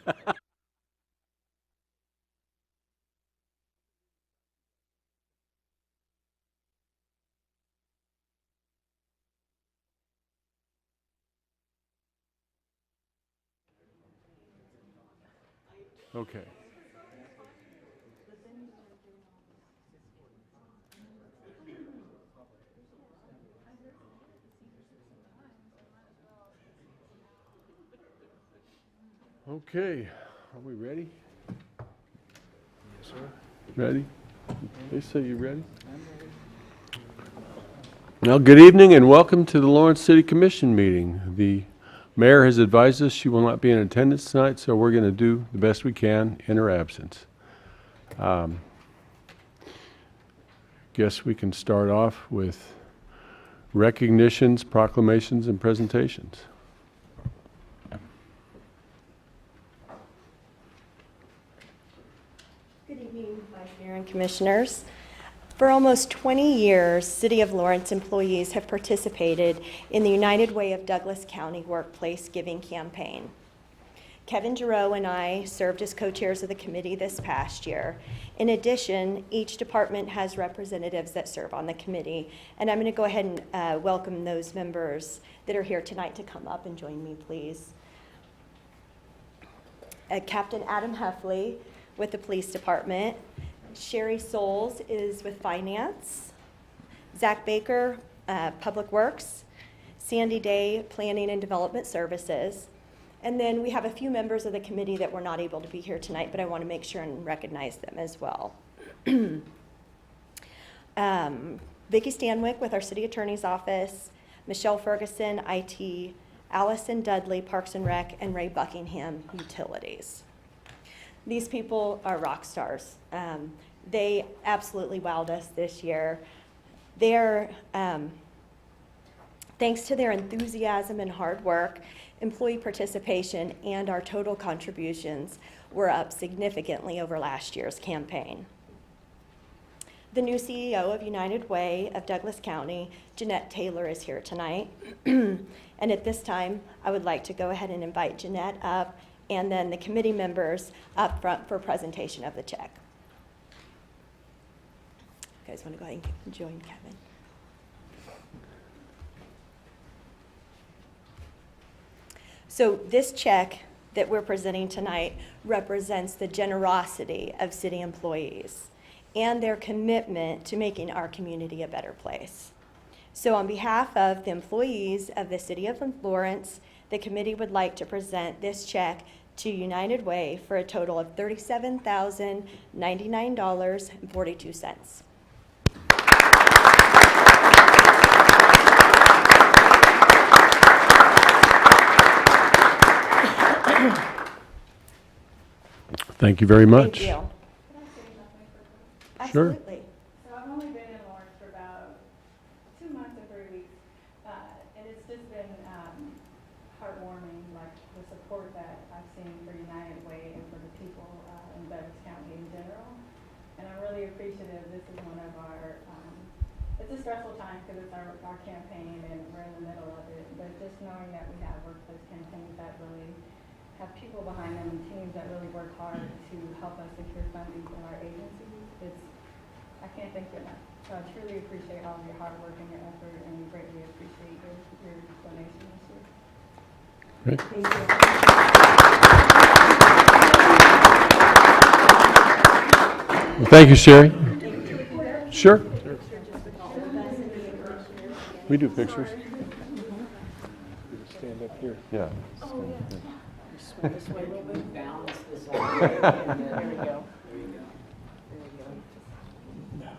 Okay. Okay, are we ready? Yes, sir. Ready? Lisa, you ready? Well, good evening and welcome to the Lawrence City Commission meeting. The mayor has advised us she will not be in attendance tonight, so we're going to do the best we can in her absence. Guess we can start off with recognitions, proclamations, and presentations. Good evening, Vice Mayor and Commissioners. For almost 20 years, City of Lawrence employees have participated in the United Way of Douglas County Workplace Giving Campaign. Kevin Giroux and I served as co-chairs of the committee this past year. In addition, each department has representatives that serve on the committee, and I'm going to go ahead and welcome those members that are here tonight to come up and join me, please. Captain Adam Huffley with the Police Department. Sherry Souls is with Finance. Zach Baker, Public Works. Sandy Day, Planning and Development Services. And then we have a few members of the committee that were not able to be here tonight, but I want to make sure and recognize them as well. Vicki Stanwyck with our City Attorney's Office, Michelle Ferguson, IT, Allison Dudley, Parks and Rec, and Ray Buckingham, Utilities. These people are rock stars. They absolutely wowed us this year. They're, thanks to their enthusiasm and hard work, employee participation, and our total contributions were up significantly over last year's campaign. The new CEO of United Way of Douglas County, Jeanette Taylor, is here tonight. And at this time, I would like to go ahead and invite Jeanette up and then the committee members up front for presentation of the check. You guys want to go ahead and join Kevin? So this check that we're presenting tonight represents the generosity of city employees and their commitment to making our community a better place. So on behalf of the employees of the City of Lawrence, the committee would like to present this check to United Way for a total of $37,099.42. Thank you very much. Thank you. Can I say something for Sure. Absolutely. So I've only been in Lawrence for about 2 months or 3 weeks, and it's just been heartwarming, like the support that I've seen for United Way and for the people in Douglas County in general. And I'm really appreciative. This is one of our, it's a stressful time because it's our campaign and we're in the middle of it, but just knowing that we have workplace campaigns that really have people behind them and teams that really work hard to help us secure funding from our agencies, I can't thank you enough. So I truly appreciate all of your hard work and your effort, and we greatly appreciate your donation this year. Great. Thank you. Well, thank you, Sherry. Sure. We do pictures. Stand up here. Yeah. This way a little bit, balance this out. There we go. There we go. There we go. Excellent.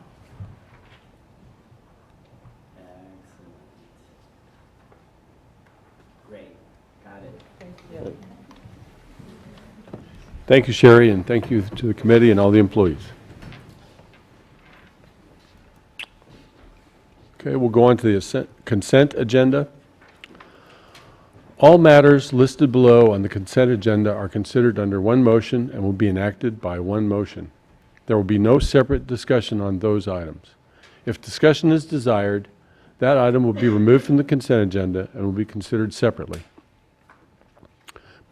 Great. Got it. Thank you. Thank you, Sherry, and thank you to the committee and all the employees. Okay, we'll go on to the consent agenda. All matters listed below on the consent agenda are considered under one motion and will be enacted by one motion. There will be no separate discussion on those items. If discussion is desired, that item will be removed from the consent agenda and will be considered separately.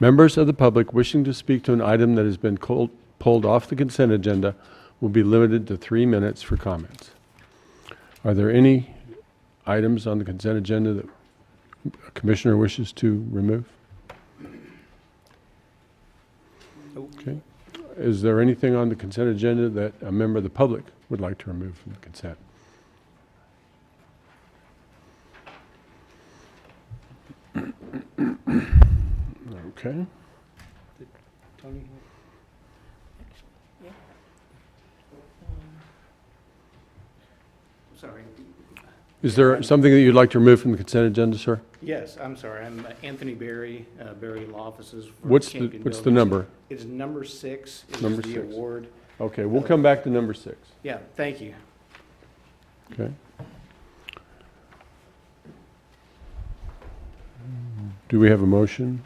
Members of the public wishing to speak to an item that has been pulled off the consent agenda will be limited to 3 minutes for comments. Are there any items on the consent agenda that a commissioner wishes to remove? Okay. Is there anything on the consent agenda that a member of the public would like to remove from the consent? Okay. Tony? Sorry. Is there something that you'd like to remove from the consent agenda, sir? Yes, I'm sorry. I'm Anthony Berry, Berry Law Offices. for What's the Champion What's the Builders. number? It's number 6. It Number is the 6. award. Okay, we'll come back to number 6. Yeah, thank you. Okay. Do we have a motion?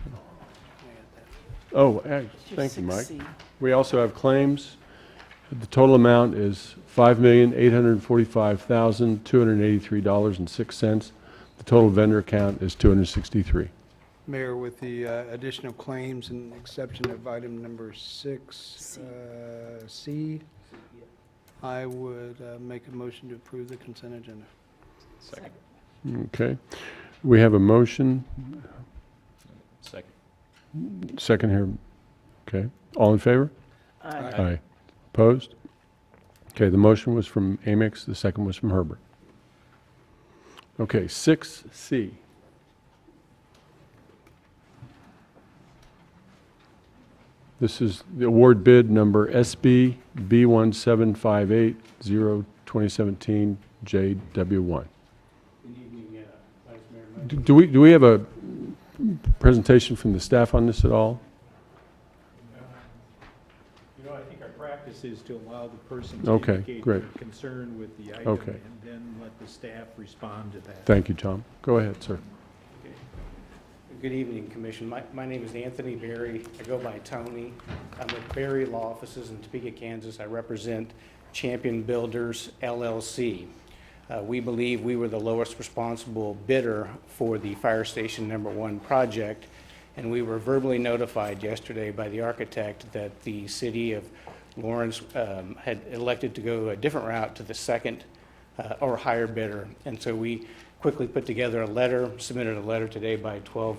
Oh, thank you, Mike. 6C. We also have claims. The total amount is $5,845,283.06. The total vendor account is $263. Mayor, with the additional claims and exception of item number 6, C, I would make a motion to approve the consent agenda. Second. Okay. We have a motion. Second. Second here. Okay. All in favor? Aye. Aye. Opposed? Okay, the motion was from Amix, the second was from Herbert. Okay, 6C. This is the award bid number SB B175802017 JW1. Good evening, Vice Mayor. Do we have a presentation from the staff on this at all? You know, I think our practice is to allow the person to Okay, indicate great. their concern with the item Okay. and then let the staff respond to that. Thank you, Tom. Go ahead, sir. Good evening, Commission. My name is Anthony Berry. I go by Tony. I'm with Berry Law Offices in Topeka, Kansas. I represent Champion Builders LLC. We believe we were the lowest responsible bidder for the Fire Station Number 1 project, and we were verbally notified yesterday by the architect that the city of Lawrence had elected to go a different route to the second or higher bidder. And so we quickly put together a letter, submitted a letter today by 12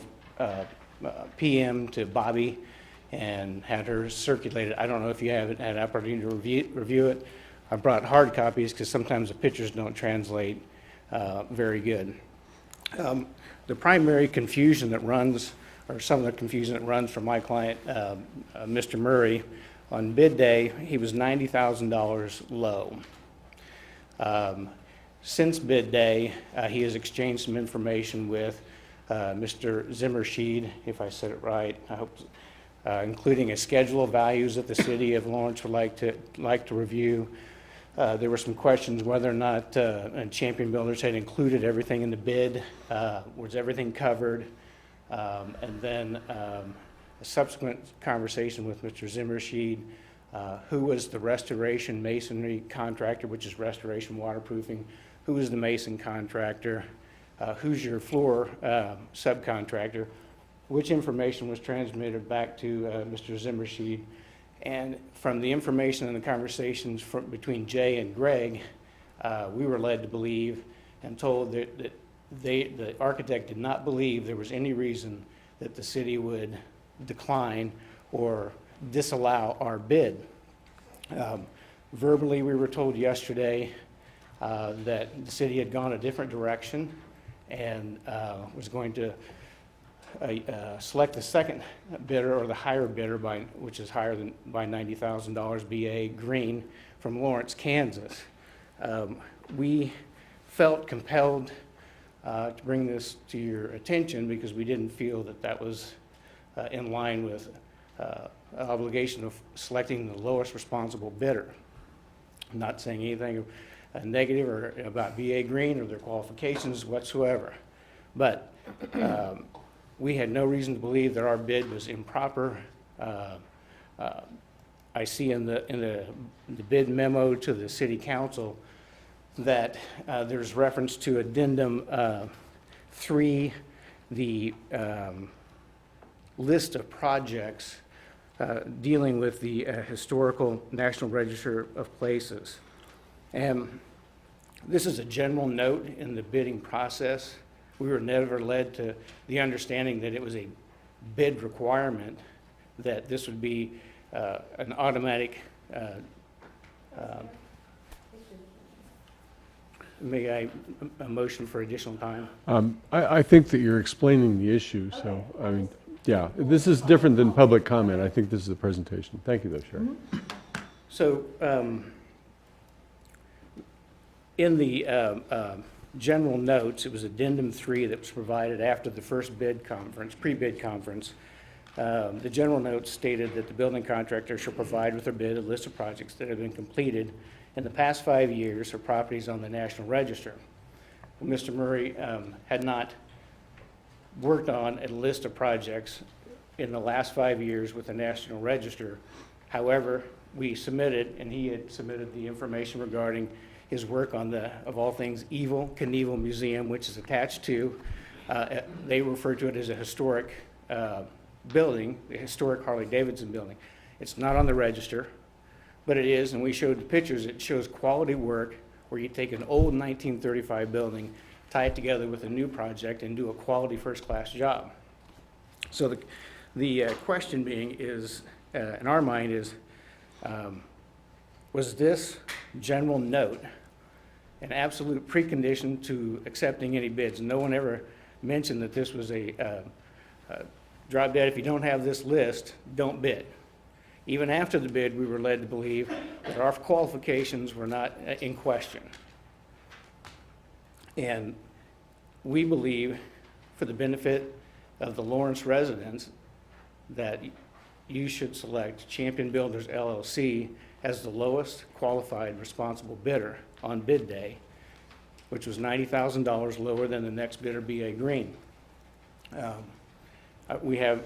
p.m. to Bobby and had her circulated. I don't know if you haven't had an opportunity to review it. I brought hard copies because sometimes the pictures don't translate very good. The primary confusion that runs, or some of the confusion that runs from my client, Mr. Murray, on bid day, he was $90,000 low. Since bid day, he has exchanged some information with Mr. Zimmershed, if I said it right, I hope, including a schedule of values that the city of Lawrence would like to review. There were some questions whether or not Champion Builders had included everything in the bid, was everything covered, and then a subsequent conversation with Mr. Zimmershed, who was the restoration masonry contractor, which is restoration waterproofing, who is the mason contractor, who's your floor subcontractor, which information was transmitted back to Mr. Zimmershed. And from the information and the conversations between Jay and Greg, we were led to believe and told that the architect did not believe there was any reason that the city would decline or disallow our bid. Verbally, we were told yesterday that the city had gone a different direction and was going to select the second bidder, or the higher bidder, which is higher than by $90,000, BA Green from Lawrence, Kansas. We felt compelled to bring this to your attention because we didn't feel that that was in line with an obligation of selecting the lowest responsible bidder. I'm not saying anything negative or about BA Green or their qualifications whatsoever, but we had no reason to believe that our bid was improper. I see in the bid memo to the city council that there's reference to addendum 3, the list of projects dealing with the historical National Register of Places. And this is a general note in the bidding process. We were never led to the understanding that it was a bid requirement, that this would be an automatic. May I a motion for additional time? I think that you're explaining the issue, so, I mean, yeah, this is different than public comment. I think this is a presentation. Thank you, though, Sherry. So, in the general notes, it was addendum 3 that was provided after the first bid conference, pre-bid conference. The general notes stated that the building contractor shall provide with their bid a list of projects that have been completed in the past 5 years for properties on the National Register. Mr. Murray had not worked on a list of projects in the last 5 years with the National Register. However, we submitted, and he had submitted the information regarding his work on the, of all things, Evel Knievel Museum, which is attached to, they refer to it as a historic building, the historic Harley-Davidson building. It's not on the register, but it is, and we showed the pictures. It shows quality work where you take an old 1935 building, tie it together with a new project, and do a quality first-class job. So the question being is, in our mind, is was this general note an absolute precondition to accepting any bids? No one ever mentioned that this was a drop dead. If you don't have this list, don't bid. Even after the bid, we were led to believe that our qualifications were not in question. And we believe, for the benefit of the Lawrence residents, that you should select Champion Builders LLC as the lowest qualified responsible bidder on bid day, which was $90,000 lower than the next bidder, BA Green. We have,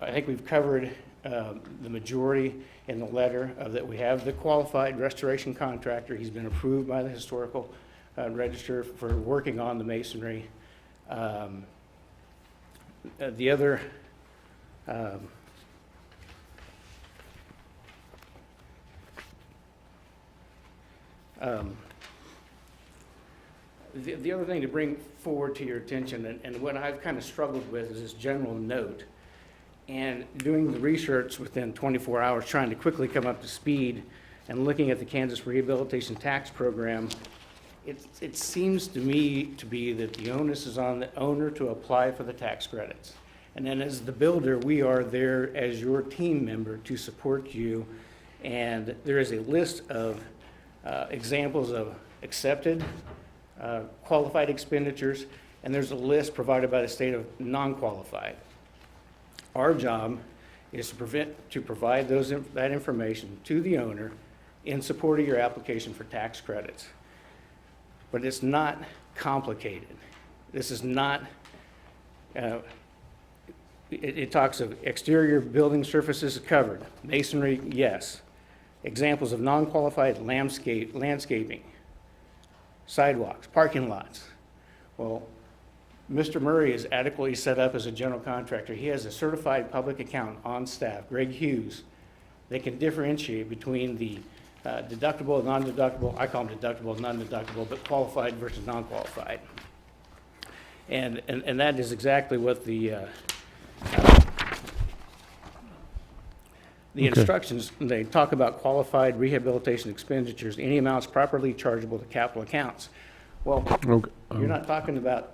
I think we've covered the majority in the letter of that. We have the qualified restoration contractor. He's been approved by the Historical Register for working on the masonry. The other the other thing to bring forward to your attention, and what I've kind of struggled with, is this general note. And doing the research within 24 hours, trying to quickly come up to speed, and looking at the Kansas Rehabilitation Tax Program, it seems to me to be that the onus is on the owner to apply for the tax credits. And then as the builder, we are there as your team member to support you. And there is a list of examples of accepted qualified expenditures, and there's a list provided by the state of non-qualified. Our job is to provide that information to the owner in support of your application for tax credits. But it's not complicated. This is not, it talks of exterior building surfaces covered. Masonry, yes. Examples of non-qualified landscaping, sidewalks, parking lots. Well, Mr. Murray is adequately set up as a general contractor. He has a certified public accountant on staff, Greg Hughes. They can differentiate between the deductible and non-deductible. I call them deductible and non-deductible, but qualified versus non-qualified. And that is exactly what the instructions, they talk about qualified rehabilitation expenditures, any amounts properly chargeable to capital accounts. Well, Okay. you're not talking about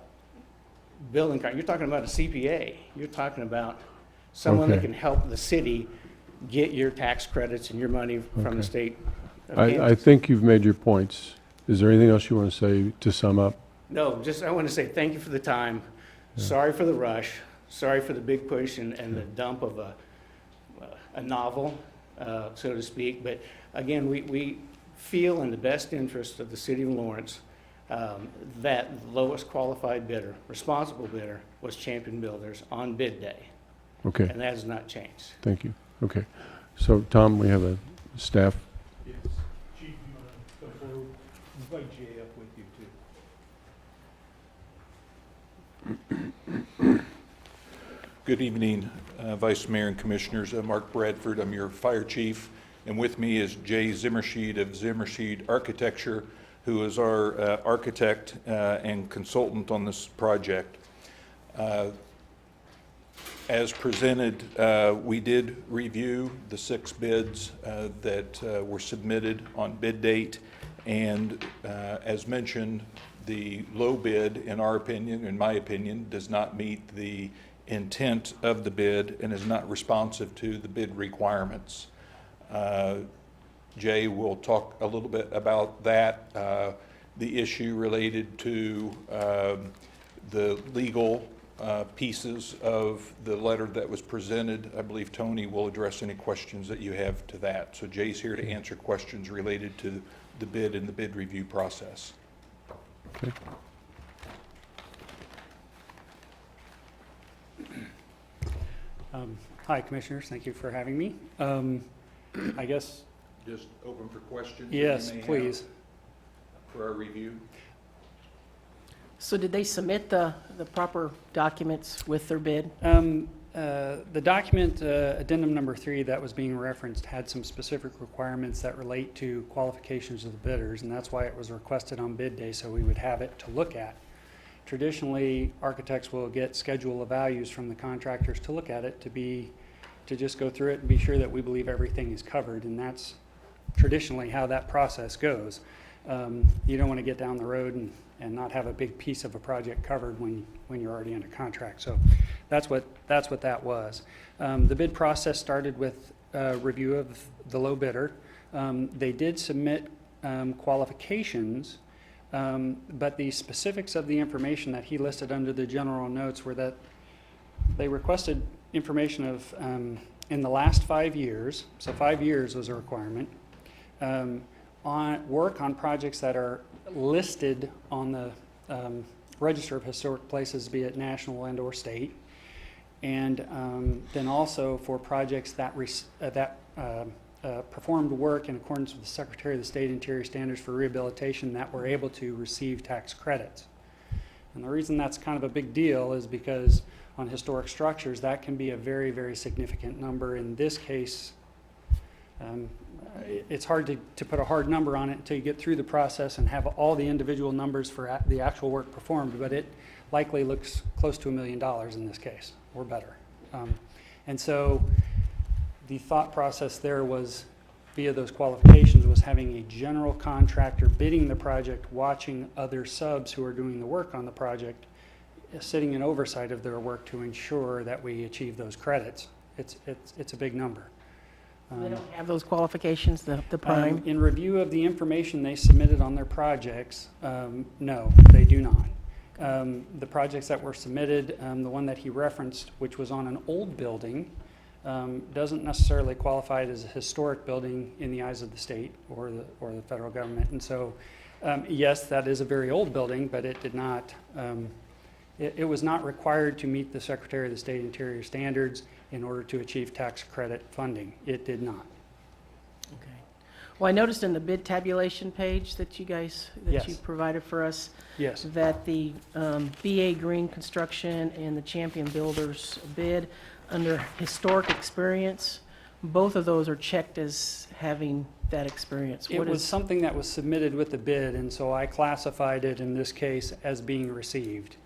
building, you're talking about a CPA. You're talking about someone that Okay. can help the city get your tax credits and your money from Okay. the state of I Kansas. think you've made your points. Is there anything else you want to say to sum up? No, just, I want to say thank you for the time. Sorry for the rush. Sorry for the big push and the dump of a novel, so to speak. But again, we feel in the best interest of the city of Lawrence that the lowest qualified bidder, responsible bidder, was Champion Builders on bid day. Okay, And that has not changed. thank you. Okay. So, Tom, we have a staff. Yes. Chief, you want to go forward? Invite Jay up with you, too. Good evening, Vice Mayor and Commissioners. Mark Bradford, I'm your fire chief, and with me is Jay Zimmershed of Zimmershed Architecture, who is our architect and consultant on this project. As presented, we did review the 6 bids that were submitted on bid date, and as mentioned, the low bid, in our opinion, in my opinion, does not meet the intent of the bid and is not responsive to the bid requirements. Jay will talk a little bit about that, the issue related to the legal pieces of the letter that was presented. I believe Tony will address any questions that you have to that. So Jay's here to answer questions related to the bid and the bid review process. Okay. Hi, Commissioners. Thank you for having me. I guess, Just open for questions. that you yes, may have please. For our review. So did they submit the proper documents with their bid? The document, addendum number 3 that was being referenced had some specific requirements that relate to qualifications of the bidders, and that's why it was requested on bid day, so we would have it to look at. Traditionally, architects will get schedule of values from the contractors to look at it, to just go through it and be sure that we believe everything is covered, and that's traditionally how that process goes. You don't want to get down the road and not have a big piece of a project covered when you're already under contract. So that's what that was. The bid process started with a review of the low bidder. They did submit qualifications, but the specifics of the information that he listed under the general notes were that they requested information of in the last 5 years, so 5 years was a requirement, on work on projects that are listed on the Register of Historic Places, be it national and or state, and then also for projects that performed work in accordance with the Secretary of the State Interior Standards for Rehabilitation that were able to receive tax credits. And the reason that's kind of a big deal is because on historic structures, that can be a very, very significant number. In this case, it's hard to put a hard number on it until you get through the process and have all the individual numbers for the actual work performed, but it likely looks close to $1 million in this case, or better. And so the thought process there was, via those qualifications, was having a general contractor bidding the project, watching other subs who are doing the work on the project, sitting in oversight of their work to ensure that we achieve those credits. It's a big number. They don't have those qualifications, the prime? In review of the information they submitted on their projects, no, they do not. The projects that were submitted, the one that he referenced, which was on an old building, doesn't necessarily qualify as a historic building in the eyes of the state or the federal government. And so, yes, that is a very old building, but it did not, it was not required to meet the Secretary of the State Interior Standards in order to achieve tax credit funding. It did not. Okay. Well, I noticed in the bid tabulation page that you guys, that you Yes. provided for us, Yes. that the BA Green Construction and the Champion Builders bid under historic experience, both of those are checked as having that experience. It What was is, something that was submitted with the bid, and so I classified it in this case as being received.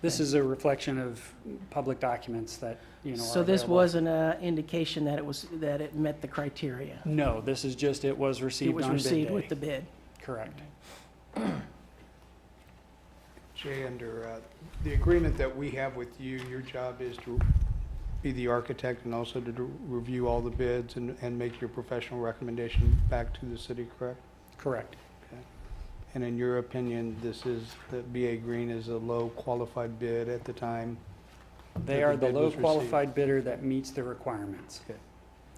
This Okay. is a reflection of public documents that, are so this available. wasn't an indication that it met the criteria? No, this is just, it was It received was on bid received day. with the bid? Correct. Jay, under the agreement that we have with you, your job is to be the architect and also to review all the bids and make your professional recommendation back to the city, correct? Correct. And in your opinion, that BA Green is a low qualified bid at the time? They that are the bid low was received? qualified bidder that meets the requirements. Okay.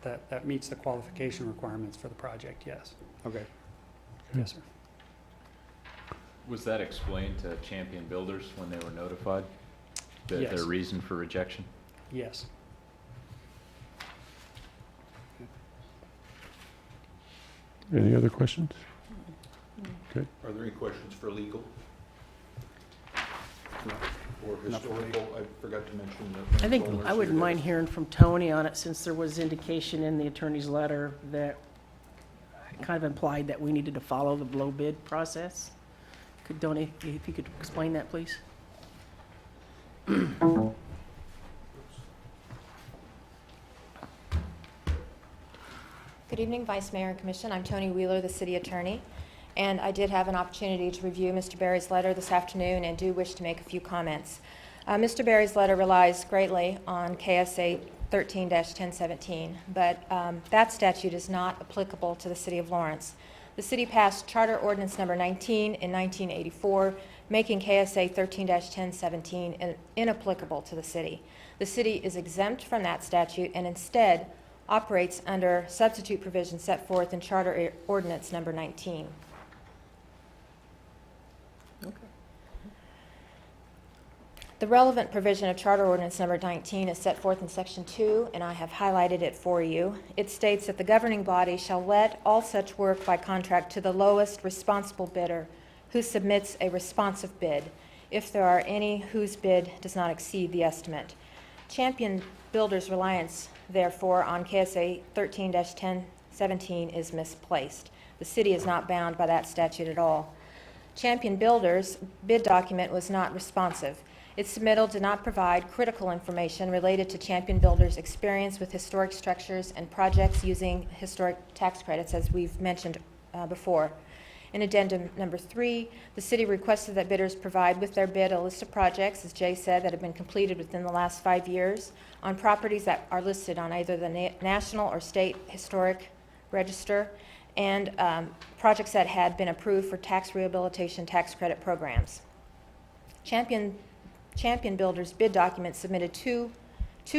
That meets the qualification requirements for the project, yes. Okay. Yes, sir. Was that explained to Champion Builders when they were notified? Yes. Their reason for rejection? Yes. Any other questions? Are there any questions for legal? or Not for me. historical, I forgot to mention that. I think Lawrence I wouldn't here mind does. hearing from Tony on it, since there was indication in the attorney's letter that kind of implied that we needed to follow the low bid process. Could Tony, if you could explain that, please? Good evening, Vice Mayor and Commission. I'm Tony Wheeler, the City Attorney, and I did have an opportunity to review Mr. Berry's letter this afternoon and do wish to make a few comments. Mr. Berry's letter relies greatly on KSA 13-1017, but that statute is not applicable to the City of Lawrence. The city passed Charter Ordinance Number 19 in 1984, making KSA 13-1017 inapplicable to the city. The city is exempt from that statute and instead operates under substitute provisions set forth in Charter Ordinance Number 19. The relevant provision of Charter Ordinance Number 19 is set forth in Section 2, and I have highlighted it for you. It states that the governing body shall let all such work by contract to the lowest responsible bidder who submits a responsive bid, if there are any whose bid does not exceed the estimate. Champion Builders' reliance, therefore, on KSA 13-1017 is misplaced. The city is not bound by that statute at all. Champion Builders' bid document was not responsive. Its submittal did not provide critical information related to Champion Builders' experience with historic structures and projects using historic tax credits, as we've mentioned before. In Addendum Number 3, the city requested that bidders provide with their bid a list of projects, as Jay said, that have been completed within the last 5 years on properties that are listed on either the National or State Historic Register, and projects that had been approved for tax rehabilitation tax credit programs. Champion Builders' bid document submitted two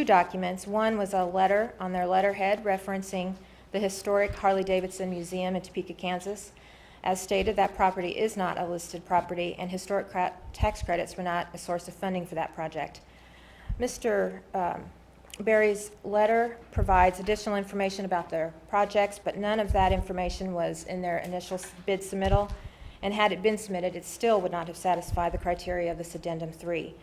documents. One was a letter on their letterhead referencing the historic Harley-Davidson Museum in Topeka, Kansas. As stated, that property is not a listed property, and historic tax credits were not a source of funding for that project. Mr. Berry's letter provides additional information about their projects, but none of that information was in their initial bid submittal, and had it been submitted, it still would not have satisfied the criteria of this Addendum 3.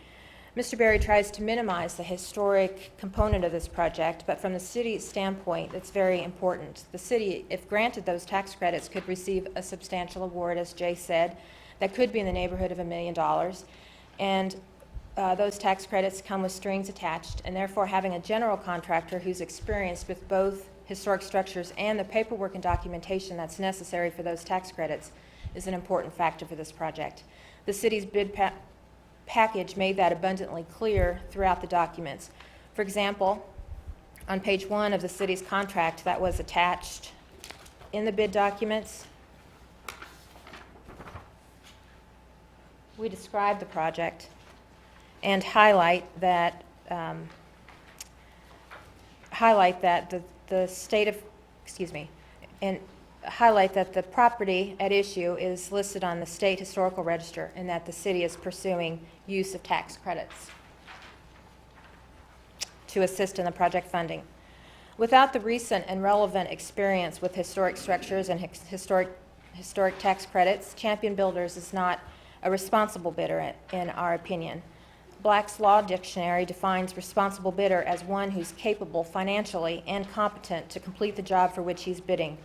Mr. Berry tries to minimize the historic component of this project, but from the city's standpoint, it's very important. The city, if granted those tax credits, could receive a substantial award, as Jay said, that could be in the neighborhood of $1 million. And those tax credits come with strings attached, and therefore having a general contractor who's experienced with both historic structures and the paperwork and documentation that's necessary for those tax credits is an important factor for this project. The city's bid package made that abundantly clear throughout the documents. For example, on page 1 of the city's contract that was attached in the bid documents, we describe the project and highlight that the state of, and highlight that the property at issue is listed on the State Historical Register and that the city is pursuing use of tax credits to assist in the project funding. Without the recent and relevant experience with historic structures and historic tax credits, Champion Builders is not a responsible bidder in our opinion. Black's Law Dictionary defines responsible bidder as one who's capable financially and competent to complete the job for which he's bidding.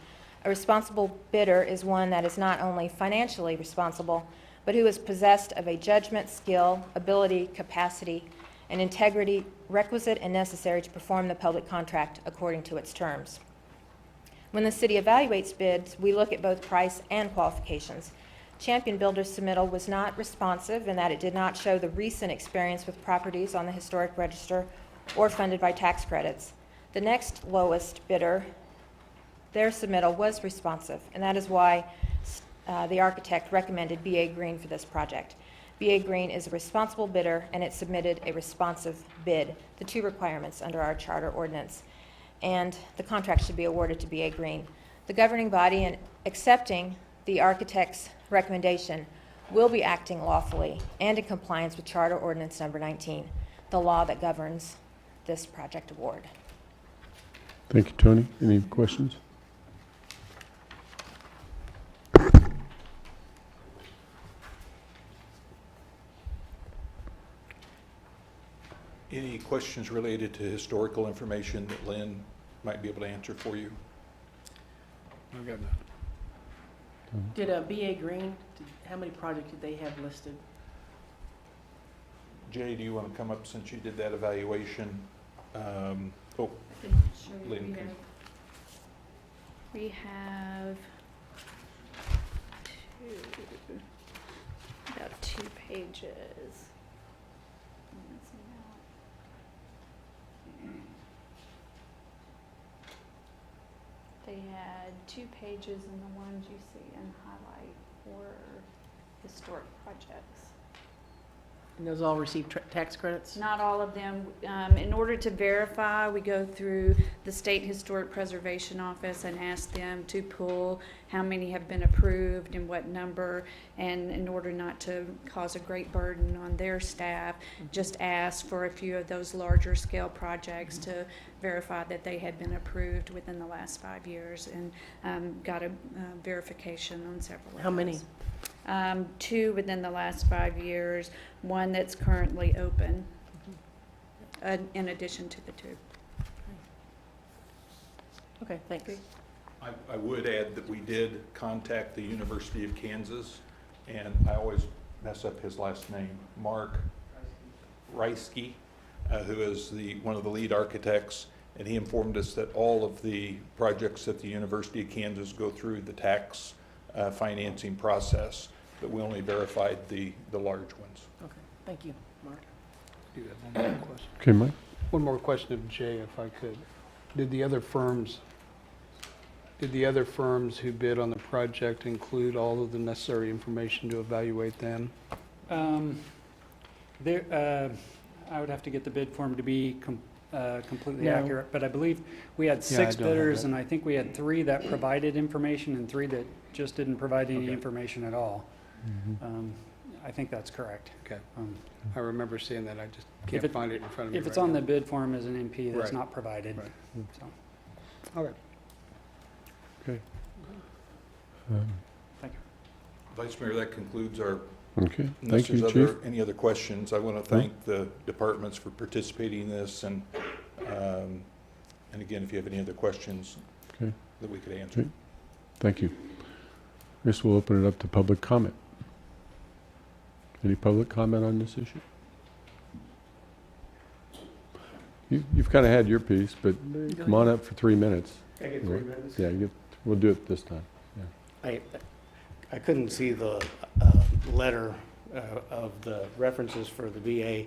A responsible bidder is one that is not only financially responsible, but who is possessed of a judgment, skill, ability, capacity, and integrity requisite and necessary to perform the public contract according to its terms. When the city evaluates bids, we look at both price and qualifications. Champion Builders' submittal was not responsive in that it did not show the recent experience with properties on the Historic Register or funded by tax credits. The next lowest bidder, their submittal was responsive, and that is why the architect recommended B.A. Green for this project. B.A. Green is a responsible bidder, and it submitted a responsive bid, the two requirements under our charter ordinance, and the contract should be awarded to B.A. Green. The governing body, in accepting the architect's recommendation, will be acting lawfully and in compliance with Charter Ordinance Number 19, the law that governs this project award. Thank you, Tony. Any questions? Any questions related to historical information that Lynn might be able to answer for you? I've got Did BA Green, how many projects did they have listed? Jay, do you want to come up since you did that evaluation? Oh, Lynn, can- We have about 2 pages. They had 2 pages, and the ones you see in highlight were historic projects. And those all received tax credits? Not all of them. In order to verify, we go through the State Historic Preservation Office and ask them to pull how many have been approved and what number. And in order not to cause a great burden on their staff, just ask for a few of those larger scale projects to verify that they had been approved within the last 5 years, and got a verification on several of How many? those. 2 within the last 5 years, 1 that's currently open, in addition to the 2. Okay, thanks. I would add that we did contact the University of Kansas, and I always mess up his last name, Mark Reisky, who is one of the lead architects, and he informed us that all of the projects at the University of Kansas go through the tax financing process, but we only verified the large ones. Okay, thank you, Mark. do have one more question. Okay, Mike? One more question of Jay, if I could. Did the other firms who bid on the project include all of the necessary information to evaluate them? I would have to get the bid form to be completely No. accurate, but I believe we had Yeah, I 6 don't have bidders, that. and I think we had 3 that provided information and 3 that just didn't provide any Okay. information at all. I think that's correct. Okay. Um, I remember seeing that, I just If can't it- find it in front of me If it's right on now. the bid form as an MP, that's Right. not provided. Right. So, All right. Okay. thank you. Vice Mayor, that concludes our, Okay, unless thank you, there's Chief. any other questions, I want to thank the departments for participating in this, and again, if you have any other questions Okay. that we could answer. Okay. Thank you. I guess we'll open it up to public comment. Any public comment on this issue? You've kind of had your piece, but come on up for 3 minutes. Can I get 3 minutes? Yeah, we'll do it this time. I couldn't see the letter of the references for the VA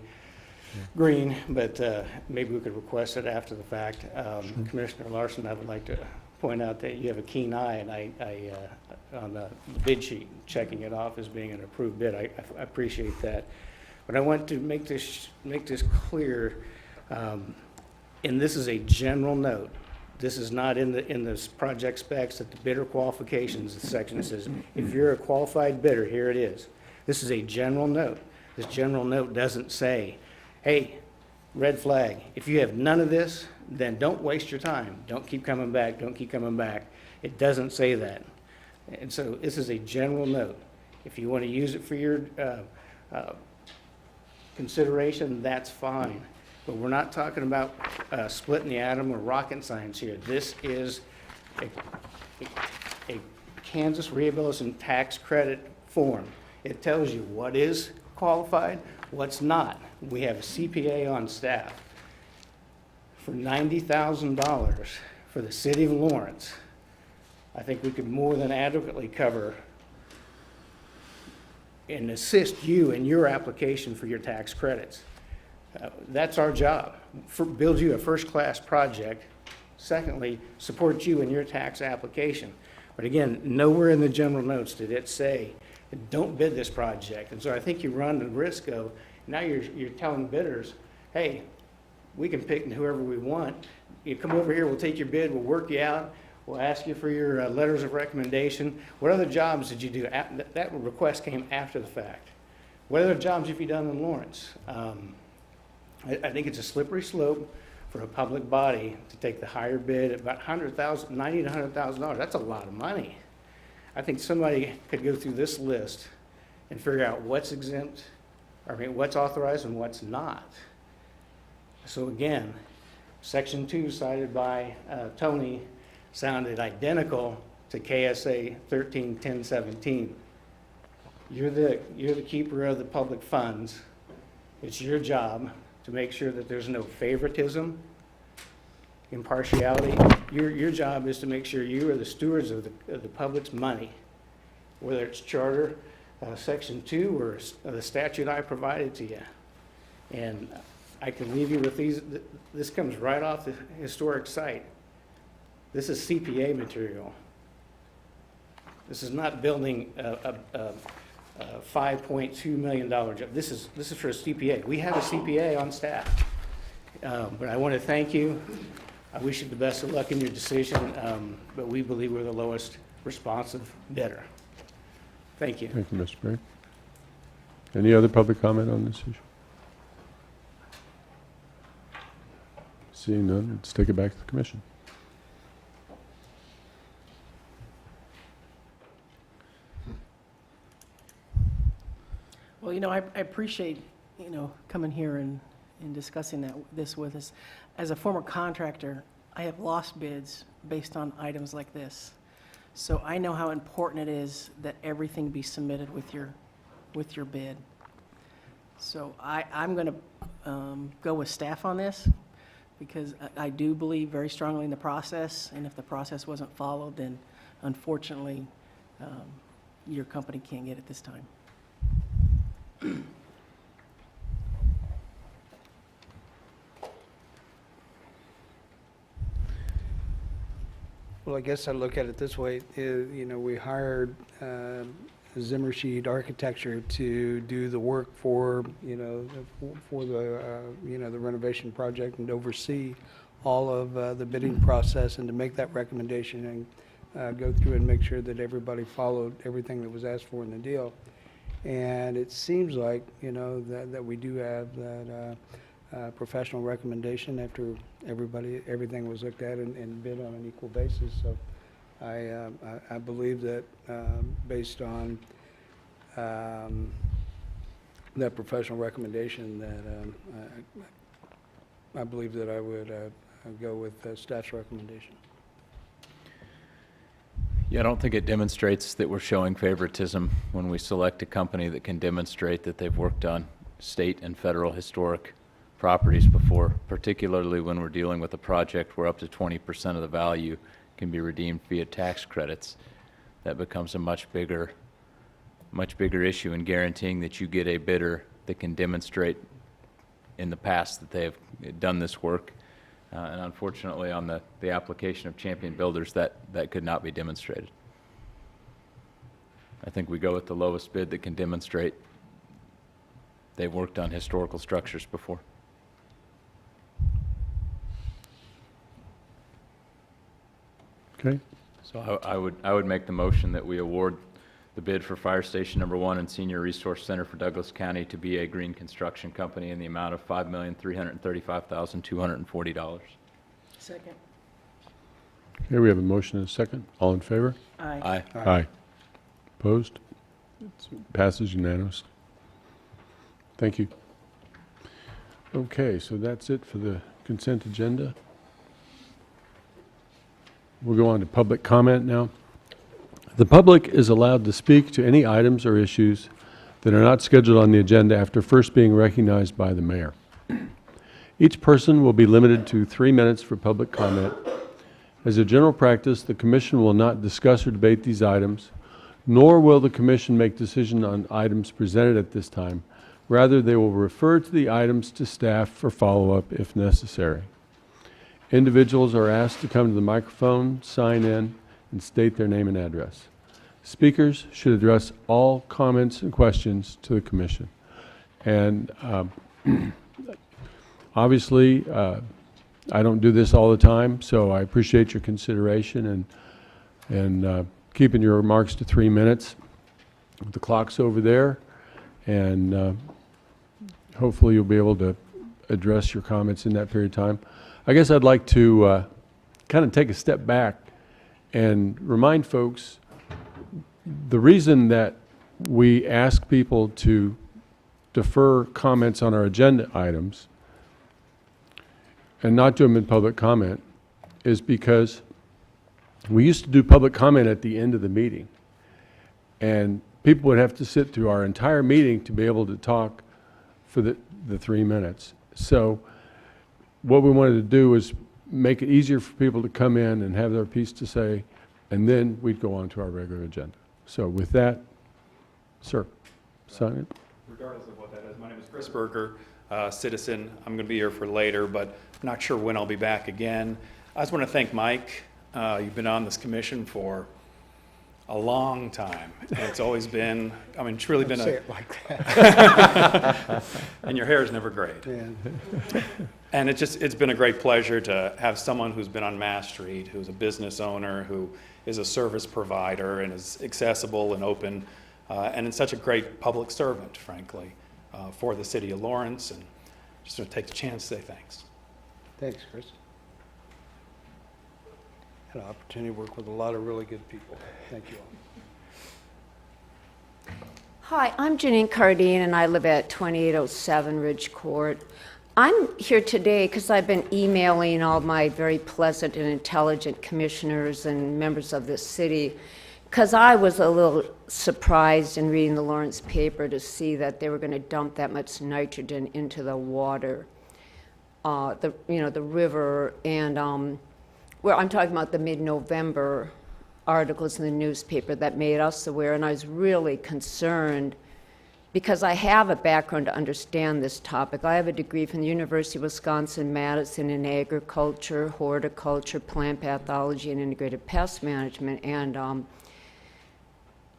Green, but maybe we could request it after the fact. Commissioner Larson, I would like to point out that you have a keen eye, and I on the bid sheet, checking it off as being an approved bid. I appreciate that. But I want to make this clear, and this is a general note. This is not in this project specs at the bidder qualifications section. It says, if you're a qualified bidder, here it is. This is a general note. This general note doesn't say, hey, red flag. If you have none of this, then don't waste your time. Don't keep coming back. Don't keep coming back. It doesn't say that. And so this is a general note. If you want to use it for your consideration, that's fine. But we're not talking about splitting the atom or rocket science here. This is a Kansas Rehabilitation Tax Credit form. It tells you what is qualified, what's not. We have a CPA on staff. For $90,000 for the city of Lawrence, I think we could more than adequately cover and assist you in your application for your tax credits. That's our job. Build you a first-class project. Secondly, support you in your tax application. But again, nowhere in the general notes did it say, don't bid this project. And so I think you run the risk of, now you're telling bidders, hey, we can pick whoever we want. You come over here, we'll take your bid, we'll work you out, we'll ask you for your letters of recommendation. What other jobs did you do? That request came after the fact. What other jobs have you done in Lawrence? I think it's a slippery slope for a public body to take the higher bid at about $90,000 to $100,000. That's a lot of money. I think somebody could go through this list and figure out what's exempt, what's authorized and what's not. So again, Section 2 cited by Tony sounded identical to KSA 13-1017. You're the keeper of the public funds. It's your job to make sure that there's no favoritism, impartiality. Your job is to make sure you are the stewards of the public's money, whether it's charter, Section 2, or the statute I provided to you. And I can leave you with these. This comes right off the historic site. This is CPA material. This is not building a $5.2 million job. This is for a CPA. We have a CPA on staff. But I want to thank you. I wish you the best of luck in your decision, but we believe we're the lowest responsive bidder. Thank you. Thank you, Mr. Berry. Any other public comment on this issue? Seeing none, let's take it back to the commission. Well, I appreciate, coming here and discussing this with us. As a former contractor, I have lost bids based on items like this. So I know how important it is that everything be submitted with your bid. So I'm going to go with staff on this, because I do believe very strongly in the process, and if the process wasn't followed, then unfortunately, your company can't get it this time. Well, I guess I look at it this way, we hired Zimmershed Architecture to do the work for the renovation project and oversee all of the bidding process, and to make that recommendation and go through and make sure that everybody followed everything that was asked for in the deal. And it seems like, that we do have that professional recommendation after everything was looked at and bid on an equal basis. So I believe that based on that professional recommendation, that I believe that I would go with staff's recommendation. Yeah, I don't think it demonstrates that we're showing favoritism when we select a company that can demonstrate that they've worked on state and federal historic properties before, particularly when we're dealing with a project where up to 20% of the value can be redeemed via tax credits. That becomes a much bigger issue in guaranteeing that you get a bidder that can demonstrate in the past that they have done this work. And unfortunately, on the application of Champion Builders, that could not be demonstrated. I think we go with the lowest bid that can demonstrate they've worked on historical structures before. Okay. So I would make the motion that we award the bid for Fire Station Number 1 and Senior Resource Center for Douglas County to BA Green Construction Company in the amount of $5,335,240. Second. Okay, we have a motion and a second. All in favor? Aye. Aye. Opposed? Passes unanimously. Thank you. Okay, so that's it for the consent agenda. We'll go on to public comment now. The public is allowed to speak to any items or issues that are not scheduled on the agenda after first being recognized by the mayor. Each person will be limited to 3 minutes for public comment. As a general practice, the commission will not discuss or debate these items, nor will the commission make decision on items presented at this time. Rather, they will refer to the items to staff for follow-up if necessary. Individuals are asked to come to the microphone, sign in, and state their name and address. Speakers should address all comments and questions to the commission. And obviously, I don't do this all the time, so I appreciate your consideration and keeping your remarks to 3 minutes. The clock's over there, and hopefully you'll be able to address your comments in that period of time. I guess I'd like to kind of take a step back and remind folks the reason that we ask people to defer comments on our agenda items and not do them in public comment is because we used to do public comment at the end of the meeting. And people would have to sit through our entire meeting to be able to talk for the 3 minutes. So what we wanted to do was make it easier for people to come in and have their piece to say, and then we'd go on to our regular agenda. So with that, sir, sign it. Regardless of what that is, my name is Chris Berger, citizen. I'm going to be here for later, but I'm not sure when I'll be back again. I just want to thank Mike. You've been on this commission for a long time. And it's always been, I mean, it's really been Say a, it like that. and your hair is never gray. Yeah. And it's been a great pleasure to have someone who's been on Mass Street, who's a business owner, who is a service provider and is accessible and open, and is such a great public servant, frankly, for the city of Lawrence. And just want to take the chance to say thanks. Thanks, Chris. Had an opportunity to work with a lot of really good people. Thank you all. Hi, I'm Janine Cardine, and I live at 2807 Ridge Court. I'm here today because I've been emailing all my very pleasant and intelligent commissioners and members of this city, because I was a little surprised in reading the Lawrence paper to see that they were going to dump that much nitrogen into the water, the river, and well, I'm talking about the mid-November articles in the newspaper that made us aware, and I was really concerned because I have a background to understand this topic. I have a degree from the University of Wisconsin-Madison in agriculture, horticulture, plant pathology, and integrated pest management, and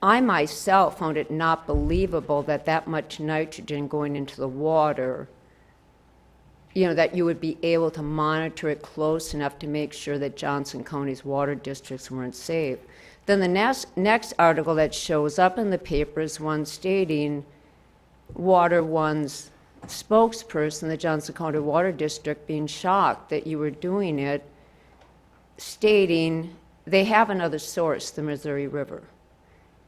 I myself found it not believable that that much nitrogen going into the water, that you would be able to monitor it close enough to make sure that Johnson County's water districts weren't safe. Then the next article that shows up in the paper is one stating Water One's spokesperson, the Johnson County Water District, being shocked that you were doing it, stating they have another source, the Missouri River,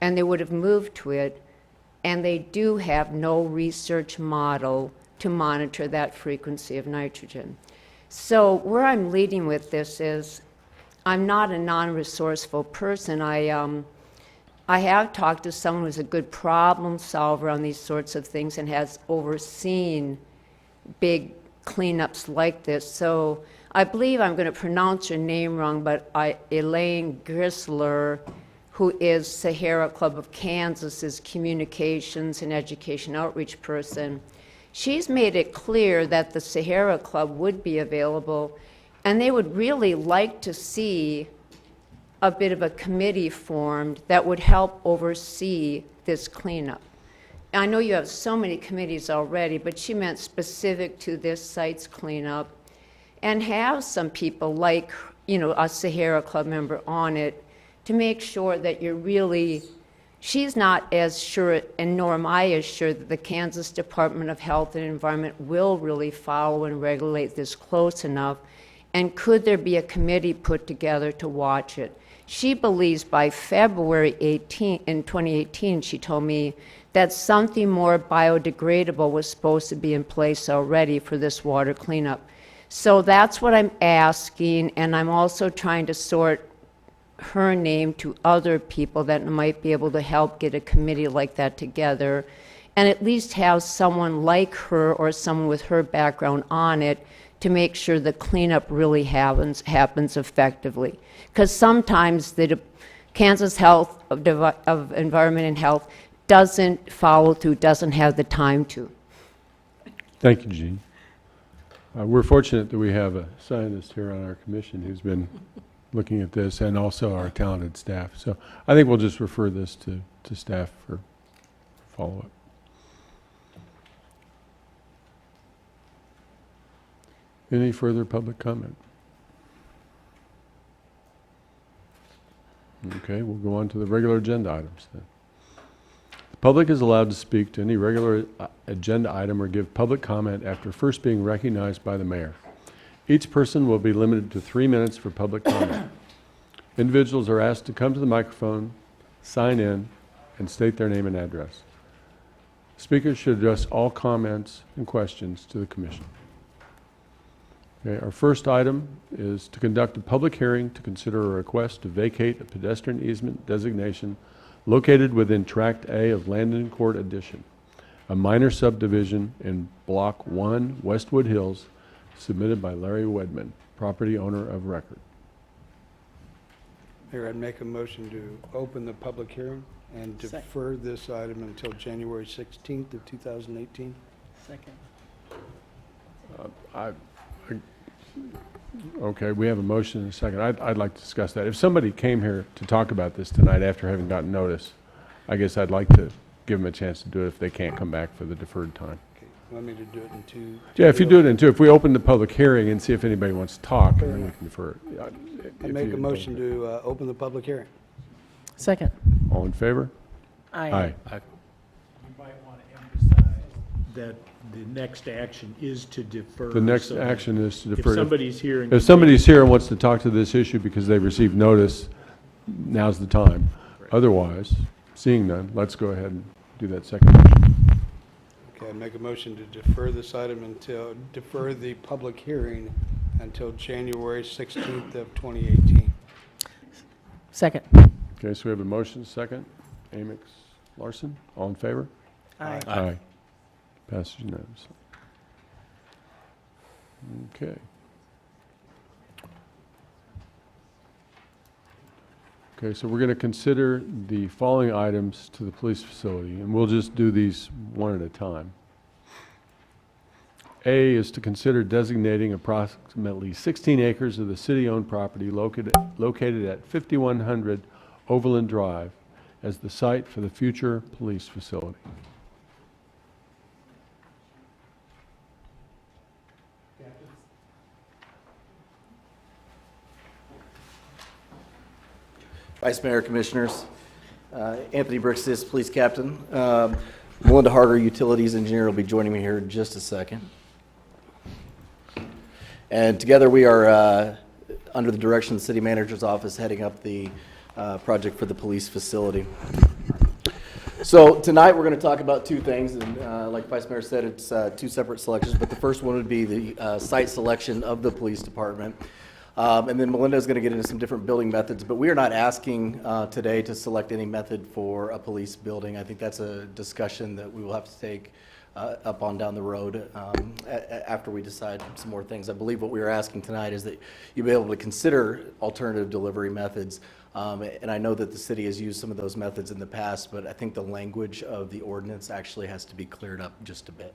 and they would have moved to it, and they do have no research model to monitor that frequency of nitrogen. So where I'm leading with this is I'm not a non-resourceful person. I have talked to someone who's a good problem solver on these sorts of things and has overseen big cleanups like this. So I believe I'm going to pronounce your name wrong, but Elaine Grisler, who is Sahara Club of Kansas's communications and education outreach person, she's made it clear that the Sahara Club would be available, and they would really like to see a bit of a committee formed that would help oversee this cleanup. I know you have so many committees already, but she meant specific to this site's cleanup, and have some people like, a Sahara Club member on it to make sure that you're really, she's not as sure, and nor am I as sure, that the Kansas Department of Health and Environment will really follow and regulate this close enough, and could there be a committee put together to watch it? She believes by February 18, in 2018, she told me that something more biodegradable was supposed to be in place already for this water cleanup. So that's what I'm asking, and I'm also trying to sort her name to other people that might be able to help get a committee like that together, and at least have someone like her or someone with her background on it to make sure the cleanup really happens effectively. Because sometimes the Kansas Health of Environment and Health doesn't follow through, doesn't have the time to. Thank you, Gene. We're fortunate that we have a scientist here on our commission who's been looking at this, and also our talented staff. So I think we'll just refer this to staff for follow-up. Any further public comment? Okay, we'll go on to the regular agenda items then. The public is allowed to speak to any regular agenda item or give public comment after first being recognized by the mayor. Each person will be limited to 3 minutes for public comment. Individuals are asked to come to the microphone, sign in, and state their name and address. Speakers should address all comments and questions to the commission. Okay, our first item is to conduct a public hearing to consider a request to vacate a pedestrian easement designation located within Tract A of Landon Court Addition, a minor subdivision in Block 1, Westwood Hills, submitted by Larry Wedman, property owner of record. Mayor, I'd make a motion to open the public hearing and Second. defer this item until January 16th of 2018. Second. Okay, we have a motion and a second. I'd like to discuss that. If somebody came here to talk about this tonight after having gotten notice, I guess I'd like to give them a chance to do it if they can't come back for the deferred time. Okay, you want me to do it in two? Yeah, if you do it in two, if we open the public hearing and see if anybody wants to talk, and then we can defer it. Yeah, I if make you- a motion to open the public hearing. Second. All in favor? Aye. Aye. You might want to emphasize that the next action is to defer. The next so that action is to If defer. somebody's here and. If somebody's here and wants to talk to this issue because they received notice, now's the time. Otherwise, seeing none, let's go ahead and do that second motion. Okay, I make a motion to defer this item defer the public hearing until January 16th of 2018. Second. Okay, so we have a motion, second. Amix Larson, all in favor? Aye. Aye. Passes unanimously. Okay. Okay, so we're going to consider the following items to the police facility, and we'll just do these one at a time. A is to consider designating approximately 16 acres of the city-owned property located at 5100 Overland Drive as the site for the future police facility. Vice Mayor, Commissioners, Anthony Brixis, Police Captain. Melinda Harder, Utilities Engineer, will be joining me here in just a second. And together we are, under the direction of the City Manager's Office, heading up the project for the police facility. So tonight we're going to talk about two things, and like Vice Mayor said, it's two separate selections, but the first one would be the site selection of the police department. And then Melinda is going to get into some different building methods, but we are not asking today to select any method for a police building. I think that's a discussion that we will have to take up on down the road after we decide some more things. I believe what we are asking tonight is that you be able to consider alternative delivery methods. And I know that the city has used some of those methods in the past, but I think the language of the ordinance actually has to be cleared up just a bit.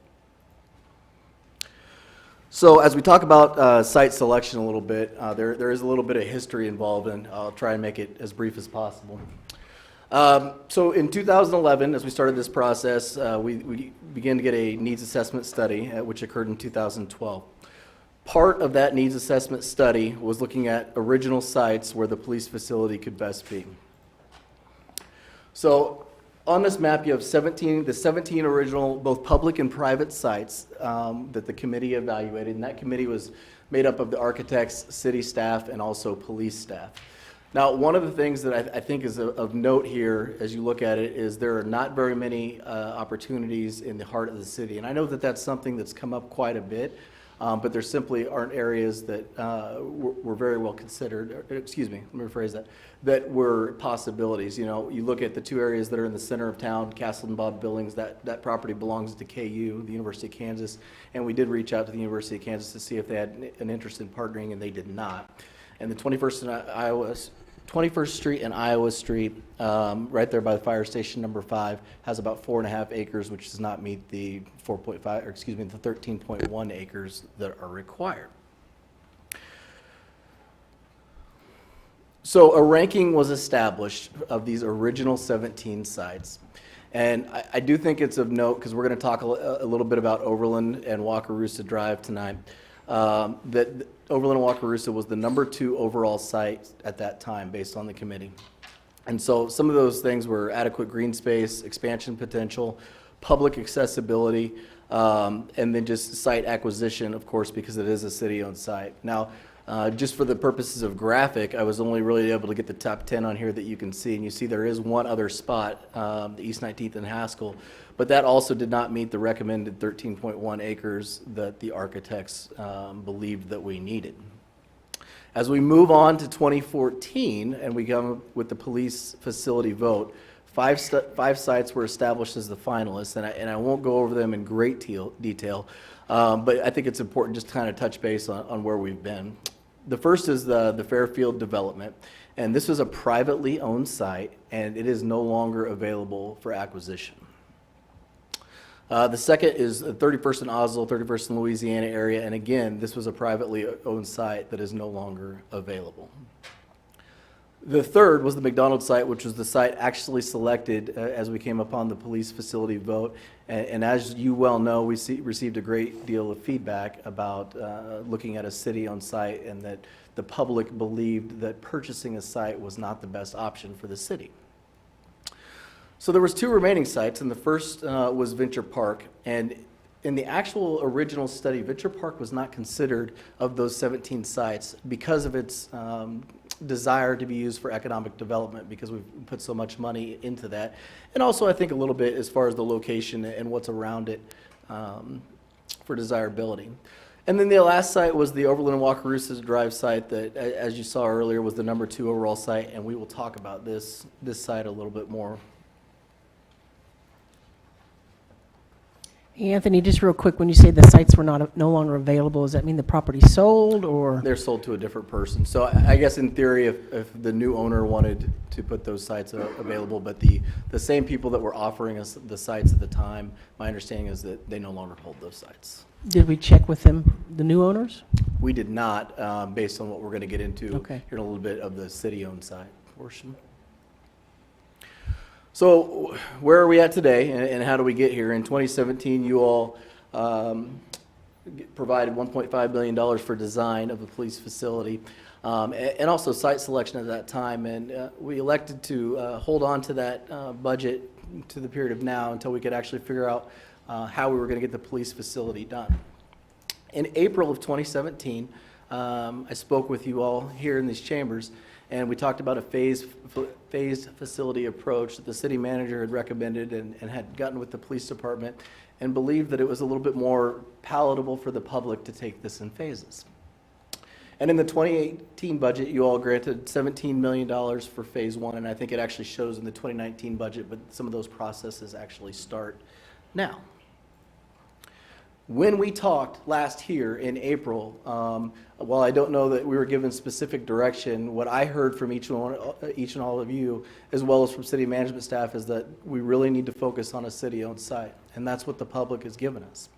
So as we talk about site selection a little bit, there is a little bit of history involved, and I'll try and make it as brief as possible. So in 2011, as we started this process, we began to get a needs assessment study, which occurred in 2012. Part of that needs assessment study was looking at original sites where the police facility could best be. So on this map, you have the 17 original, both public and private sites that the committee evaluated, and that committee was made up of the architects, city staff, and also police staff. Now, one of the things that I think is of note here, as you look at it, is there are not very many opportunities in the heart of the city, and I know that that's something that's come up quite a bit, but there simply aren't areas that were very well considered, or, excuse me, let me rephrase that, that were possibilities. You know, you look at the two areas that are in the center of town, Castle and Bob Billings, that property belongs to KU, the University of Kansas, and we did reach out to the University of Kansas to see if they had an interest in partnering, and they did not. And the 21st Street and Iowa Street, right there by the fire station number 5, has about 4.5 acres, which does not meet the 4.5, or excuse me, the 13.1 acres that are required. So a ranking was established of these original 17 sites. And I do think it's of note, because we're going to talk a little bit about Overland and Wakarusa Drive tonight, that Overland and Wakarusa was the #2 overall site at that time based on the committee. And so some of those things were adequate green space, expansion potential, public accessibility, and then just site acquisition, of course, because it is a city-owned site. Now, just for the purposes of graphic, I was only really able to get the top 10 on here that you can see, and you see there is one other spot, the East 19th and Haskell, but that also did not meet the recommended 13.1 acres that the architects believed that we needed. As we move on to 2014 and we come with the police facility vote, five sites were established as the finalists, and I won't go over them in great detail, but I think it's important just to kind of touch base on where we've been. The first is the Fairfield development, and this was a privately owned site, and it is no longer available for acquisition. The second is 31st in Oslo, 31st in Louisiana area, and again, this was a privately owned site that is no longer available. The third was the McDonald site, which was the site actually selected as we came upon the police facility vote. And as you well know, we received a great deal of feedback about looking at a city-owned site, and that the public believed that purchasing a site was not the best option for the city. So there was two remaining sites, and the first was Venture Park. And in the actual original study, Venture Park was not considered of those 17 sites because of its desire to be used for economic development, because we've put so much money into that. And also, I think a little bit as far as the location and what's around it for desirability. And then the last site was the Overland and Wakarusa Drive site that, as you saw earlier, was the #2 overall site, and we will talk about this site a little bit more. Anthony, just real quick, when you say the sites were no longer available, does that mean the property sold, or? They're sold to a different person. So I guess in theory, if the new owner wanted to put those sites available, but the same people that were offering us the sites at the time, my understanding is that they no longer hold those sites. Did we check with them, the new owners? We did not, based on what we're going to get into Okay. here in a little bit of the city-owned site portion. So where are we at today, and how do we get here? In 2017, you all provided $1.5 million for design of the police facility, and also site selection at that time. And we elected to hold on to that budget to the period of now until we could actually figure out how we were going to get the police facility done. In April of 2017, I spoke with you all here in these chambers, and we talked about a phased facility approach that the city manager had recommended and had gotten with the police department, and believed that it was a little bit more palatable for the public to take this in phases. And in the 2018 budget, you all granted $17 million for phase one, and I think it actually shows in the 2019 budget, but some of those processes actually start now. When we talked last here in April, while I don't know that we were given specific direction, what I heard from each and all of you, as well as from city management staff, is that we really need to focus on a city-owned site, and that's what the public has given us,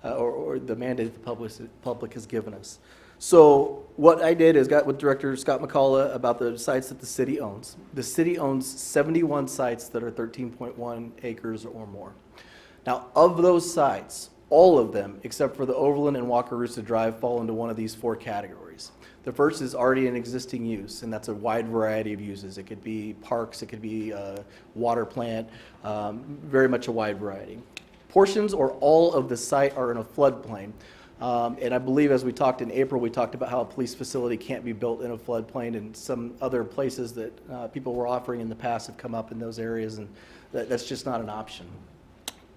or the mandate the public has given us. So what I did is got with Director Scott McCullough about the sites that the city owns. The city owns 71 sites that are 13.1 acres or more. Now, of those sites, all of them, except for the Overland and Wakarusa Drive, fall into one of these four categories. The first is already in existing use, and that's a wide variety of uses. It could be parks, it could be a water plant, very much a wide variety. Portions or all of the site are in a floodplain. And I believe as we talked in April, we talked about how a police facility can't be built in a floodplain, and some other places that people were offering in the past have come up in those areas, and that's just not an option.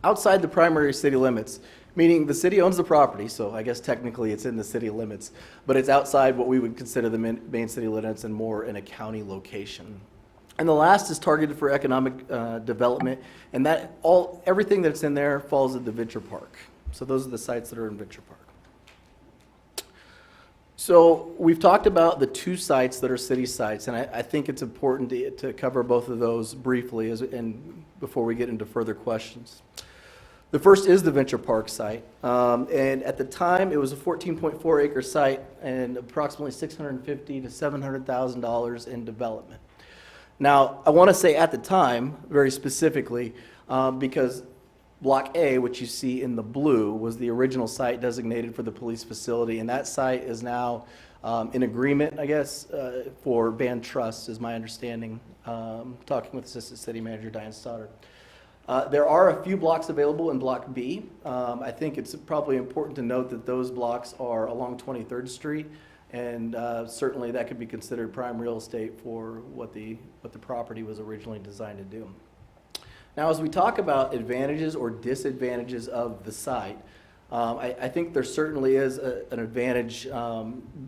Outside the primary city limits, meaning the city owns the property, so I guess technically it's in the city limits, but it's outside what we would consider the main city limits and more in a county location. And the last is targeted for economic development, and everything that's in there falls at the Venture Park. So those are the sites that are in Venture Park. So we've talked about the two sites that are city sites, and I think it's important to cover both of those briefly and before we get into further questions. The first is the Venture Park site, and at the time it was a 14.4 acre site and approximately $650,000 to $700,000 in development. Now, I want to say at the time, very specifically, because Block A, which you see in the blue, was the original site designated for the police facility, and that site is now in agreement, I guess, for Band Trust, is my understanding, talking with Assistant City Manager Diane Stoddard. There are a few blocks available in Block B. I think it's probably important to note that those blocks are along 23rd Street, and certainly that could be considered prime real estate for what the property was originally designed to do. Now, as we talk about advantages or disadvantages of the site, I think there certainly is an advantage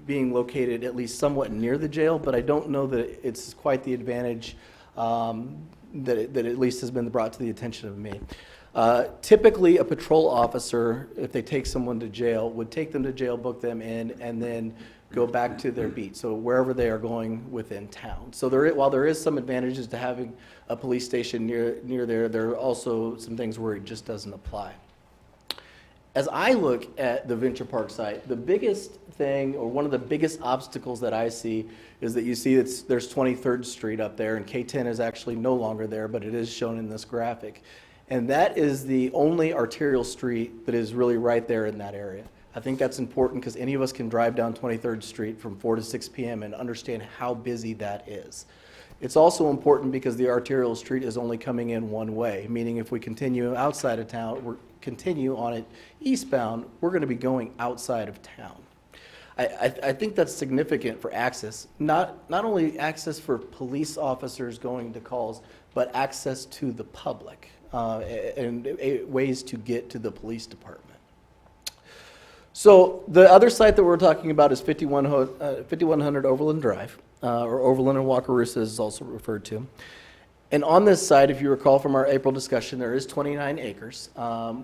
being located at least somewhat near the jail, but I don't know that it's quite the advantage that at least has been brought to the attention of me. Typically, a patrol officer, if they take someone to jail, would take them to jail, book them in, and then go back to their beat, so wherever they are going within town. So while there is some advantages to having a police station near there are also some things where it just doesn't apply. As I look at the Venture Park site, the biggest thing, or one of the biggest obstacles that I see, is that you see there's 23rd Street up there, and K10 is actually no longer there, but it is shown in this graphic. And that is the only arterial street that is really right there in that area. I think that's important because any of us can drive down 23rd Street from 4 to 6 p.m. and understand how busy that is. It's also important because the arterial street is only coming in one way, meaning if we continue outside of town, continue on it eastbound, we're going to be going outside of town. I think that's significant for access, not only access for police officers going to calls, but access to the public and ways to get to the police department. So the other site that we're talking about is 5100 Overland Drive, or Overland and Wakarusa is also referred to. And on this site, if you recall from our April discussion, there is 29 acres.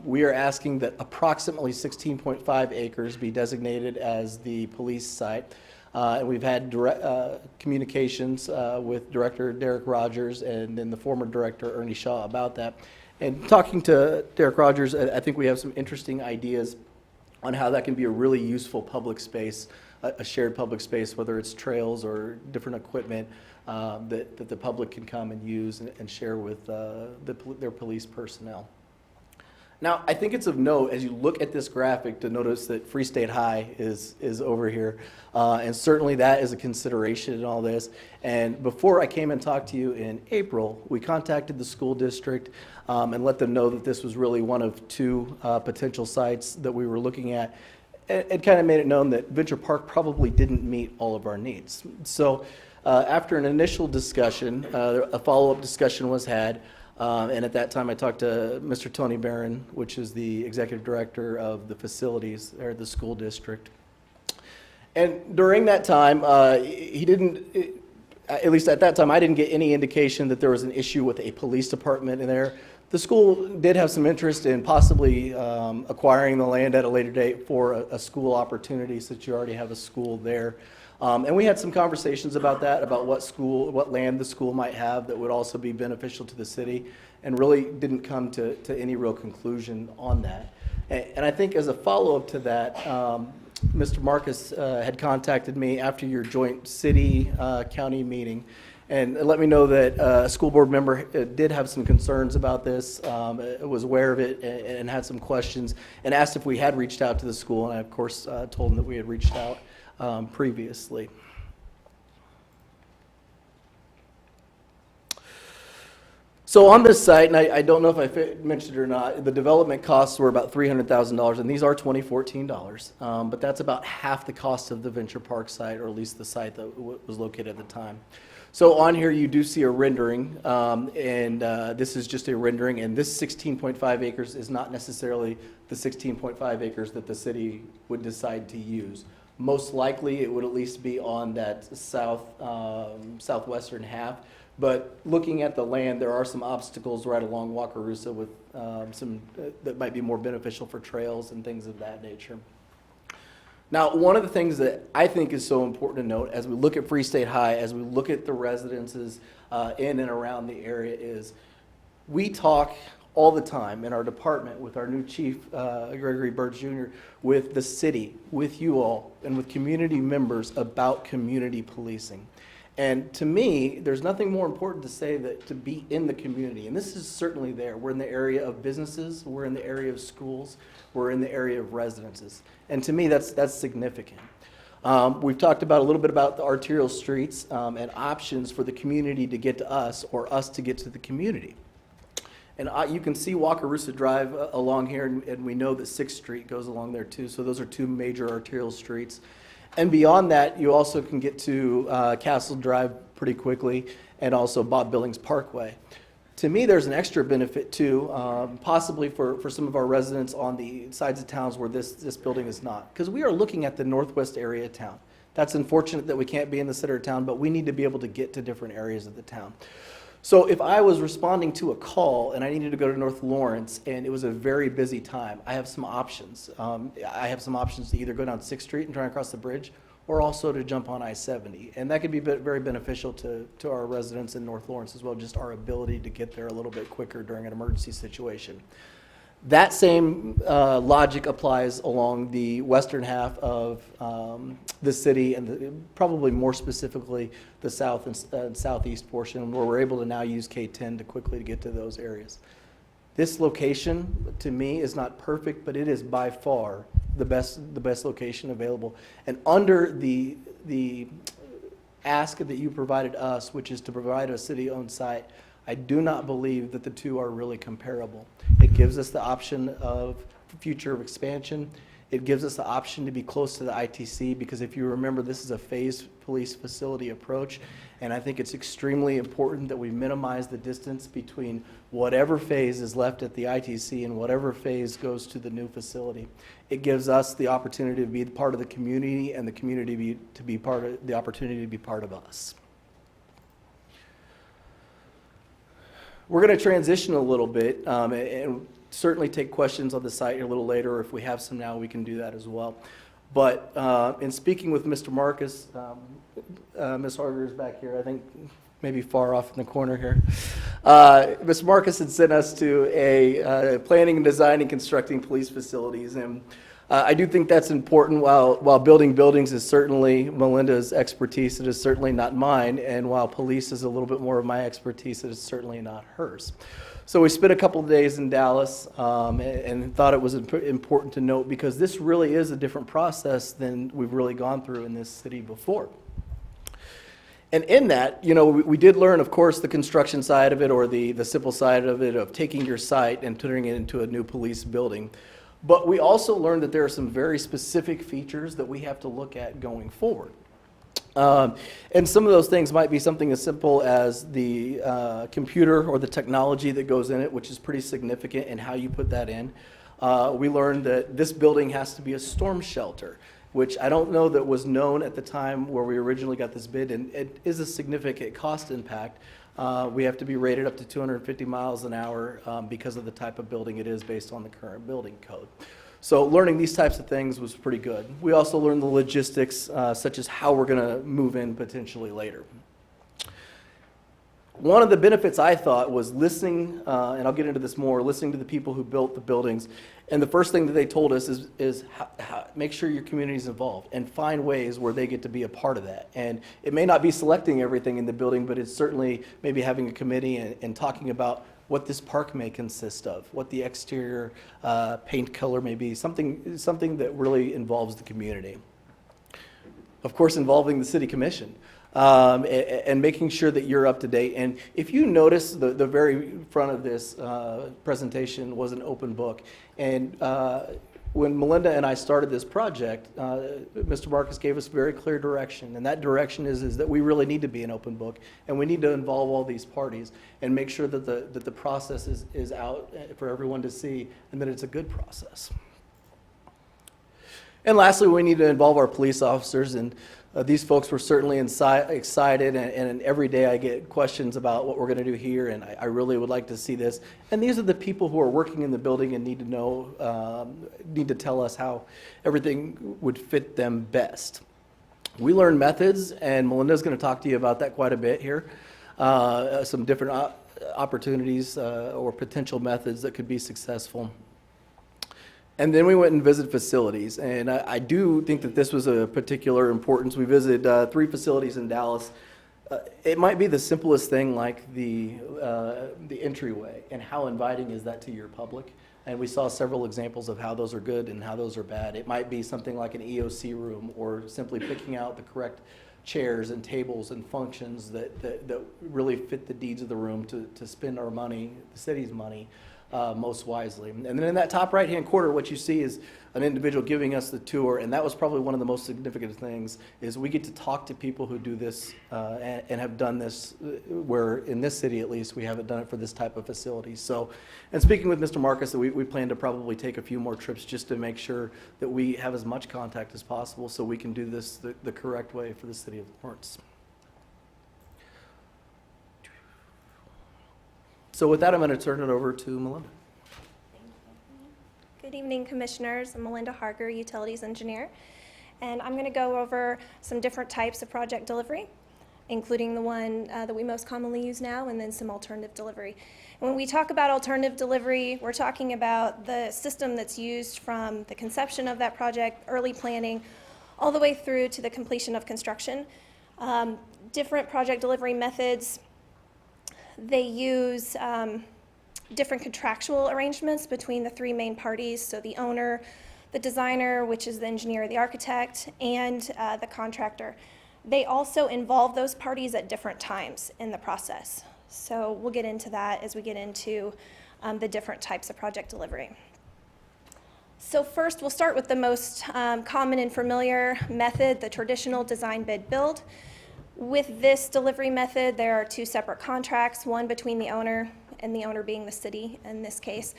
We are asking that approximately 16.5 acres be designated as the police site. And we've had communications with Director Derek Rogers and then the former Director Ernie Shaw about that. And talking to Derek Rogers, I think we have some interesting ideas on how that can be a really useful public space, a shared public space, whether it's trails or different equipment that the public can come and use and share with their police personnel. Now, I think it's of note as you look at this graphic to notice that Free State High is over here, and certainly that is a consideration in all this. And before I came and talked to you in April, we contacted the school district and let them know that this was really one of two potential sites that we were looking at. It kind of made it known that Venture Park probably didn't meet all of our needs. So after an initial discussion, a follow-up discussion was had. And at that time, I talked to Mr. Tony Barron, which is the executive director of the facilities there at the school district. And during that time, he didn't, at least at that time, I didn't get any indication that there was an issue with a police department in there. The school did have some interest in possibly acquiring the land at a later date for a school opportunity, since you already have a school there. And we had some conversations about that, about what land the school might have that would also be beneficial to the city, and really didn't come to any real conclusion on that. And I think as a follow-up to that, Mr. Marcus had contacted me after your joint city-county meeting and let me know that a school board member did have some concerns about this, was aware of it and had some questions, and asked if we had reached out to the school, and I, of course, told him that we had reached out previously. So on this site, and I don't know if I mentioned it or not, the development costs were about $300,000, and these are 2014 dollars, but that's about half the cost of the Venture Park site, or at least the site that was located at the time. So on here you do see a rendering, and this is just a rendering, and this 16.5 acres is not necessarily the 16.5 acres that the city would decide to use. Most likely it would at least be on that southwestern half. But looking at the land, there are some obstacles right along Wakarusa with some that might be more beneficial for trails and things of that nature. Now, one of the things that I think is so important to note as we look at Free State High, as we look at the residences in and around the area, is we talk all the time in our department with our new chief, Gregory Birch Jr., with the city, with you all, and with community members about community policing. And to me, there's nothing more important to say than to be in the community. And this is certainly there. We're in the area of businesses. We're in the area of schools. We're in the area of residences. And to me, that's significant. We've talked about a little bit about the arterial streets and options for the community to get to us or us to get to the community. And you can see Wakarusa Drive along here, and we know that 6th Street goes along there too. So those are two major arterial streets. And beyond that, you also can get to Castle Drive pretty quickly, and also Bob Billings Parkway. To me, there's an extra benefit too, possibly for some of our residents on the sides of towns where this building is not. Because we are looking at the northwest area of town. That's unfortunate that we can't be in the center of town, but we need to be able to get to different areas of the town. So if I was responding to a call and I needed to go to North Lawrence and it was a very busy time, I have some options. I have some options to either go down 6th Street and try and cross the bridge, or also to jump on I-70. And that could be very beneficial to our residents in North Lawrence as well, just our ability to get there a little bit quicker during an emergency situation. That same logic applies along the western half of the city, and probably more specifically the south and southeast portion, where we're able to now use K10 to quickly get to those areas. This location, to me, is not perfect, but it is by far the best location available. And under the ask that you provided us, which is to provide a city-owned site, I do not believe that the two are really comparable. It gives us the option of future expansion. It gives us the option to be close to the ITC, because if you remember, this is a phased police facility approach, and I think it's extremely important that we minimize the distance between whatever phase is left at the ITC and whatever phase goes to the new facility. It gives us the opportunity to be part of the community, and the community to be part of the opportunity to be part of us. We're going to transition a little bit and certainly take questions on the site a little later, or if we have some now, we can do that as well. But in speaking with Mr. Marcus, Ms. Harger is back here, I think maybe far off in the corner here. Mr. Marcus had sent us to a planning, designing, constructing police facilities, and I do think that's important. While building buildings is certainly Melinda's expertise, it is certainly not mine. And while police is a little bit more of my expertise, it is certainly not hers. So we spent a couple of days in Dallas and thought it was important to note, because this really is a different process than we've really gone through in this city before. And in that, you know, we did learn, of course, the construction side of it, or the simple side of it, of taking your site and turning it into a new police building. But we also learned that there are some very specific features that we have to look at going forward. And some of those things might be something as simple as the computer or the technology that goes in it, which is pretty significant in how you put that in. We learned that this building has to be a storm shelter, which I don't know that was known at the time where we originally got this bid, and it is a significant cost impact. We have to be rated up to 250 miles an hour because of the type of building it is based on the current building code. So learning these types of things was pretty good. We also learned the logistics, such as how we're going to move in potentially later. One of the benefits I thought was listening, and I'll get into this more, listening to the people who built the buildings. And the first thing that they told us is make sure your community's involved and find ways where they get to be a part of that. And it may not be selecting everything in the building, but it's certainly maybe having a committee and talking about what this park may consist of, what the exterior paint color may be, something that really involves the community. Of course, involving the city commission. And making sure that you're up to date. And if you notice, the very front of this presentation was an open book. And when Melinda and I started this project, Mr. Marcus gave us very clear direction. And that direction is that we really need to be an open book. And we need to involve all these parties and make sure that the process is out for everyone to see, and that it's a good process. And lastly, we need to involve our police officers. And these folks were certainly excited, and every day I get questions about what we're going to do here, and I really would like to see this. And these are the people who are working in the building and need to know, need to tell us how everything would fit them best. We learned methods, and Melinda's going to talk to you about that quite a bit here. Some different opportunities or potential methods that could be successful. And then we went and visited facilities, and I do think that this was a particular importance. We visited 3 facilities in Dallas. It might be the simplest thing, like the entryway, and how inviting is that to your public. And we saw several examples of how those are good and how those are bad. It might be something like an EOC room, or simply picking out the correct chairs and tables and functions that really fit the needs of the room to spend our money, the city's money, most wisely. And then in that top right-hand corner, what you see is an individual giving us the tour, and that was probably one of the most significant things, is we get to talk to people who do this and have done this, where in this city at least, we haven't done it for this type of facility. So, and speaking with Mr. Marcus, we plan to probably take a few more trips just to make sure that we have as much contact as possible so we can do this the correct way for the city of Lawrence. So with that, I'm going to turn it over to Melinda. Good evening, Commissioners. I'm Melinda Harger, Utilities Engineer, and I'm going to go over some different types of project delivery, including the one that we most commonly use now, and then some alternative delivery. And when we talk about alternative delivery, we're talking about the system that's used from the conception of that project, early planning, all the way through to the completion of construction. Different project delivery methods, they use different contractual arrangements between the three main parties, so the owner, the designer, which is the engineer or the architect, and the contractor. They also involve those parties at different times in the process. So we'll get into that as we get into the different types of project delivery. So first, we'll start with the most common and familiar method, the traditional design bid build. With this delivery method, there are two separate contracts, one between the owner, and the owner being the city in this case,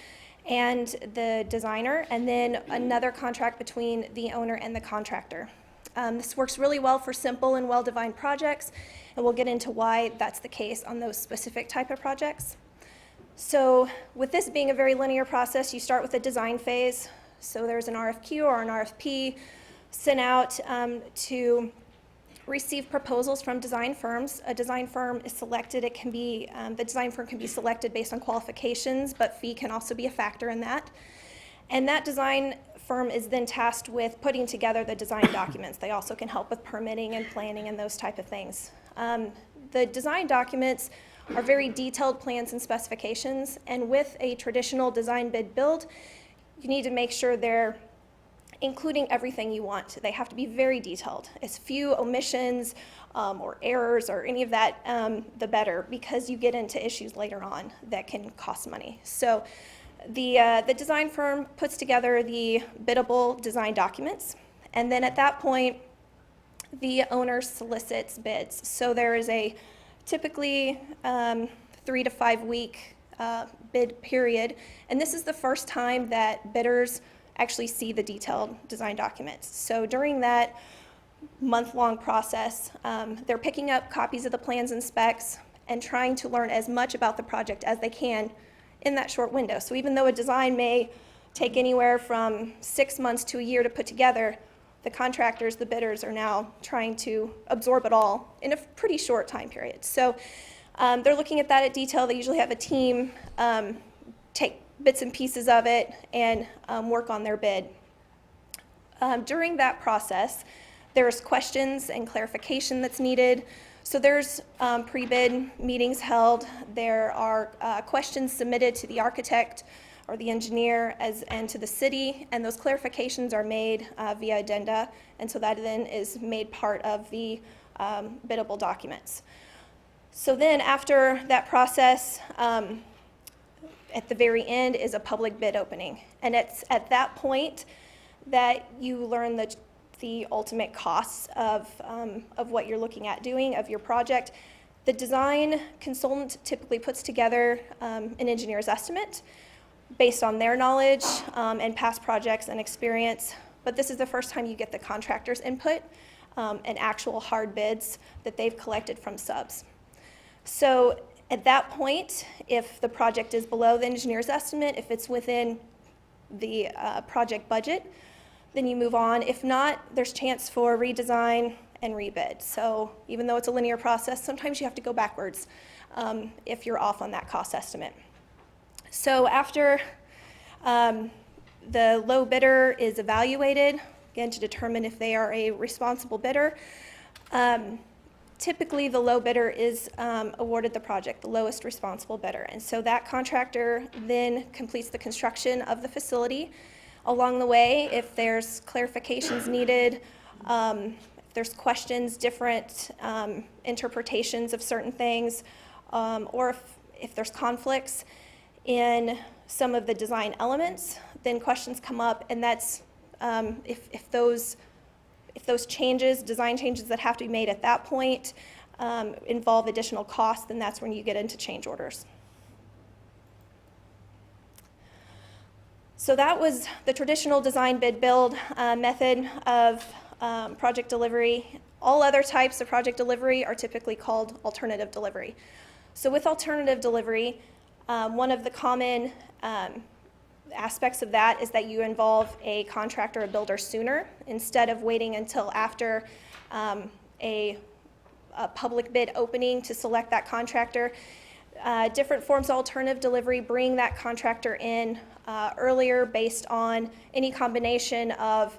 and the designer, and then another contract between the owner and the contractor. This works really well for simple and well-defined projects, and we'll get into why that's the case on those specific type of projects. So with this being a very linear process, you start with the design phase. So there's an RFQ or an RFP sent out to receive proposals from design firms. A design firm is selected. It can be, the design firm can be selected based on qualifications, but fee can also be a factor in that. And that design firm is then tasked with putting together the design documents. They also can help with permitting and planning and those type of things. The design documents are very detailed plans and specifications, and with a traditional design bid build, you need to make sure they're including everything you want. They have to be very detailed. As few omissions or errors or any of that, the better, because you get into issues later on that can cost money. So the design firm puts together the biddable design documents, and then at that point, the owner solicits bids. So there is a typically 3 to 5 week bid period, and this is the first time that bidders actually see the detailed design documents. So during that month-long process, they're picking up copies of the plans and specs and trying to learn as much about the project as they can in that short window. So even though a design may take anywhere from 6 months to a year to put together, the contractors, the bidders, are now trying to absorb it all in a pretty short time period. So they're looking at that at detail. They usually have a team take bits and pieces of it and work on their bid. During that process, there's questions and clarification that's needed. So there's pre-bid meetings held. There are questions submitted to the architect or the engineer and to the city, and those clarifications are made via addenda, and so that then is made part of the biddable documents. So then after that process, at the very end is a public bid opening. And it's at that point that you learn the ultimate costs of what you're looking at doing, of your project. The design consultant typically puts together an engineer's estimate based on their knowledge and past projects and experience. But this is the first time you get the contractor's input and actual hard bids that they've collected from subs. So at that point, if the project is below the engineer's estimate, if it's within the project budget, then you move on. If not, there's chance for redesign and rebid. So even though it's a linear process, sometimes you have to go backwards if you're off on that cost estimate. So after the low bidder is evaluated, again to determine if they are a responsible bidder, typically the low bidder is awarded the project, the lowest responsible bidder. And so that contractor then completes the construction of the facility. Along the way, if there's clarifications needed, if there's questions, different interpretations of certain things, or if there's conflicts in some of the design elements, then questions come up, and that's if those changes, design changes that have to be made at that point involve additional costs, then that's when you get into change orders. So that was the traditional design bid build method of project delivery. All other types of project delivery are typically called alternative delivery. So with alternative delivery, one of the common aspects of that is that you involve a contractor or builder sooner instead of waiting until after a public bid opening to select that contractor. Different forms of alternative delivery bring that contractor in earlier based on any combination of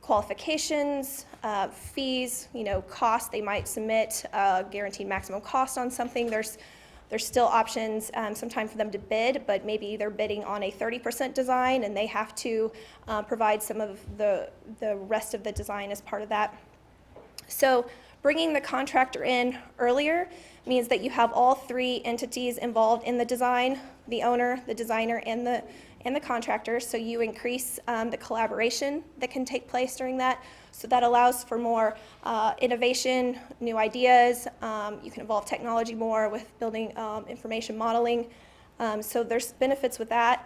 qualifications, fees, cost. They might submit a guaranteed maximum cost on something. There's still options sometimes for them to bid, but maybe they're bidding on a 30% design and they have to provide some of the rest of the design as part of that. So bringing the contractor in earlier means that you have all three entities involved in the design: the owner, the designer, and the contractor. So you increase the collaboration that can take place during that. So that allows for more innovation, new ideas. You can involve technology more with building information modeling. So there's benefits with that.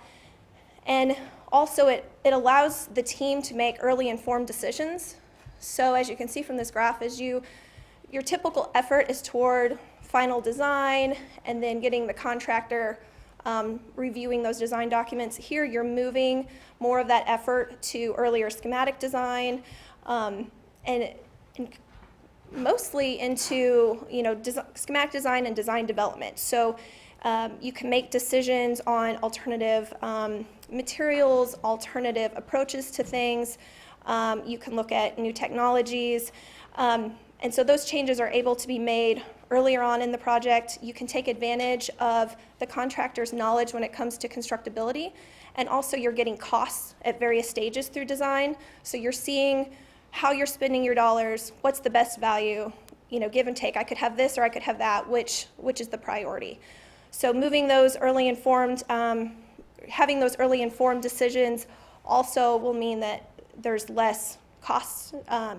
And also it allows the team to make early informed decisions. So as you can see from this graph, your typical effort is toward final design and then getting the contractor reviewing those design documents. Here you're moving more of that effort to earlier schematic design and mostly into schematic design and design development. So you can make decisions on alternative materials, alternative approaches to things. You can look at new technologies. And so those changes are able to be made earlier on in the project. You can take advantage of the contractor's knowledge when it comes to constructability. And also you're getting costs at various stages through design. So you're seeing how you're spending your dollars, what's the best value, give and take. I could have this or I could have that, which is the priority. So moving those early informed, having those early informed decisions also will mean that there's less costs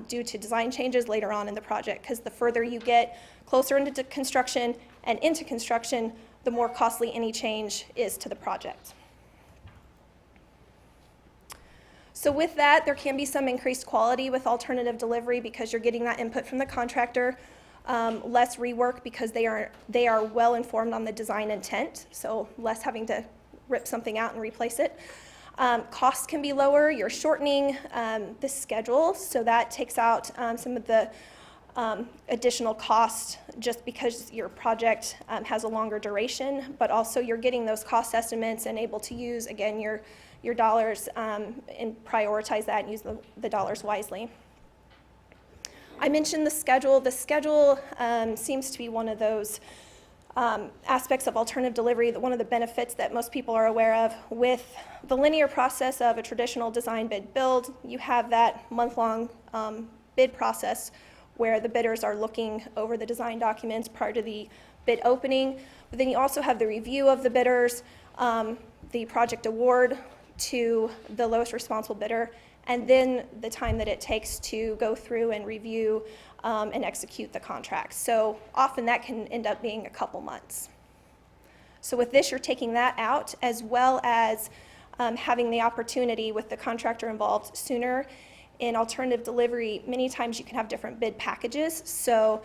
due to design changes later on in the project, because the further you get closer into construction and into construction, the more costly any change is to the project. So with that, there can be some increased quality with alternative delivery because you're getting that input from the contractor, less rework because they are well informed on the design intent, so less having to rip something out and replace it. Costs can be lower. You're shortening the schedule, so that takes out some of the additional cost just because your project has a longer duration, but also you're getting those cost estimates and able to use, again, your dollars and prioritize that and use the dollars wisely. I mentioned the schedule. The schedule seems to be one of those aspects of alternative delivery, one of the benefits that most people are aware of. With the linear process of a traditional design bid build, you have that month-long bid process where the bidders are looking over the design documents prior to the bid opening. But then you also have the review of the bidders, the project award to the lowest responsible bidder, and then the time that it takes to go through and review and execute the contract. So often that can end up being a couple months. So with this, you're taking that out, as well as having the opportunity with the contractor involved sooner. In alternative delivery, many times you can have different bid packages. So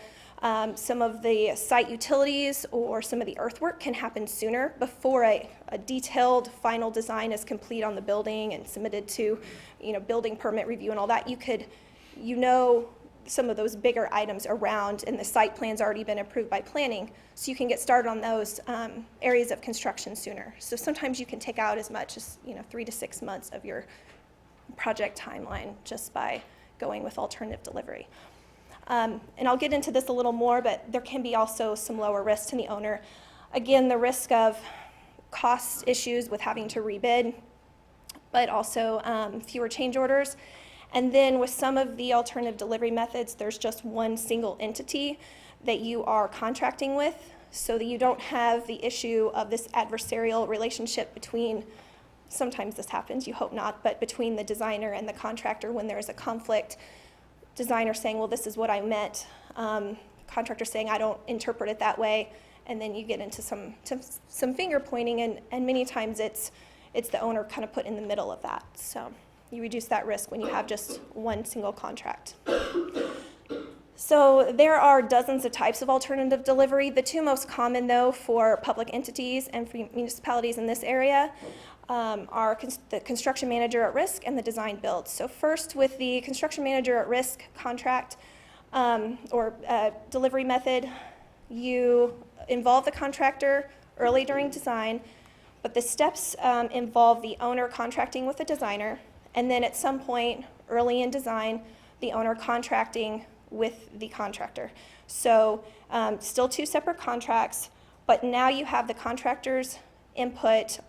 some of the site utilities or some of the earthwork can happen sooner before a detailed final design is complete on the building and submitted to building permit review and all that. You could, some of those bigger items around, and the site plan's already been approved by planning, so you can get started on those areas of construction sooner. So sometimes you can take out as much as 3 to 6 months of your project timeline just by going with alternative delivery. And I'll get into this a little more, but there can be also some lower risk to the owner. Again, the risk of cost issues with having to rebid, but also fewer change orders. And then with some of the alternative delivery methods, there's just one single entity that you are contracting with, so that you don't have the issue of this adversarial relationship between, sometimes this happens, you hope not, but between the designer and the contractor when there is a conflict. Designer saying, well, this is what I meant. Contractor saying, I don't interpret it that way. And then you get into some finger pointing, and many times it's the owner kind of put in the middle of that. So you reduce that risk when you have just one single contract. So there are dozens of types of alternative delivery. The two most common, though, for public entities and for municipalities in this area are the construction manager at risk and the design build. So first, with the construction manager at risk contract or delivery method, you involve the contractor early during design, but the steps involve the owner contracting with the designer, and then at some point early in design, the owner contracting with the contractor. So still two separate contracts, but now you have the contractor's input.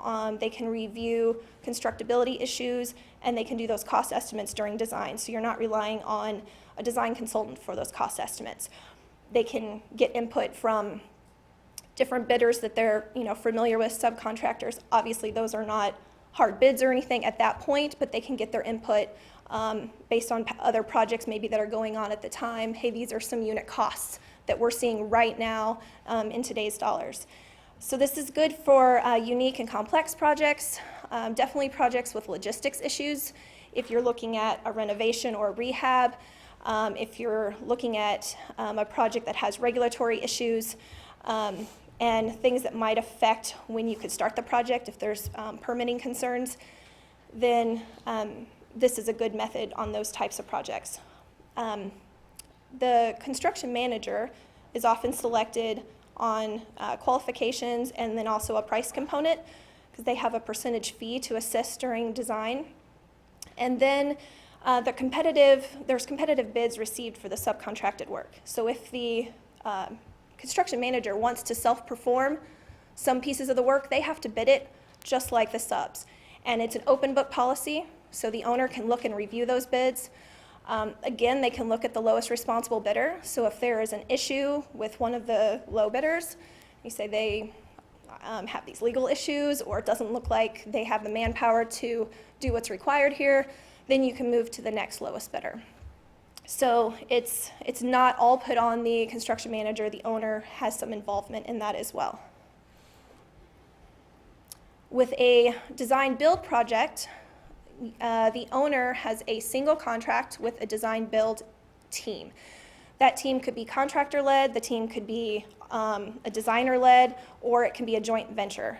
They can review constructability issues, and they can do those cost estimates during design. So you're not relying on a design consultant for those cost estimates. They can get input from different bidders that they're familiar with, subcontractors. Obviously, those are not hard bids or anything at that point, but they can get their input based on other projects maybe that are going on at the time. Hey, these are some unit costs that we're seeing right now in today's dollars. So this is good for unique and complex projects, definitely projects with logistics issues. If you're looking at a renovation or a rehab, if you're looking at a project that has regulatory issues, and things that might affect when you could start the project, if there's permitting concerns, then this is a good method on those types of projects. The construction manager is often selected on qualifications and then also a price component, because they have a percentage fee to assist during design. And then there's competitive bids received for the subcontracted work. So if the construction manager wants to self-perform some pieces of the work, they have to bid it just like the subs. And it's an open book policy, so the owner can look and review those bids. Again, they can look at the lowest responsible bidder. So if there is an issue with one of the low bidders, you say they have these legal issues, or it doesn't look like they have the manpower to do what's required here, then you can move to the next lowest bidder. So it's not all put on the construction manager. The owner has some involvement in that as well. With a design build project, the owner has a single contract with a design build team. That team could be contractor-led, the team could be a designer-led, or it can be a joint venture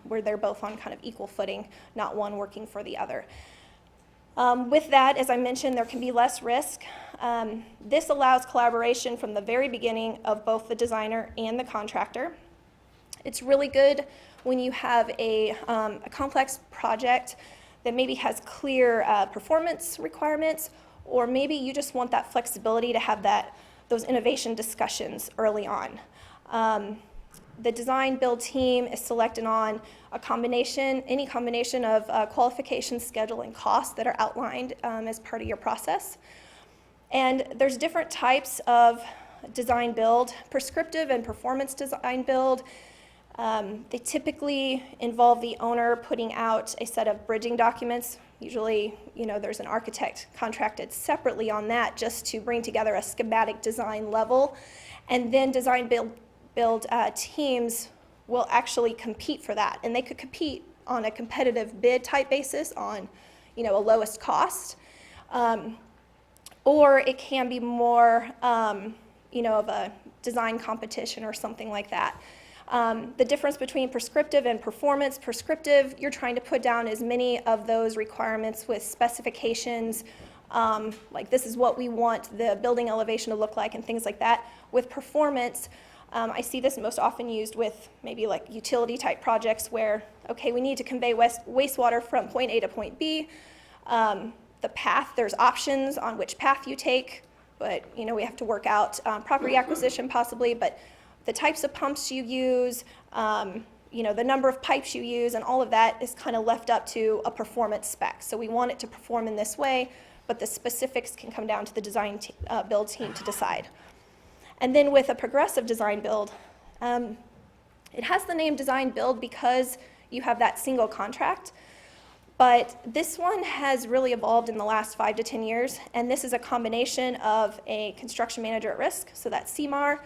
where they're both on kind of equal footing, not one working for the other. With that, as I mentioned, there can be less risk. This allows collaboration from the very beginning of both the designer and the contractor. It's really good when you have a complex project that maybe has clear performance requirements, or maybe you just want that flexibility to have those innovation discussions early on. The design build team is selected on any combination of qualifications, schedule, and costs that are outlined as part of your process. And there's different types of design build, prescriptive and performance design build. They typically involve the owner putting out a set of bridging documents. Usually, there's an architect contracted separately on that just to bring together a schematic design level. And then design build teams will actually compete for that. And they could compete on a competitive bid type basis on, a lowest cost. Or it can be more, of a design competition or something like that. The difference between prescriptive and performance: prescriptive, you're trying to put down as many of those requirements with specifications, like this is what we want the building elevation to look like and things like that. With performance, I see this most often used with maybe like utility type projects where, okay, we need to convey wastewater from point A to point B. The path, there's options on which path you take. but, you know, we have to work out property acquisition possibly, but the types of pumps you use, you know, the number of pipes you use, and all of that is kind of left up to a performance spec. So we want it to perform in this way, but the specifics can come down to the design build team to decide. And then with a progressive design build, it has the name design build because you have that single contract, but this one has really evolved in the last 5 to 10 years, and this is a combination of a construction manager at risk, so that's CMAR,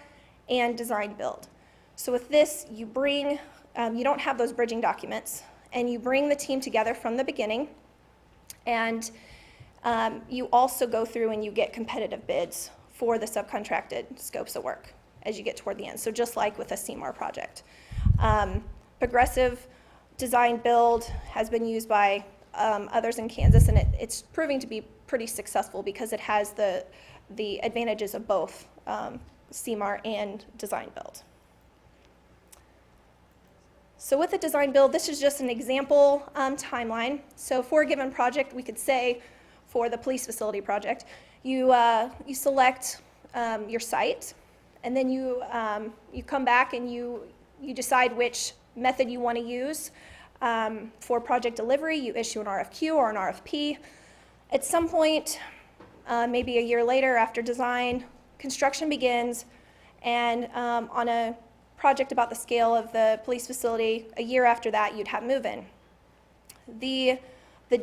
and design build. So with this, you bring, you don't have those bridging documents, and you bring the team together from the beginning, and you also go through and you get competitive bids for the subcontracted scopes of work as you get toward the end. So just like with a CMAR project. Progressive design build has been used by others in Kansas, and it's proving to be pretty successful because it has the advantages of both CMAR and design build. So with the design build, this is just an example timeline. So for a given project, we could say for the police facility project, you select your site, and then you come back and you decide which method you want to use. For project delivery, you issue an RFQ or an RFP. At some point, maybe a year later after design, construction begins, and on a project about the scale of the police facility, a year after that, you'd have move-in. The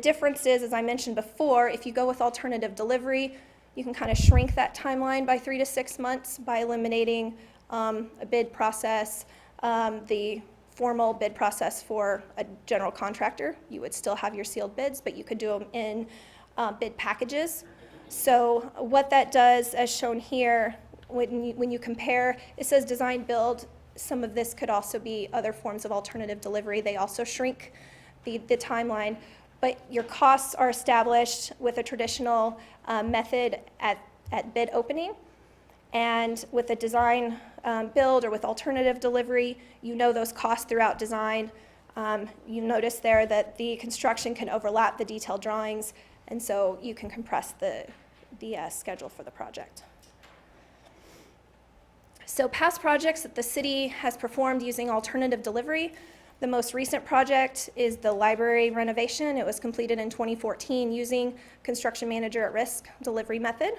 difference is, as I mentioned before, if you go with alternative delivery, you can kind of shrink that timeline by 3 to 6 months by eliminating a bid process, the formal bid process for a general contractor. You would still have your sealed bids, but you could do them in bid packages. So what that does, as shown here, when you compare, it says design build. Some of this could also be other forms of alternative delivery. They also shrink the timeline, but your costs are established with a traditional method at bid opening. And with a design build or with alternative delivery, you know those costs throughout design. You notice there that the construction can overlap the detailed drawings, and so you can compress the schedule for the project. So past projects that the city has performed using alternative delivery, the most recent project is the library renovation. It was completed in 2014 using construction manager at risk delivery method.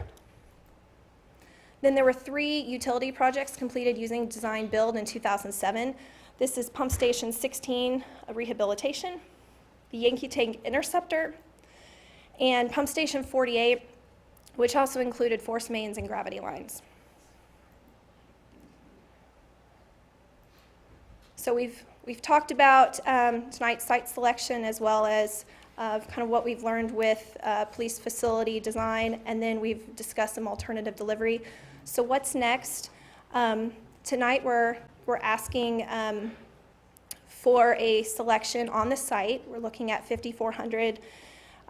Then there were 3 utility projects completed using design build in 2007. This is Pump Station 16, a rehabilitation, the Yankee Tank Interceptor, and Pump Station 48, which also included force mains and gravity lines. So we've talked about tonight's site selection as well as kind of what we've learned with police facility design, and then we've discussed some alternative delivery. So what's next? Tonight we're asking for a selection on the site. We're looking at 5400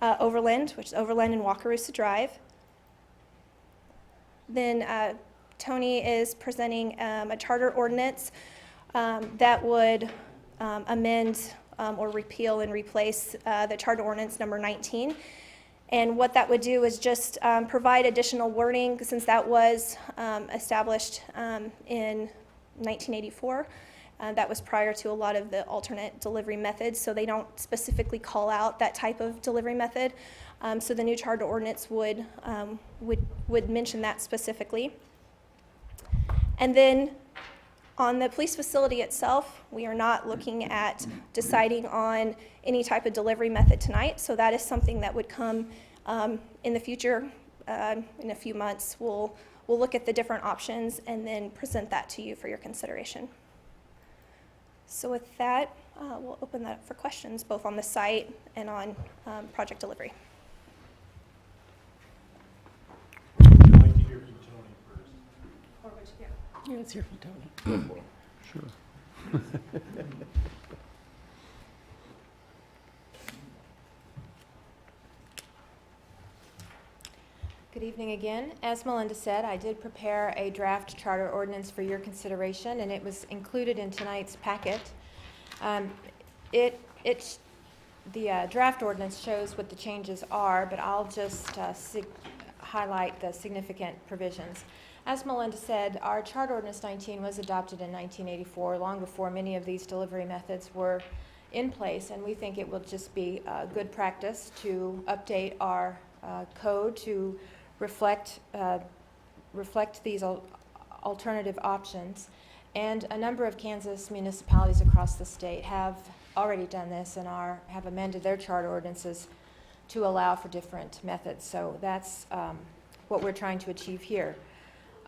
Overland, which is Overland and Wakarusa Drive. Then Tony is presenting a charter ordinance that would amend or repeal and replace the charter ordinance number 19. And what that would do is just provide additional wording, since that was established in 1984. That was prior to a lot of the alternate delivery methods, so they don't specifically call out that type of delivery method. So the new charter ordinance would mention that specifically. And then on the police facility itself, we are not looking at deciding on any type of delivery method tonight, so that is something that would come in the future. In a few months, we'll look at the different options and then present that to you for your consideration. So with that, we'll open that up for questions, both on the site and on project delivery. I'd like to hear from Tony first. Or which, yeah. Yeah, let's hear from Tony. Sure. Good evening again. As Melinda said, I did prepare a draft charter ordinance for your consideration, and it was included in tonight's packet. The draft ordinance shows what the changes are, but I'll just highlight the significant provisions. As Melinda said, our Charter Ordinance 19 was adopted in 1984, long before many of these delivery methods were in place, and we think it will just be good practice to update our code to reflect these alternative options. And a number of Kansas municipalities across the state have already done this and have amended their charter ordinances to allow for different methods. So that's what we're trying to achieve here.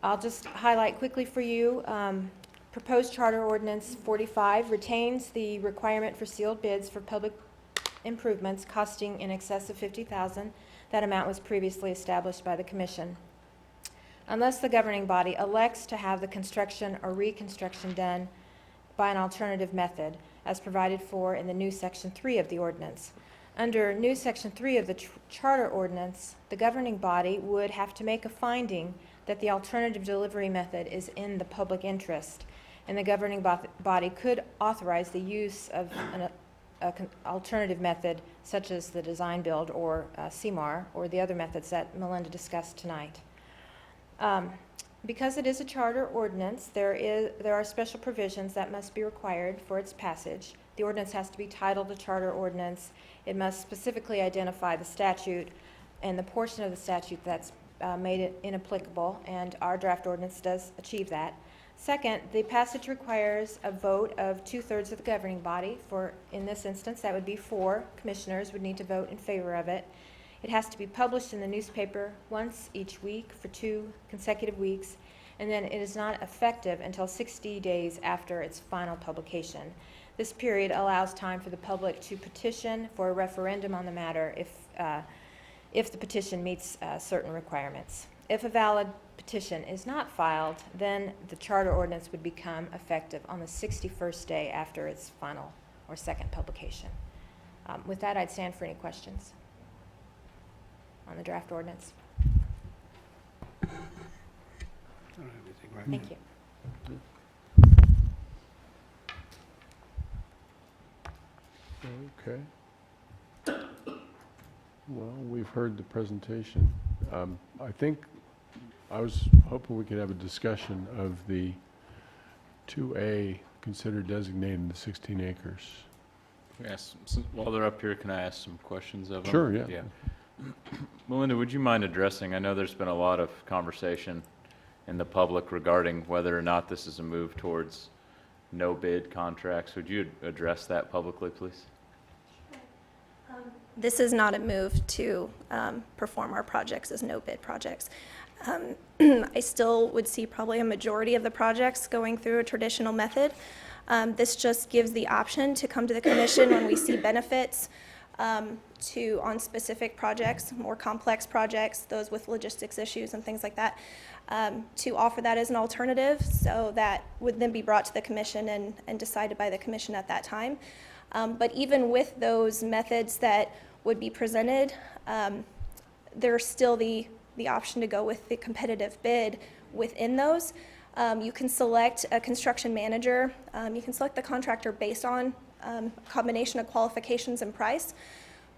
I'll just highlight quickly for you, proposed Charter Ordinance 45 retains the requirement for sealed bids for public improvements costing in excess of $50,000. That amount was previously established by the Commission. Unless the governing body elects to have the construction or reconstruction done by an alternative method, as provided for in the new Section 3 of the ordinance. Under new Section 3 of the Charter Ordinance, the governing body would have to make a finding that the alternative delivery method is in the public interest, and the governing body could authorize the use of an alternative method such as the design build or CMAR or the other methods that Melinda discussed tonight. Because it is a charter ordinance, there are special provisions that must be required for its passage. The ordinance has to be titled a charter ordinance. It must specifically identify the statute and the portion of the statute that's made it inapplicable, and our draft ordinance does achieve that. Second, the passage requires a vote of 2/3 of the governing body. In this instance, that would be 4 commissioners would need to vote in favor of it. It has to be published in the newspaper once each week for 2 consecutive weeks, and then it is not effective until 60 days after its final publication. This period allows time for the public to petition for a referendum on the matter if the petition meets certain requirements. If a valid petition is not filed, then the charter ordinance would become effective on the 61st day after its final or second publication. With that, I'd stand for any questions on the draft ordinance. Thank you. Okay. Well, we've heard the presentation. I think I was hoping we could have a discussion of the 2A considered designated the 16 acres. Yes, while they're up here, can I ask some questions of them? Sure, yeah. Melinda, would you mind addressing, I know there's been a lot of conversation in the public regarding whether or not this is a move towards no bid contracts. Would you address that publicly, please? This is not a move to perform our projects as no-bid projects. I still would see probably a majority of the projects going through a traditional method. This just gives the option to come to the commission when we see benefits on specific projects, more complex projects, those with logistics issues and things like that, to offer that as an alternative, so that would then be brought to the commission and decided by the commission at that time. But even with those methods that would be presented, there's still the option to go with the competitive bid within those. You can select a construction manager. You can select the contractor based on a combination of qualifications and price,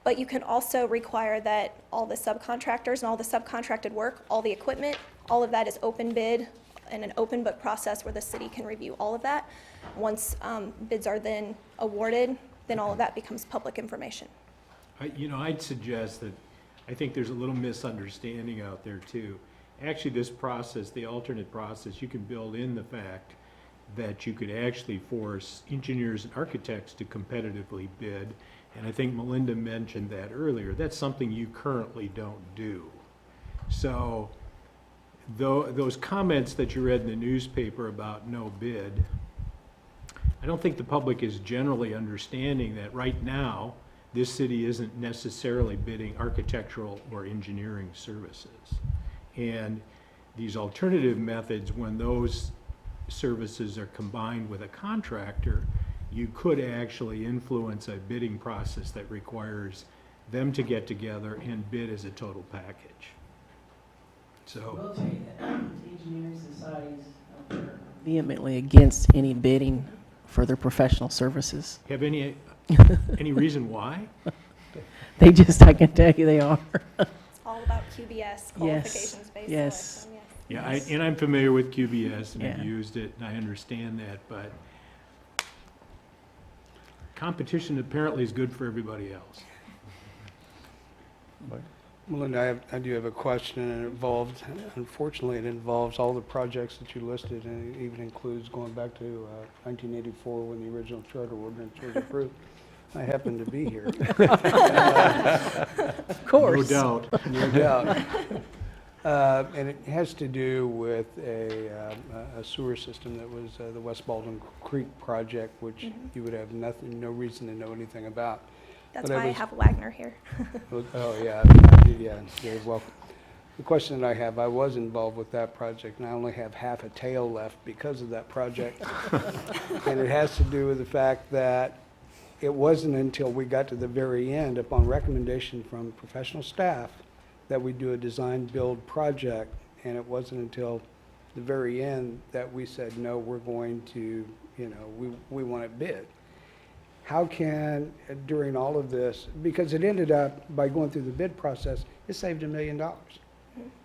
but you can also require that all the subcontractors and all the subcontracted work, all the equipment, all of that is open bid and an open book process where the city can review all of that. Once bids are then awarded, then all of that becomes public information. I'd suggest that, I think there's a little misunderstanding out there too. Actually, this process, the alternate process, you can build in the fact that you could actually force engineers and architects to competitively bid. And I think Melinda mentioned that earlier. That's something you currently don't do. So those comments that you read in the newspaper about no bid, I don't think the public is generally understanding that right now, this city isn't necessarily bidding architectural or engineering services. And these alternative methods, when those services are combined with a contractor, you could actually influence a bidding process that requires them to get together and bid as a total package. So, I will tell you that engineering societies are vehemently against any bidding for their professional services. have any reason why? They just, I can tell you they are. It's all about QBS qualifications-based yes. selection, yes. Yeah, Yes. and I'm familiar with QBS, and I've Yeah. used it, and I understand that, but competition apparently is good for everybody else. Melinda, I do have a question, and unfortunately, it involves all the projects that you listed, and it even includes going back to 1984 when the original charter ordinance was approved. I happen to be here. Of course. No doubt. No doubt. And it has to do with a sewer system that was the West Baldwin Creek project, which you would have no reason to know anything about. That's But why I was- have Wagner here. Oh, yeah, yeah, you're welcome. The question that I have, I was involved with that project, and I only have half a tail left because of that project. And it has to do with the fact that it wasn't until we got to the very end, upon recommendation from professional staff, that we do a design-build project, and it wasn't until the very end that we said, no, we're going to, we want it bid. How can, during all of this, because it ended up, by going through the bid process, it saved $1 million.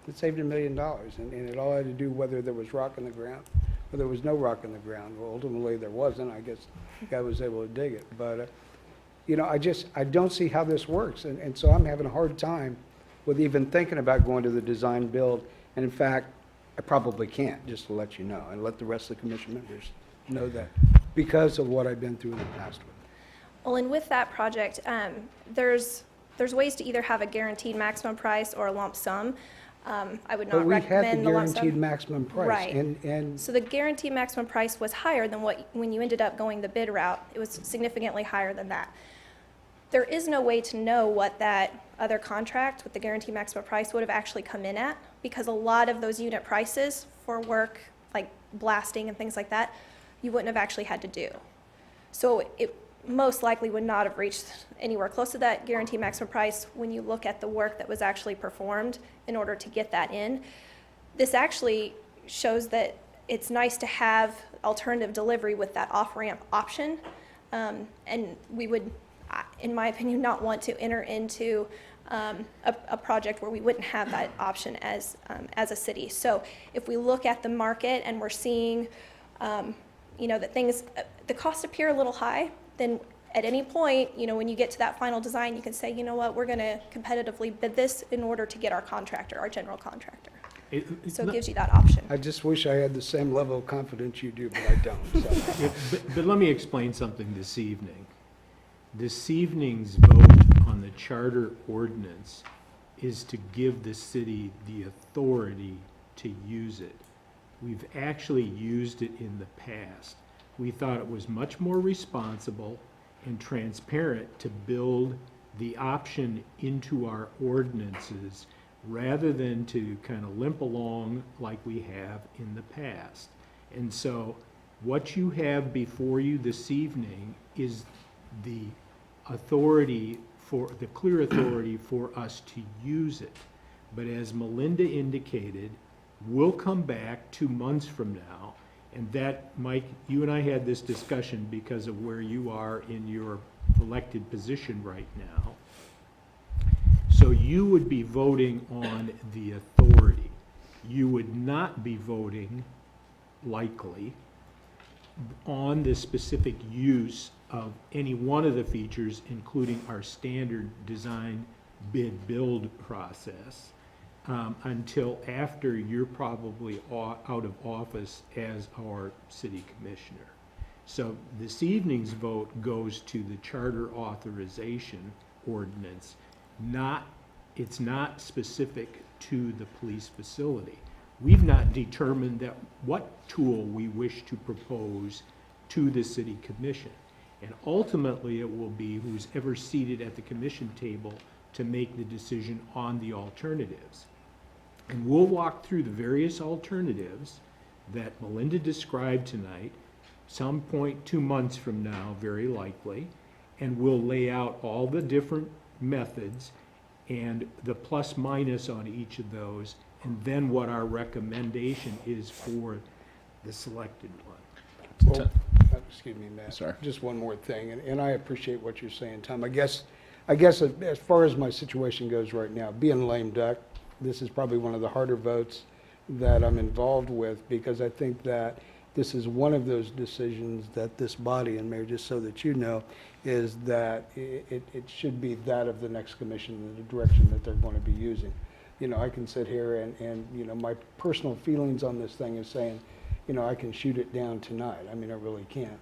It saved $1 million, and it all had to do whether there was rock in the ground or there was no rock in the ground. Well, ultimately, there wasn't. I guess the guy was able to dig it. But, I don't see how this works, and so I'm having a hard time with even thinking about going to the design build. And in fact, I probably can't, just to let you know, and let the rest of the commission members know that, because of what I've been through in the past with it. Well, and with that project, there's ways to either have a guaranteed maximum price or a lump sum. I would But not we had the recommend the lump guaranteed sum. maximum price. Right. And So the guaranteed maximum price was higher than when you ended up going the bid route. It was significantly higher than that. There is no way to know what that other contract with the guaranteed maximum price would have actually come in at, because a lot of those unit prices for work like blasting and things like that, you wouldn't have actually had to do. So it most likely would not have reached anywhere close to that guaranteed maximum price when you look at the work that was actually performed in order to get that in. This actually shows that it's nice to have alternative delivery with that off-ramp option. And we would, in my opinion, not want to enter into a project where we wouldn't have that option as a city. So if we look at the market and we're seeing, that the costs appear a little high, then at any point, when you get to that final design, you can say, you know what, we're going to competitively bid this in order to get our contractor, our general contractor. So it gives you that option. I just wish I had the same level of confidence you do, but I don't. So. Yeah, but let me explain something this evening. This evening's vote on the charter ordinance is to give the city the authority to use it. We've actually used it in the past. We thought it was much more responsible and transparent to build the option into our ordinances rather than to kind of limp along like we have in the past. And so what you have before you this evening is the authority the clear authority for us to use it. But as Melinda indicated, we'll come back 2 months from now, and that, Mike, you and I had this discussion because of where you are in your elected position right now. So you would be voting on the authority. You would not be voting, likely, on the specific use of any one of the features, including our standard design bid build process, until after you're probably out of office as our city commissioner. So this evening's vote goes to the charter authorization ordinance. It's not specific to the police facility. We've not determined what tool we wish to propose to the city commission. And ultimately, it will be who's ever seated at the commission table to make the decision on the alternatives. And we'll walk through the various alternatives that Melinda described tonight, some point 2 months from now, very likely, and we'll lay out all the different methods and the plus minus on each of those, and then what our recommendation is for the selected one. Well, excuse me, Matt. Sorry. Just one more thing, and I appreciate what you're saying, Tom. I guess as far as my situation goes right now, being lame duck this is probably one of the harder votes that I'm involved with, because I think that this is one of those decisions that this body, and Mayor, just so that you know, is that it should be that of the next commission and the direction that they're going to be using. You know, I can sit here and, you know, my personal feelings on this thing is saying, you know, I can shoot it down tonight. I mean, I really can't.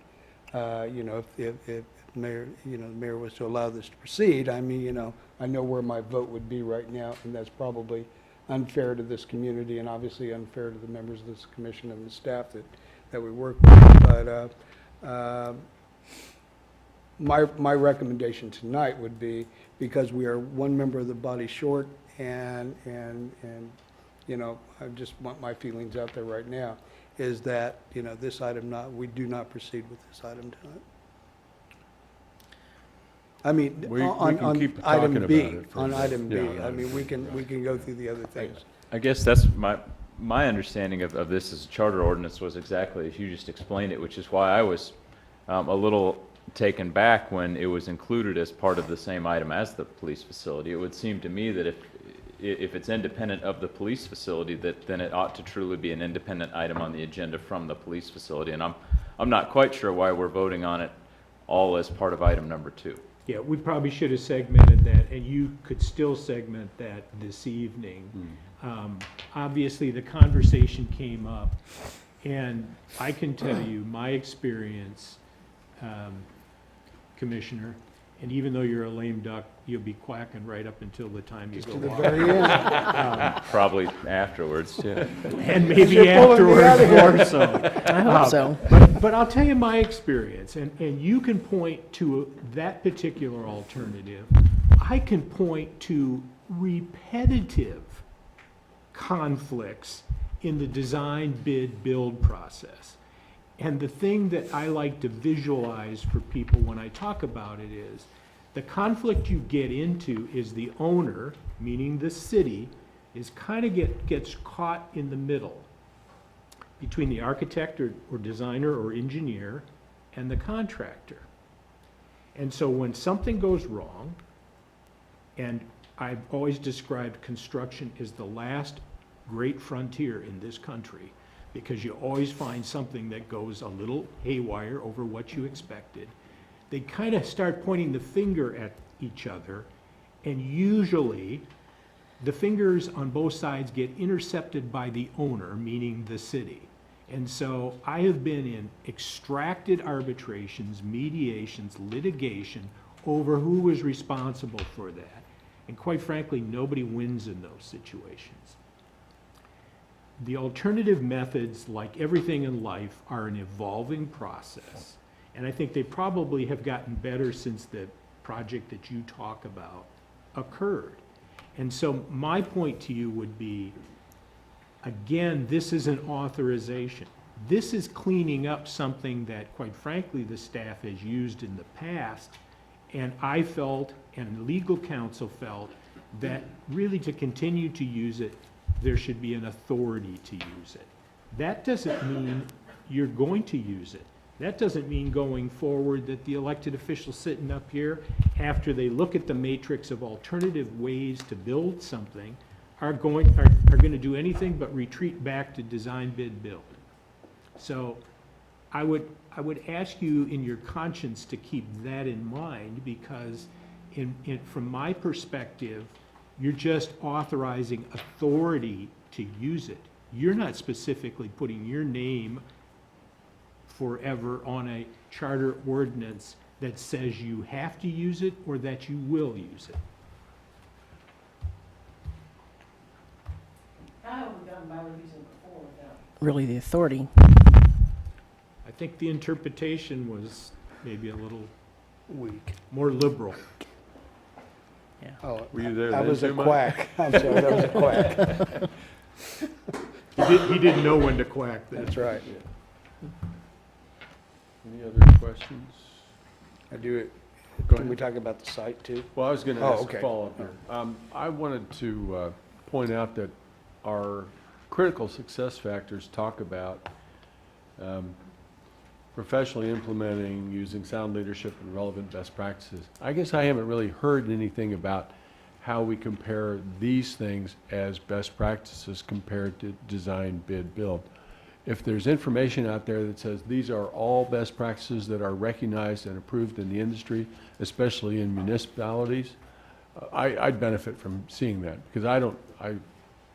You know, if Mayor, you know, the mayor was to allow this to proceed, I mean, you know, I know where my vote would be right now, and that's probably unfair to this community and obviously unfair to the members of this commission and the staff that we work with. But my recommendation tonight would be, because we are one member of the body short, and you know, I just want my feelings out there right now, is that, you know, this item we do not proceed with this item tonight. I mean, We can on keep item talking B, about it for a on bit. item B. Yeah. I mean, we can go through the other things. I guess that's my understanding of this as a charter ordinance was exactly as you just explained it, which is why I was a little taken back when it was included as part of the same item as the police facility. It would seem to me that if it's independent of the police facility, that then it ought to truly be an independent item on the agenda from the police facility. And I'm not quite sure why we're voting on it all as part of item number 2. Yeah, we probably should have segmented that, and you could still segment that this evening. Obviously, the conversation came up, and I can tell you my experience, Commissioner, and even though you're a lame duck, you'll be quacking right up until the time you go off. Probably afterwards, too. And maybe afterwards more so. I hope so. But I'll tell you my experience, and you can point to that particular alternative. I can point to repetitive conflicts in the design, bid, build process. And the thing that I like to visualize for people when I talk about it is, the conflict you get into is the owner, meaning the city, is kind of gets caught in the middle between the architect or designer or engineer and the contractor. And so when something goes wrong, and I've always described construction as the last great frontier in this country, because you always find something that goes a little haywire over what you expected, they kind of start pointing the finger at each other, and usually the fingers on both sides get intercepted by the owner, meaning the city. And so I have been in extracted arbitrations, mediations, litigation over who was responsible for that. And quite frankly, nobody wins in those situations. The alternative methods, like everything in life, are an evolving process. And I think they probably have gotten better since the project that you talk about occurred. And so my point to you would be, again, this is an authorization. This is cleaning up something that, quite frankly, the staff has used in the past. And I felt, and legal counsel felt, that really to continue to use it, there should be an authority to use it. That doesn't mean you're going to use it. That doesn't mean going forward that the elected officials sitting up here, after they look at the matrix of alternative ways to build something, are going to do anything but retreat back to design, bid, build. So I would ask you in your conscience to keep that in mind, because from my perspective, you're just authorizing authority to use it. You're not specifically putting your name forever on a charter ordinance that says you have to use it or that you will use it. How have we gotten by with using it before without really the authority? I think the interpretation was maybe a little Weak. more liberal. Oh, Were you there I then, was a too, Mike? quack. I'm sorry, that was a quack. He didn't know when to quack then. That's right. Any other questions? I do it. Go Can we ahead. talk about the site too? Well, I was going to Oh, ask okay. a follow-up here. I wanted to point out that our critical success factors talk about professionally implementing, using sound leadership and relevant best practices. I guess I haven't really heard anything about how we compare these things as best practices compared to design, bid, build. If there's information out there that says these are all best practices that are recognized and approved in the industry, especially in municipalities, I'd benefit from seeing that, because I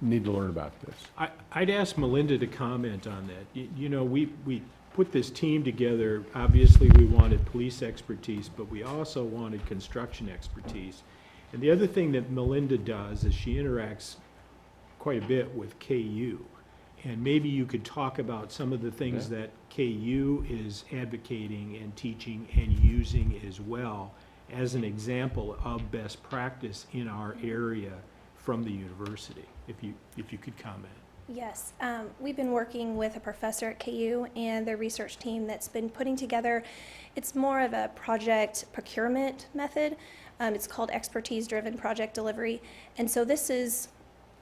need to learn about this. I'd ask Melinda to comment on that. You know, we put this team together. Obviously, we wanted police expertise, but we also wanted construction expertise. And the other thing that Melinda does is she interacts quite a bit with KU. And maybe you could talk about some of the things that KU is advocating and teaching and using as well as an example of best practice in our area from the university, if you could comment. Yes, we've been working with a professor at KU and their research team that's been putting together, it's more of a project procurement method. It's called expertise-driven project delivery. And so this is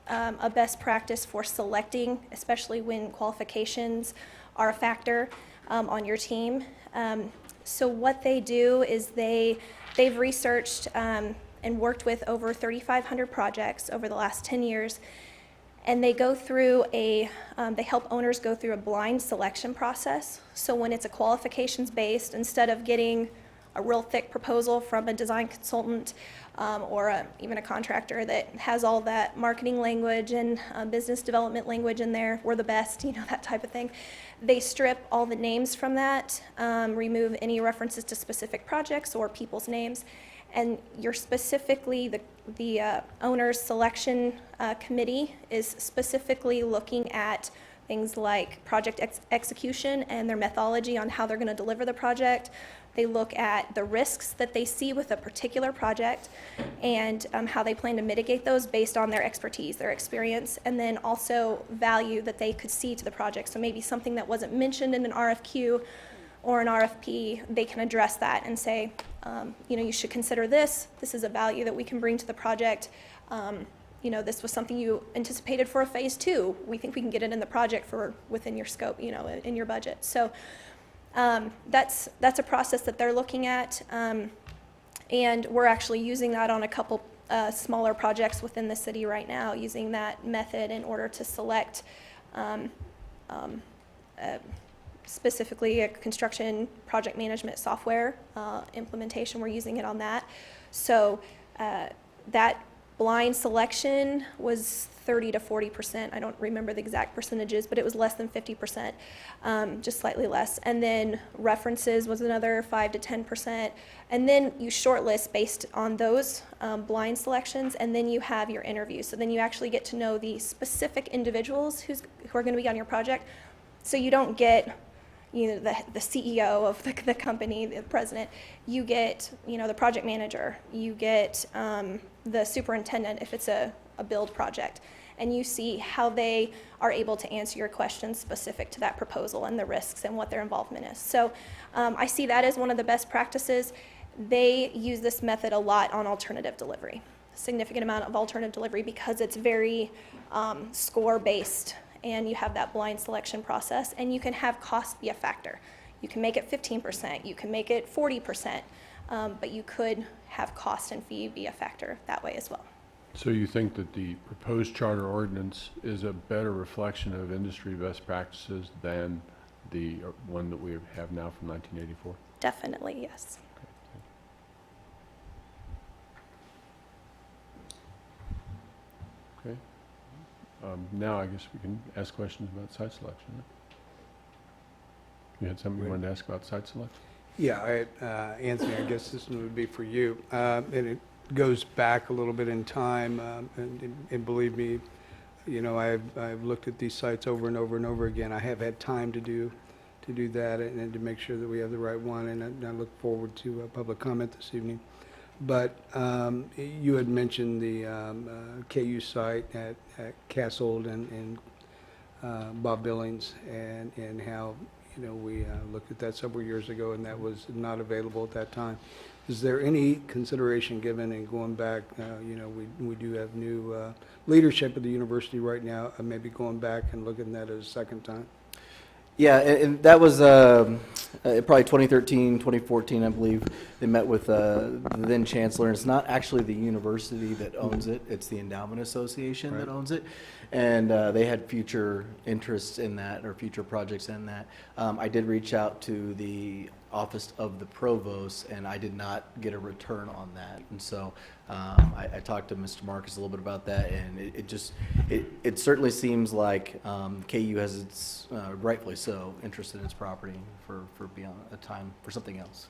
a best practice for selecting, especially when qualifications are a factor on your team. So what they do is they've researched and worked with over 3,500 projects over the last 10 years. And they go through they help owners go through a blind selection process. So when it's a qualifications-based, instead of getting a real thick proposal from a design consultant or even a contractor that has all that marketing language and business development language in there, we're the best, you know, that type of thing. They strip all the names from that, remove any references to specific projects or people's names, and you're specifically, the owner's selection committee is specifically looking at things like project execution and their methodology on how they're going to deliver the project. They look at the risks that they see with a particular project and how they plan to mitigate those based on their expertise, their experience, and then also value that they could see to the project. So maybe something that wasn't mentioned in an RFQ or an RFP, they can address that and say, you know, you should consider this. This is a value that we can bring to the project. You know, this was something you anticipated for a phase 2. We think we can get it in the project for within your scope, you know, in your budget. So that's a process that they're looking at, and we're actually using that on a couple smaller projects within the city right now, using that method in order to select specifically a construction project management software implementation. We're using it on that. So that blind selection was 30 to 40%. I don't remember the exact percentages, but it was less than 50%, just slightly less. And then references was another 5 to 10%. And then you shortlist based on those blind selections, and then you have your interview. So then you actually get to know the specific individuals who are going to be on your project. So you don't get, you know, the CEO of the company, the president. You get, you know, the project manager. You get the superintendent if it's a build project. And you see how they are able to answer your questions specific to that proposal and the risks and what their involvement is. So I see that as one of the best practices. They use this method a lot on alternative delivery, a significant amount of alternative delivery, because it's very score-based. And you have that blind selection process, and you can have cost be a factor. You can make it 15%, you can make it 40%, but you could have cost and fee be a factor that way as well. So you think that the proposed charter ordinance is a better reflection of industry best practices than the one that we have now from 1984? Definitely, yes. Okay. Now I guess we can ask questions about site selection. You had something you wanted to ask about site selection? Yeah, Anthony, I guess this one would be for you. And it goes back a little bit in time, and believe me, you know, I've looked at these sites over and over and over again. I have had time to do that and to make sure that we have the right one, and I look forward to a public comment this evening. But you had mentioned the KU site at Cassold and Bob Billings, and how, you know, we looked at that several years ago, and that was not available at that time. Is there any consideration given in going back? You know, we do have new leadership at the university right now, maybe going back and looking at that a second time? Yeah, and that was probably 2013, 2014, I believe. They met with the then chancellor, and it's not actually the university that owns it, it's the Endowment Association that owns it. And they had future interests in that, or future projects in that. I did reach out to the office of the provost, and I did not get a return on that. And so I talked to Mr. Marcus a little bit about that, and it certainly seems like KU has its, rightfully so, interest in its property for beyond a time for something else.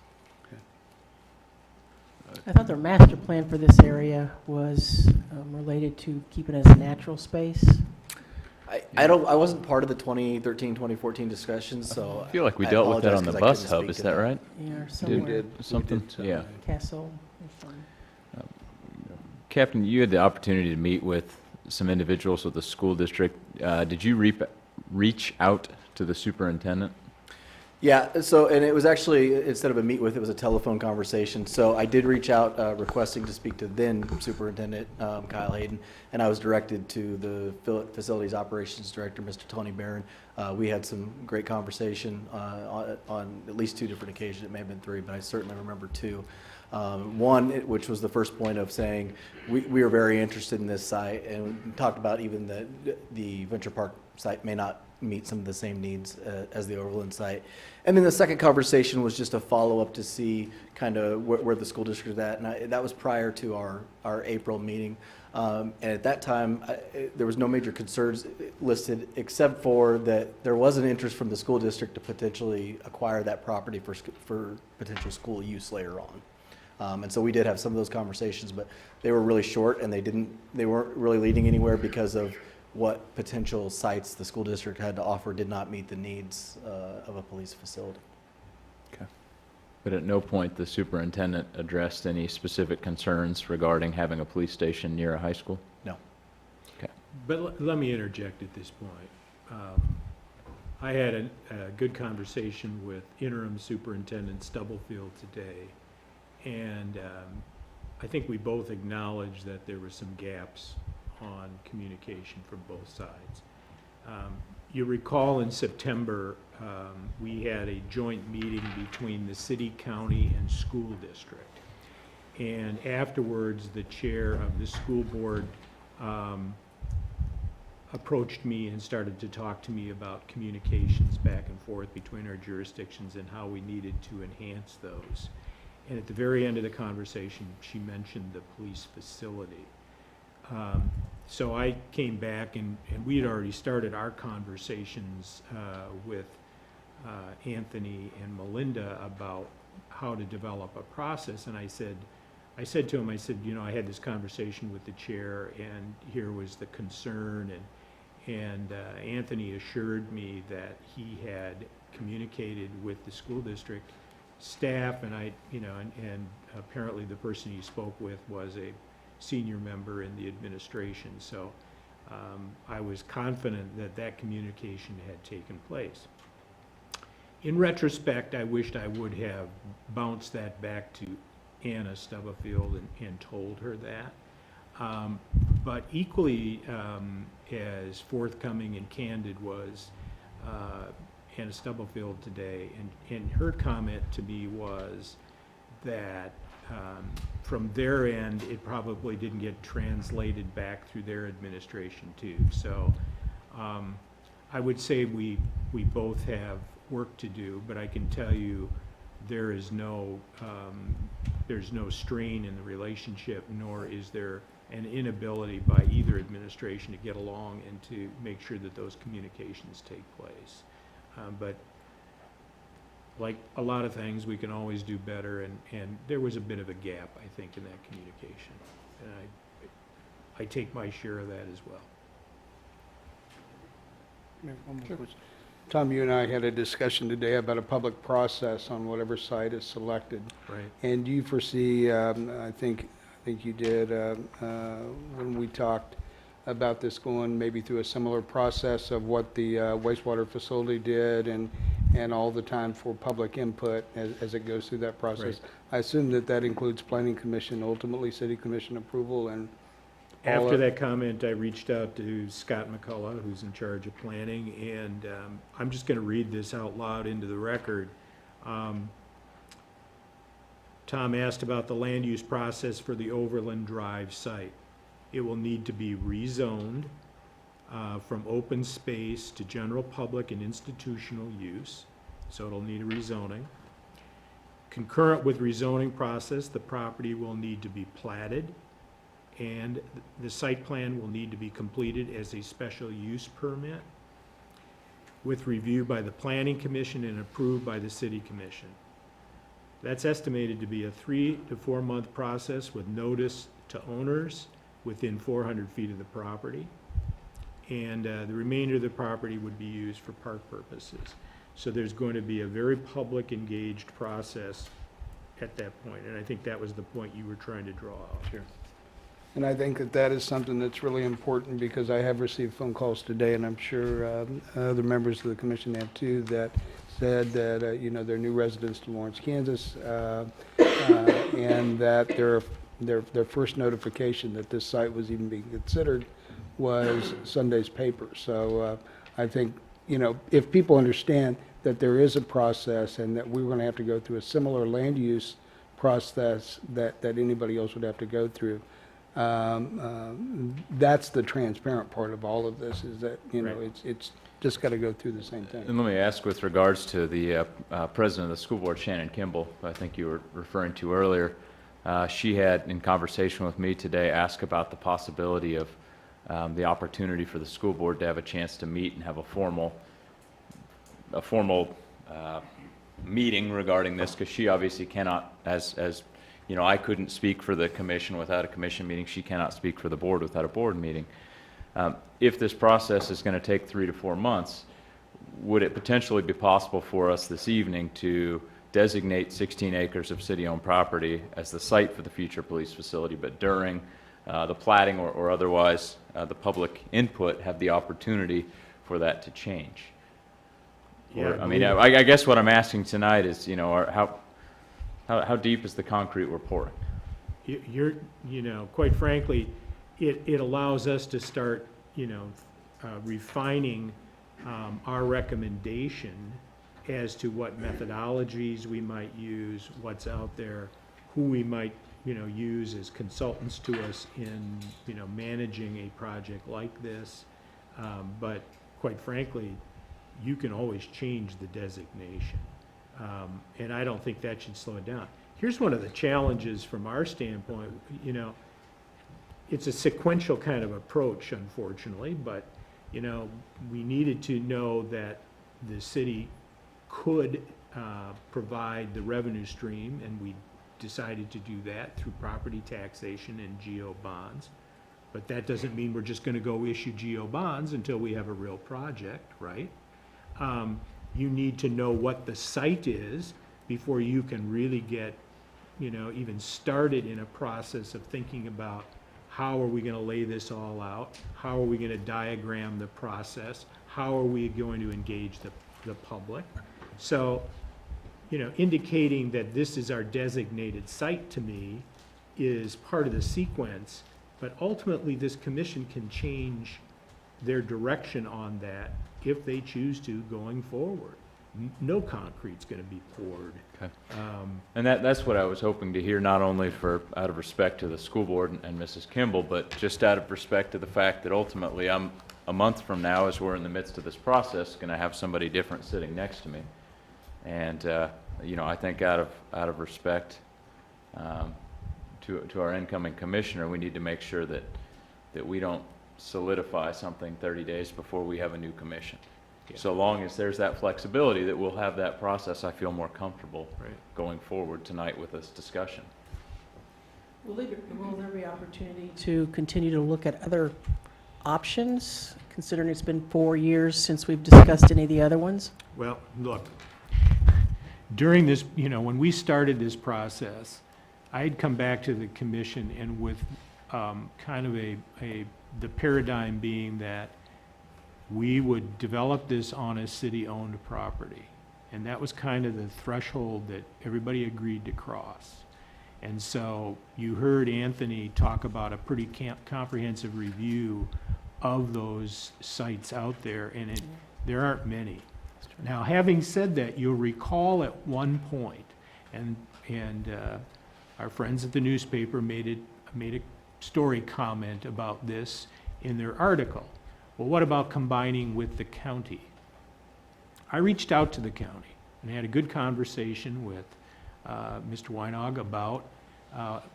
I thought their master plan for this area was related to keeping it as a natural space. I wasn't part of the 2013, 2014 discussions, so. I feel like we dealt with that on the apologize 'cause I bus couldn't hub, speak is to that right? Yeah, or We somewhere. did. Something, yeah. Castle or something. Captain, you had the opportunity to meet with some individuals with the school district. Did you reach out to the superintendent? Yeah, so, and it was actually, instead of a meet with, it was a telephone conversation. So I did reach out requesting to speak to then Superintendent Kyle Hayden, and I was directed to the Facilities Operations Director, Mr. Tony Barron. We had some great conversation on at least 2 different occasions. It may have been 3, but I certainly remember 2. One, which was the first point of saying, we are very interested in this site, and we talked about even the Venture Park site may not meet some of the same needs as the Overland site. And then the second conversation was just a follow-up to see kind of where the school district is at, and that was prior to our April meeting. And at that time, there was no major concerns listed, except for that there was an interest from the school district to potentially acquire that property for potential school use later on. And so we did have some of those conversations, but they were really short, and they weren't really leading anywhere because of what potential sites the school district had to offer did not meet the needs of a police facility. Okay. But at no point the superintendent addressed any specific concerns regarding having a police station near a high school? No. Okay. But let me interject at this point. I had a good conversation with interim superintendent Stubblefield today, and I think we both acknowledged that there were some gaps on communication from both sides. You recall in September, we had a joint meeting between the city, county, and school district. And afterwards, the chair of the school board approached me and started to talk to me about communications back and forth between our jurisdictions and how we needed to enhance those. And at the very end of the conversation, she mentioned the police facility. So I came back, and we had already started our conversations with Anthony and Melinda about how to develop a process. And I said to him, you know, I had this conversation with the chair, and here was the concern. And Anthony assured me that he had communicated with the school district staff, and and apparently the person he spoke with was a senior member in the administration. So I was confident that communication had taken place. In retrospect, I wished I would have bounced that back to Anna Stubblefield and told her that. But equally as forthcoming and candid was Anna Stubblefield today, and her comment to me was that from their end, it probably didn't get translated back through their administration too. So I would say we both have work to do, but I can tell you there's no strain in the relationship, nor is there an inability by either administration to get along and to make sure that those communications take place. But like a lot of things, we can always do better, and there was a bit of a gap, I think, in that communication. And I take my share of that as well. One more question. Tom, you and I had a discussion today about a public process on whatever site is selected. Right. And do you foresee, I think you did, when we talked about this, going maybe through a similar process of what the wastewater facility did, and all the time for public input as it goes through that process? Right. I assume that includes planning commission, ultimately city commission approval, and After that comment, I reached out to Scott McCullough, who's in charge of planning, and I'm just going to read this out loud into the record. Tom asked about the land use process for the Overland Drive site. It will need to be rezoned from open space to general public and institutional use, so it'll need a rezoning. Concurrent with rezoning process, the property will need to be platted, and the site plan will need to be completed as a special use permit with review by the Planning Commission and approved by the City Commission. That's estimated to be a 3 to 4 month process with notice to owners within 400 feet of the property. And the remainder of the property would be used for park purposes. So there's going to be a very public engaged process at that point. And I think that was the point you were trying to draw out. Sure. And I think that that is something that's really important, because I have received phone calls today, and I'm sure other members of the commission have too, that said that, you know, they're new residents to Lawrence, Kansas, and that their first notification that this site was even being considered was Sunday's paper. So I think, you know, if people understand that there is a process and that we're going to have to go through a similar land use process that anybody else would have to go through, that's the transparent part of all of this, is that, you know, Right. it's just got to go through the same thing. And let me ask, with regards to the president of the school board, Shannon Kimball, I think you were referring to earlier, she had, in conversation with me today, asked about the possibility of the opportunity for the school board to have a chance to meet and have a formal meeting regarding this, because she obviously cannot, as you know, I couldn't speak for the commission without a commission meeting. She cannot speak for the board without a board meeting. If this process is going to take 3 to 4 months, would it potentially be possible for us this evening to designate 16 acres of city-owned property as the site for the future police facility, but during the platting or otherwise the public input have the opportunity for that to change? Yeah, Or, I mean, I guess what I'm asking tonight is, you know, how deep is the concrete we're pouring? You know, quite frankly, it allows us to start, you know, refining our recommendation as to what methodologies we might use, what's out there, who we might, you know, use as consultants to us in, you know, managing a project like this. But quite frankly, you can always change the designation. And I don't think that should slow it down. Here's one of the challenges from our standpoint. You know, it's a sequential kind of approach, unfortunately, but, you know, we needed to know that the city could provide the revenue stream, and we decided to do that through property taxation and GO bonds. But that doesn't mean we're just going to go issue GO bonds until we have a real project, right? You need to know what the site is before you can really get, you know, even started in a process of thinking about how are we going to lay this all out? How are we going to diagram the process? How are we going to engage the public? So, you know, indicating that this is our designated site to me is part of the sequence, but ultimately this commission can change their direction on that if they choose to going forward. No concrete's going to be poured. Okay. And that's what I was hoping to hear, not only out of respect to the school board and Mrs. Kimball, but just out of respect to the fact that ultimately I'm, a month from now, as we're in the midst of this process, going to have somebody different sitting next to me. And, you know, I think out of respect to our incoming commissioner, we need to make sure that we don't solidify something 30 days before we have a new commission. Yeah. So long as there's that flexibility that we'll have that process, I feel more comfortable Right. going forward tonight with this discussion. Will there be opportunity to continue to look at other options, considering it's been 4 years since we've discussed any of the other ones? Well, look, during this, you know, when we started this process, I had come back to the commission and with kind of the paradigm being that we would develop this on a city-owned property. And that was kind of the threshold that everybody agreed to cross. And so you heard Anthony talk about a pretty comprehensive review of those sites out there, and there aren't many. Now, having said that, you'll recall at one point, and our friends at the newspaper made a story comment about this in their article. Well, what about combining with the county? I reached out to the county and had a good conversation with Mr. Weinog about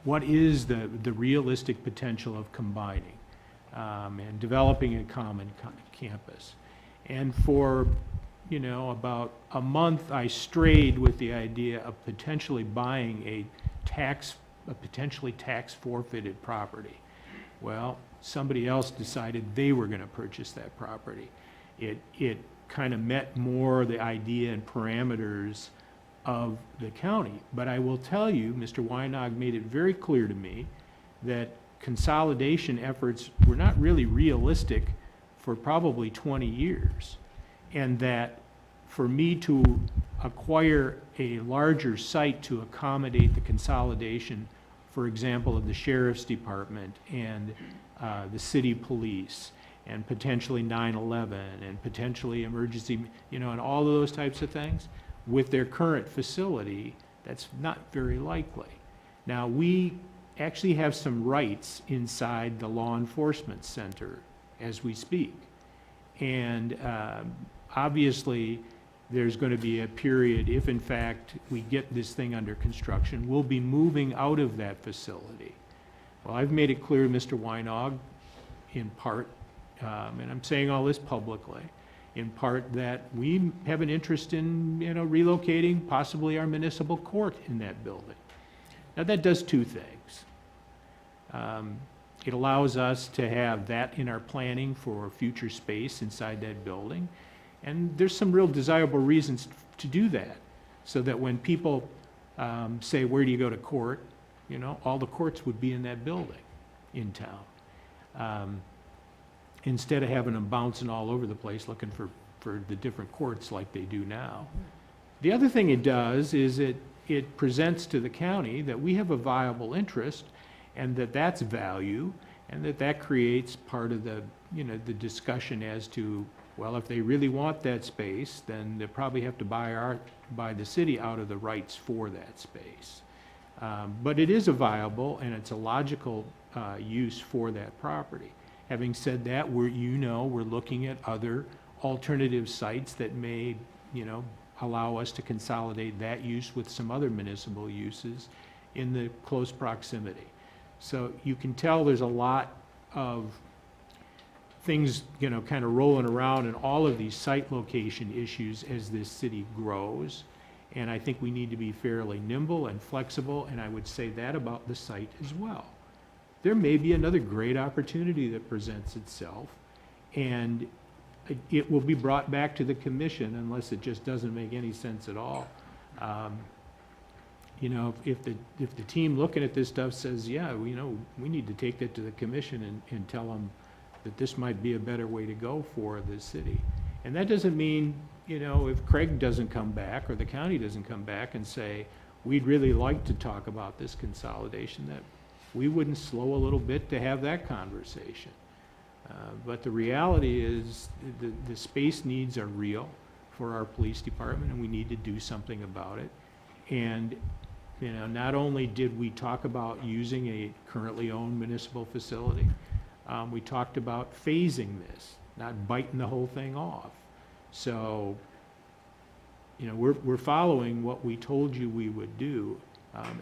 what is the realistic potential of combining and developing a common campus. And for, about a month, I strayed with the idea of potentially buying a potentially tax forfeited property. Well, somebody else decided they were going to purchase that property. It kind of met more the idea and parameters of the county. But I will tell you, Mr. Weinog made it very clear to me that consolidation efforts were not really realistic for probably 20 years. And that for me to acquire a larger site to accommodate the consolidation, for example, of the sheriff's department and the city police, and potentially 9/11, and potentially emergency, and all of those types of things, with their current facility, that's not very likely. Now, we actually have some rights inside the law enforcement center as we speak. And obviously, there's going to be a period, if in fact we get this thing under construction, we'll be moving out of that facility. Well, I've made it clear to Mr. Weinog, in part, and I'm saying all this publicly, in part that we have an interest in, relocating possibly our municipal court in that building. Now, that does two things. It allows us to have that in our planning for future space inside that building. And there's some real desirable reasons to do that, so that when people say, where do you go to court? All the courts would be in that building in town. Instead of having them bouncing all over the place looking for the different courts like they do now. The other thing it does is it presents to the county that we have a viable interest, and that's value, and that creates part of the, the discussion as to, well, if they really want that space, then they probably have to buy the city out of the rights for that space. But it is a viable and it's a logical use for that property. Having said that, we're looking at other alternative sites that may, allow us to consolidate that use with some other municipal uses in the close proximity. So you can tell there's a lot of things, kind of rolling around in all of these site location issues as this city grows. And I think we need to be fairly nimble and flexible, and I would say that about the site as well. There may be another great opportunity that presents itself, and it will be brought back to the commission unless it just doesn't make any sense at all. If the team looking at this stuff says, yeah, we need to take that to the commission and tell them that this might be a better way to go for the city. And that doesn't mean, if Craig doesn't come back or the county doesn't come back and say, we'd really like to talk about this consolidation, that we wouldn't slow a little bit to have that conversation. But the reality is the space needs are real for our police department, and we need to do something about it. And not only did we talk about using a currently owned municipal facility, we talked about phasing this, not biting the whole thing off. So, we're following what we told you we would do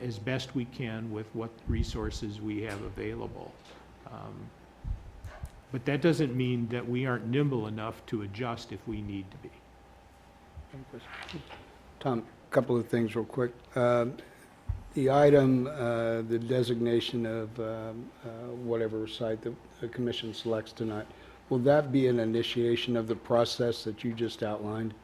as best we can with what resources we have available. But that doesn't mean that we aren't nimble enough to adjust if we need to be. Tom, a couple of things real quick. The item, the designation of whatever site the commission selects tonight, will that be an initiation of the process that you just outlined?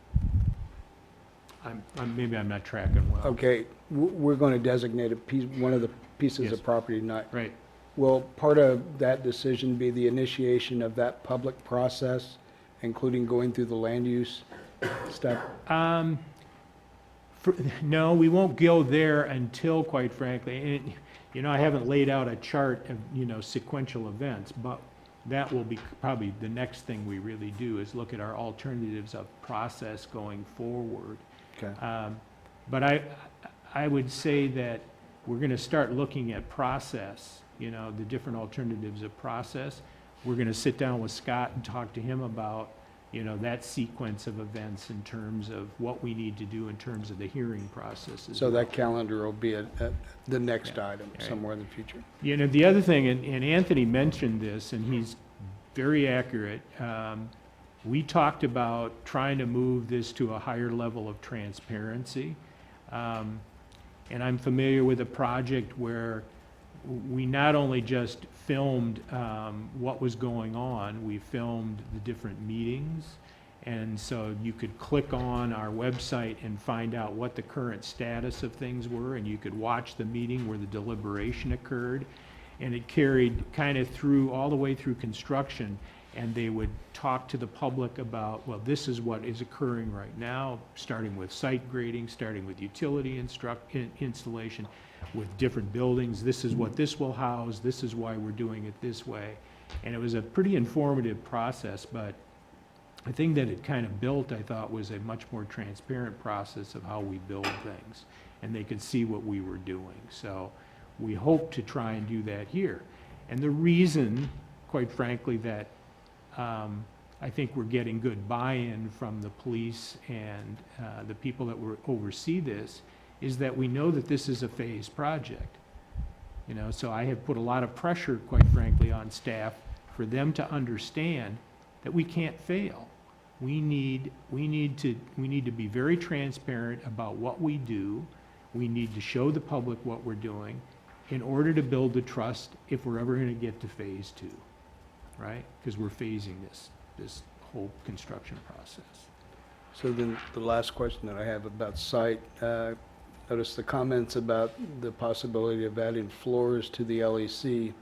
Maybe I'm not tracking well. Okay, we're going to designate a piece, one of the pieces Yes. of property tonight. Right. Will part of that decision be the initiation of that public process, including going through the land use step? No, we won't go there until, quite frankly, and, I haven't laid out a chart of, sequential events, but that will be probably the next thing we really do, is look at our alternatives of process going forward. Okay. But I would say that we're going to start looking at process, you know, the different alternatives of process. We're going to sit down with Scott and talk to him about, you know, that sequence of events in terms of what we need to do in terms of the hearing process. as So well. that calendar will be at the next Yeah. item Right. somewhere in the future. You know, the other thing, and Anthony mentioned this, and he's very accurate, we talked about trying to move this to a higher level of transparency. And I'm familiar with a project where we not only just filmed what was going on, we filmed the different meetings. And so you could click on our website and find out what the current status of things were, and you could watch the meeting where the deliberation occurred. And it carried kind of through, all the way through construction, and they would talk to the public about, well, this is what is occurring right now, starting with site grading, starting with utility installation, with different buildings. This is what this will house, this is why we're doing it this way. And it was a pretty informative process, but the thing that it kind of built, I thought, was a much more transparent process of how we build things, and they could see what we were doing. So we hope to try and do that here. And the reason, quite frankly, that I think we're getting good buy-in from the police and the people that oversee this is that we know that this is a phased project. You know, so I have put a lot of pressure, quite frankly, on staff for them to understand that we can't fail. We need to be very transparent about what we do. We need to show the public what we're doing in order to build the trust if we're ever going to get to phase 2, right? Because we're phasing this whole construction process. So then the last question that I have about site, notice the comments about the possibility of adding floors to the LEC.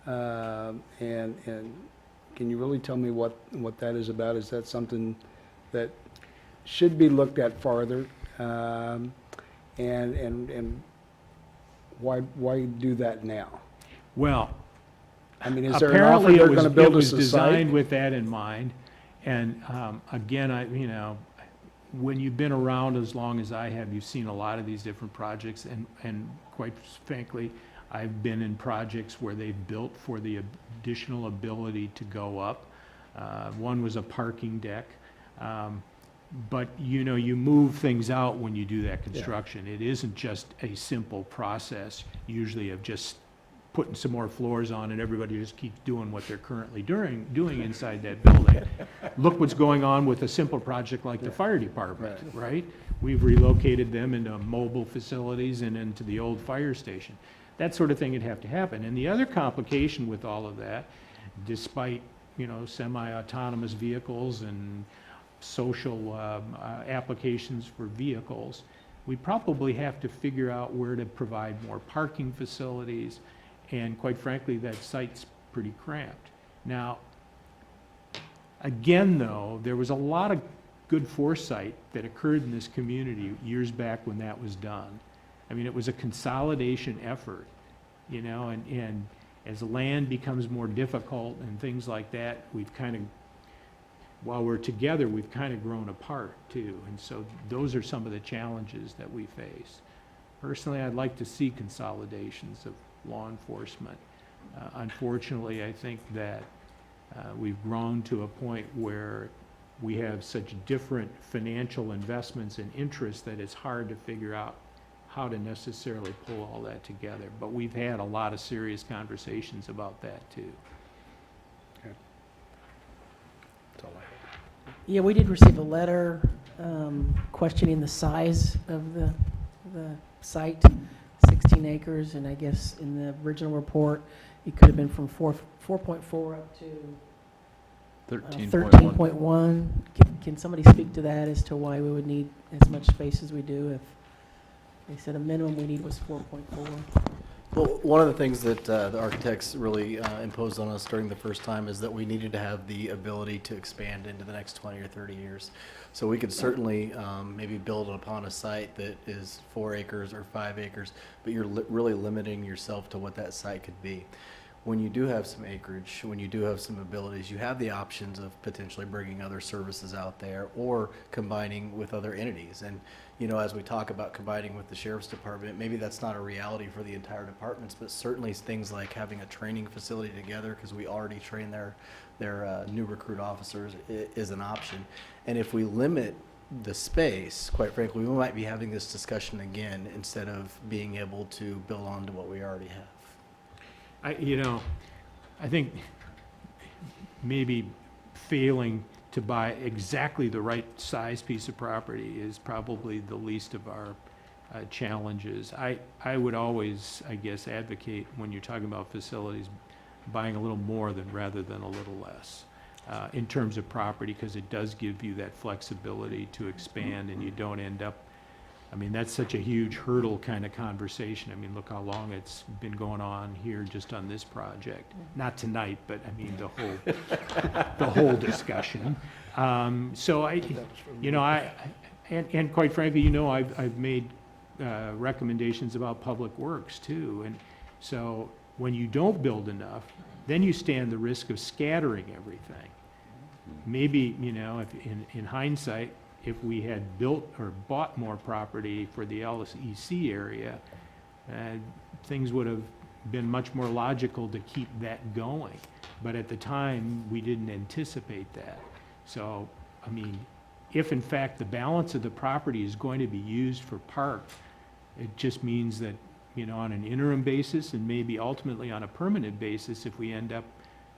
And can you really tell me what that is about? Is that something that should be looked at farther? And why do that now? Well, I mean, is there an offer apparently they're it going to was build us a designed site? with that in mind. And again, when you've been around as long as I have, you've seen a lot of these different projects, and quite frankly, I've been in projects where they've built for the additional ability to go up. One was a parking deck. But, you know, you move things out when you do that construction. It isn't just a simple process, usually, of just putting some more floors on and everybody just keeps doing what they're currently doing inside that building. Look what's going on with a simple project like the fire department, right? We've relocated them into mobile facilities and into the old fire station. That sort of thing would have to happen. And the other complication with all of that, despite, you know, semi-autonomous vehicles and social applications for vehicles, we probably have to figure out where to provide more parking facilities, and quite frankly, that site's pretty cramped. Now, again, though, there was a lot of good foresight that occurred in this community years back when that was done. I mean, it was a consolidation effort, you know, and as land becomes more difficult and things like that, we've kind of, while we're together, we've kind of grown apart too. And so those are some of the challenges that we face. Personally, I'd like to see consolidations of law enforcement. Unfortunately, I think that we've grown to a point where we have such different financial investments and interests that it's hard to figure out how to necessarily pull all that together. But we've had a lot of serious conversations about that too. That's all I have. Yeah, we did receive a letter questioning the size of the site, 16 acres, and I guess in the original report, it could have been from 4.4 up to 13.1. Can somebody speak to that as to why we would need as much space as we do if they said a minimum we need was 4.4? Well, one of the things that the architects really imposed on us during the first time is that we needed to have the ability to expand into the next 20 or 30 years. So we could certainly maybe build upon a site that is 4 acres or 5 acres, but you're really limiting yourself to what that site could be. when you do have some acreage, when you do have some abilities, you have the options of potentially bringing other services out there or combining with other entities. And, you know, as we talk about combining with the sheriff's department, maybe that's not a reality for the entire departments, but certainly things like having a training facility together, because we already train their new recruit officers, is an option. And if we limit the space, quite frankly, we might be having this discussion again instead of being able to build on to what we already have. I think maybe failing to buy exactly the right size piece of property is probably the least of our challenges. I would always, I guess, advocate when you're talking about facilities, buying a little more rather than a little less in terms of property, because it does give you that flexibility to expand and you don't end up, I mean, that's such a huge hurdle kind of conversation. I mean, look how long it's been going on here just on this project. Not tonight, but I mean, the whole discussion. So and quite frankly, I've made recommendations about public works too. And so when you don't build enough, then you stand the risk of scattering everything. Maybe, if in hindsight, if we had built or bought more property for the LEC area, things would have been much more logical to keep that going. But at the time, we didn't anticipate that. So, I mean, if in fact the balance of the property is going to be used for park, it just means that, on an interim basis and maybe ultimately on a permanent basis, if we end up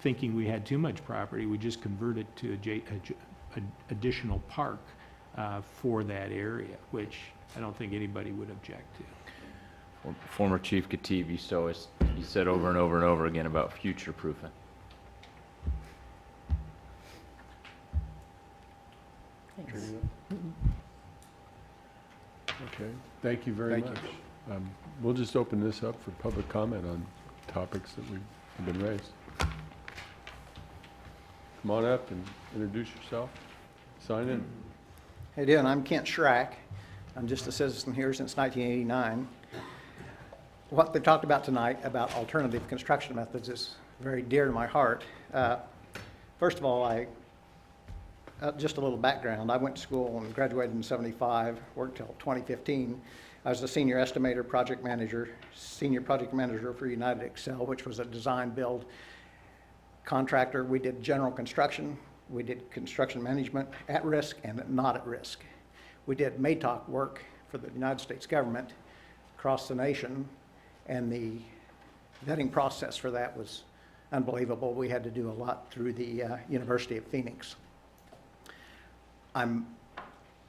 thinking we had too much property, we just convert it to additional park for that area, which I don't think anybody would object to. Former Chief Khatib he said over and over and over again about future-proofing. Thanks. Okay, thank you very much. We'll just open this up for public comment on topics that have been raised. Come on up and introduce yourself. Sign in. How you doing? I'm Kent Schrack. I'm just a citizen here since 1989. What they talked about tonight about alternative construction methods is very dear to my heart. First of all, just a little background. I went to school and graduated in '75, worked till 2015. I was the senior estimator, senior project manager for United Excel, which was a design build contractor. We did general construction. We did construction management at risk and not at risk. We did MATOC work for the United States government across the nation, and the vetting process for that was unbelievable. We had to do a lot through the University of Phoenix. I'm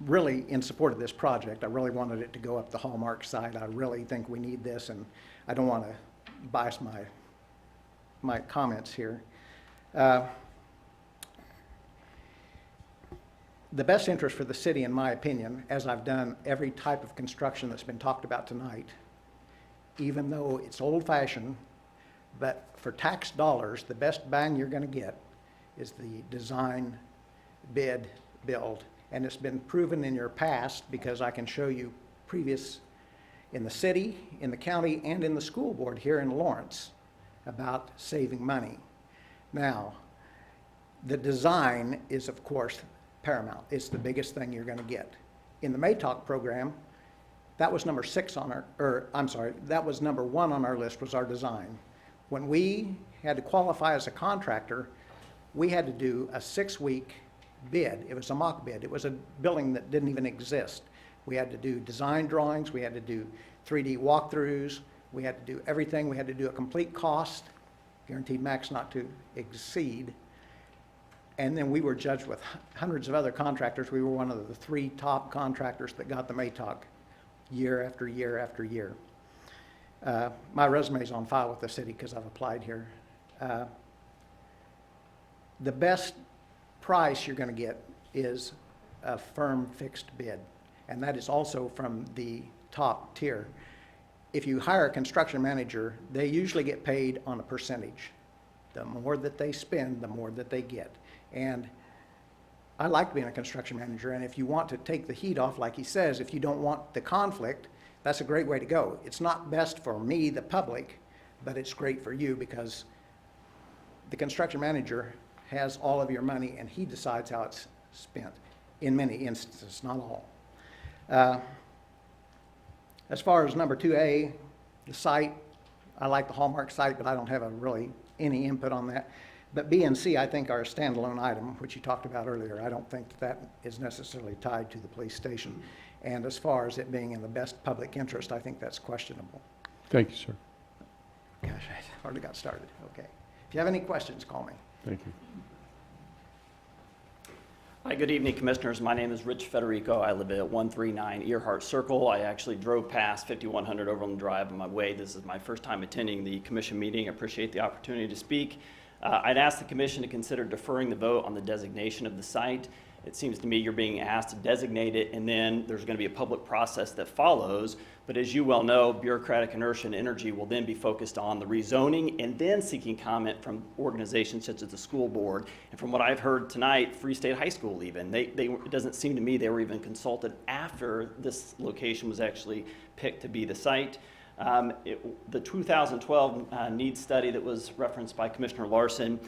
really in support of this project. I really wanted it to go up the Hallmark side. I really think we need this, and I don't want to bias my comments here. The best interest for the city, in my opinion, as I've done every type of construction that's been talked about tonight, even though it's old-fashioned, but for tax dollars, the best bang you're going to get is the design, bid, build. And it's been proven in your past, because I can show you previous in the city, in the county, and in the school board here in Lawrence about saving money. Now, the design is, of course, paramount. It's the biggest thing you're going to get. In the MATOC program, that was number 6 on that was number 1 on our list, was our design. When we had to qualify as a contractor, we had to do a 6-week bid. It was a mock bid. It was a building that didn't even exist. We had to do design drawings. We had to do 3D walkthroughs. We had to do everything. We had to do a complete cost, guaranteed max not to exceed. And then we were judged with hundreds of other contractors. We were one of the 3 top contractors that got the MATOC year after year after year. My resume is on file with the city because I've applied here. The best price you're going to get is a firm fixed bid, and that is also from the top tier. If you hire a construction manager, they usually get paid on a percentage. The more that they spend, the more that they get. And I like being a construction manager, and if you want to take the heat off, like he says, if you don't want the conflict, that's a great way to go. It's not best for me, the public, but it's great for you, because the construction manager has all of your money and he decides how it's spent, in many instances, not all. As far as number 2A, the site, I like the Hallmark site, but I don't have really any input on that. But B and C, I think, are a standalone item, which you talked about earlier. I don't think that is necessarily tied to the police station. And as far as it being in the best public interest, I think that's questionable. Thank you, sir. Gosh, I hardly got started. Okay. If you have any questions, call me. Thank you. Hi, good evening, Commissioners. My name is Rich Federico. I live at 139 Earhart Circle. I actually drove past 5100 Overland Drive on my way. This is my first time attending the Commission meeting. I appreciate the opportunity to speak. I'd ask the Commission to consider deferring the vote on the designation of the site. It seems to me you're being asked to designate it, and then there's going to be a public process that follows. But as you well know, bureaucratic inertia and energy will then be focused on the rezoning and then seeking comment from organizations such as the school board. And from what I've heard tonight, Free State High School even, it doesn't seem to me they were even consulted after this location was actually picked to be the site. The 2012 needs study that was referenced by Commissioner Larson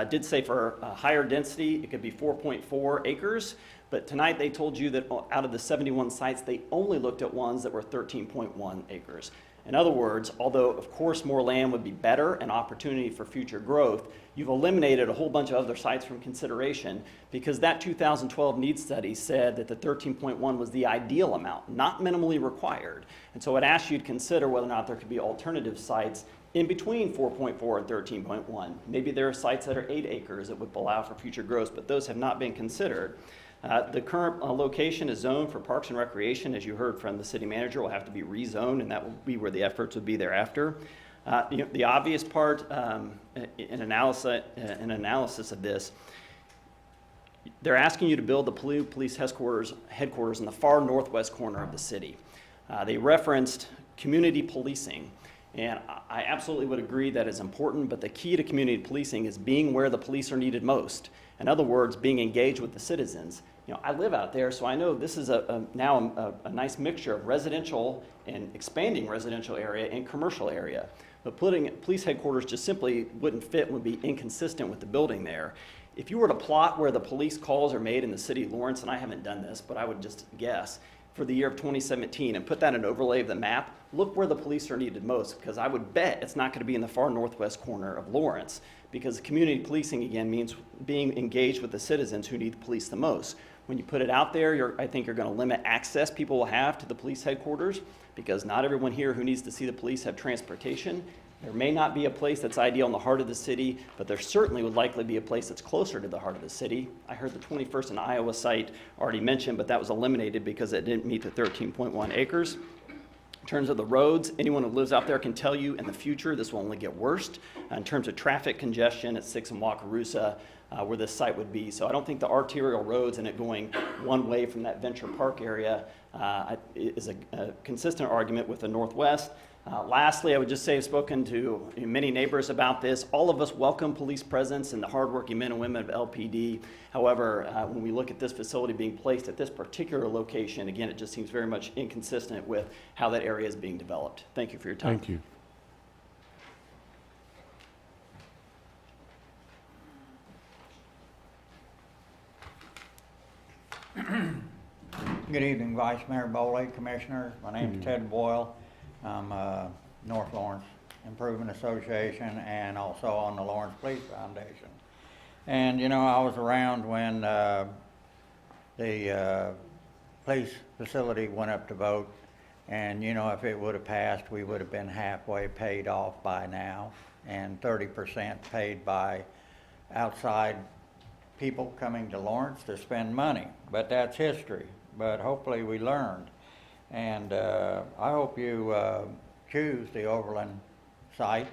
did say for a higher density, it could be 4.4 acres. But tonight they told you that out of the 71 sites, they only looked at ones that were 13.1 acres. In other words, although of course more land would be better and opportunity for future growth, you've eliminated a whole bunch of other sites from consideration because that 2012 needs study said that the 13.1 was the ideal amount, not minimally required. And so I'd ask you to consider whether or not there could be alternative sites in between 4.4 and 13.1. Maybe there are sites that are 8 acres that would allow for future growth, but those have not been considered. The current location is zoned for Parks and Recreation. As you heard from the city manager, will have to be rezoned, and that will be where the efforts would be thereafter. The obvious part in analysis of this, they're asking you to build the police headquarters in the far northwest corner of the city. They referenced community policing. And I absolutely would agree that is important, but the key to community policing is being where the police are needed most. In other words, being engaged with the citizens. You know, I live out there, so I know this is now a nice mixture of residential and expanding residential area and commercial area. But putting police headquarters just simply wouldn't fit, would be inconsistent with the building there. If you were to plot where the police calls are made in the city of Lawrence, and I haven't done this, but I would just guess, for the year of 2017 and put that in an overlay of the map, look where the police are needed most, because I would bet it's not going to be in the far northwest corner of Lawrence, because community policing, again, means being engaged with the citizens who need the police the most. When you put it out there, I think you're going to limit access people will have to the police headquarters, because not everyone here who needs to see the police have transportation. There may not be a place that's ideal in the heart of the city, but there certainly would likely be a place that's closer to the heart of the city. I heard the 21st and Iowa site already mentioned, but that was eliminated because it didn't meet the 13.1 acres. In terms of the roads, anyone who lives out there can tell you in the future this will only get worse. In terms of traffic congestion at 6 and Wakarusa, where this site would be. So I don't think the arterial roads and it going one way from that Venture Park area is a consistent argument with the Northwest. Lastly, I would just say I've spoken to many neighbors about this. All of us welcome police presence and the hardworking men and women of LPD. However, when we look at this facility being placed at this particular location, again, it just seems very much inconsistent with how that area is being developed. Thank you for your time. Thank you. Good evening, Vice Mayor Boley, Commissioners. My name is Ted Boyle. I'm North Lawrence Improvement Association and also on the Lawrence Police Foundation. And you know, I was around when the police facility went up to vote, and you know, if it would have passed, we would have been halfway paid off by now and 30% paid by outside people coming to Lawrence to spend money. But that's history. But hopefully we learned. And I hope you choose the Overland site,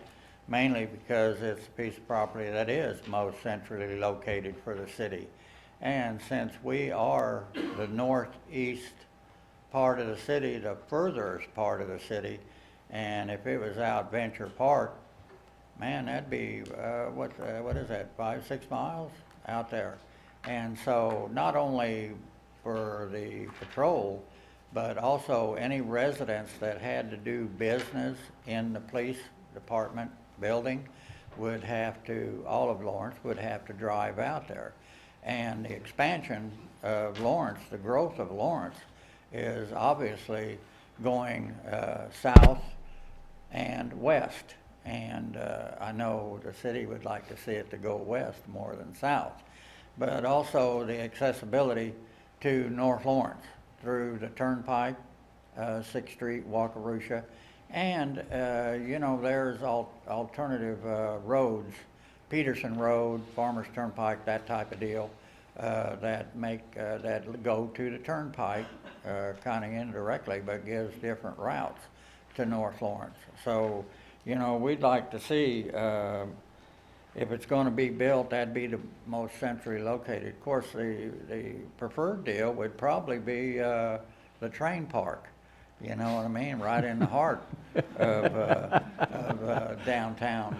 mainly because it's a piece of property that is most centrally located for the city. And since we are the northeast part of the city, the furthest part of the city, and if it was out Venture Park, man, that'd be, what is that, 5-6 miles out there. And so not only for the patrol, but also any residents that had to do business in the police department building, would have to, all of Lawrence would have to drive out there. And the expansion of Lawrence, the growth of Lawrence, is obviously going south and west. And I know the city would like to see it to go west more than south. But also the accessibility to North Lawrence through the Turnpike, 6th Street, Wakarusa. And, you know, there's alternative roads, Peterson Road, Farmers Turnpike, that type of deal, that go to the Turnpike, kind of indirectly, but gives different routes to North Lawrence. So, you know, we'd like to see, if it's going to be built, that'd be the most centrally located. Of course, the preferred deal would probably be the train park. You know what I mean? Right in the heart of downtown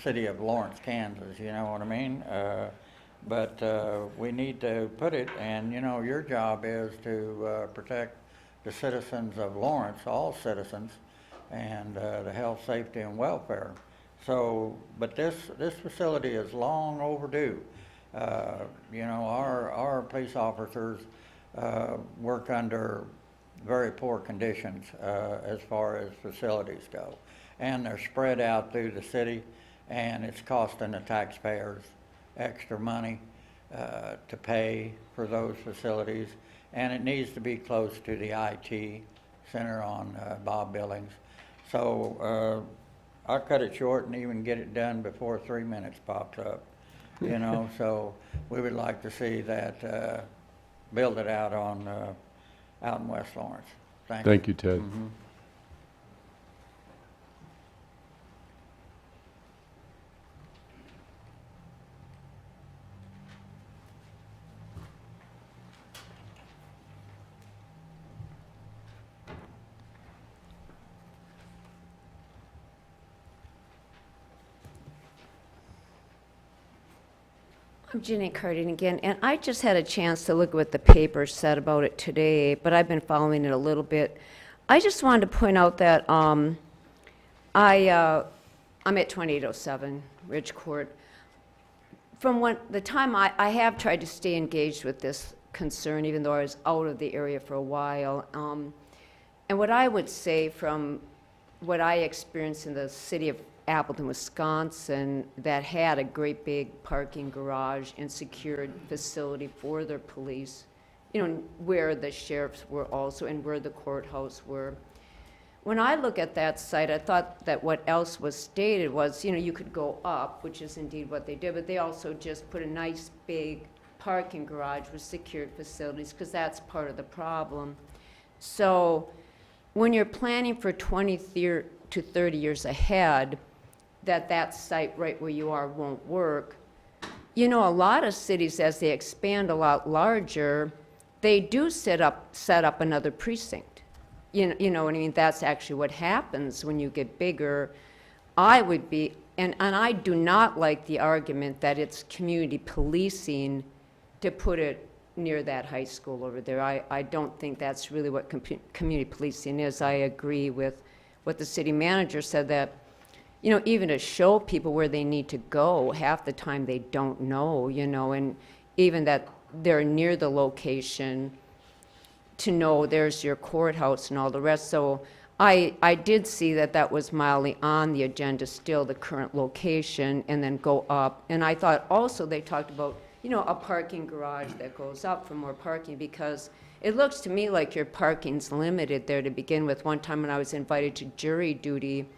city of Lawrence, Kansas. You know what I mean? But we need to put it, and you know, your job is to protect the citizens of Lawrence, all citizens, and the health, safety, and welfare. So, but this facility is long overdue. You know, our police officers work under very poor conditions as far as facilities go. And they're spread out through the city, and it's costing the taxpayers extra money to pay for those facilities. And it needs to be close to the IT center on Bob Billings. So I'll cut it short and even get it done before 3 minutes pops up. You know, so we would like to see that build it out on out in West Lawrence. Thank you, Ted. Mhm. I'm Jenny Cardin again, and I just had a chance to look at what the paper said about it today, but I've been following it a little bit. I just wanted to point out that I'm at 2807 Ridge Court. From the time I have tried to stay engaged with this concern, even though I was out of the area for a while. And what I would say from what I experienced in the city of Appleton, Wisconsin, that had a great big parking garage and secured facility for their police, you know, where the sheriffs were also and where the courthouse were. When I look at that site, I thought that what else was stated was, you know, you could go up, which is indeed what they did, but they also just put a nice big parking garage with secured facilities, because that's part of the problem. So when you're planning for 20 to 30 years ahead, that site right where you are won't work. You know, a lot of cities, as they expand a lot larger, they do set up another precinct. You know what I mean? That's actually what happens when you get bigger. I would be, and I do not like the argument that it's community policing to put it near that high school over there. I don't think that's really what community policing is. I agree with what the city manager said, that, you know, even to show people where they need to go, half the time they don't know, you know, and even that they're near the location to know there's your courthouse and all the rest. So I did see that was mildly on the agenda still, the current location, and then go up. And I thought also they talked about, you know, a parking garage that goes up for more parking, because it looks to me like your parking's limited there to begin with. One time when I was invited to jury duty,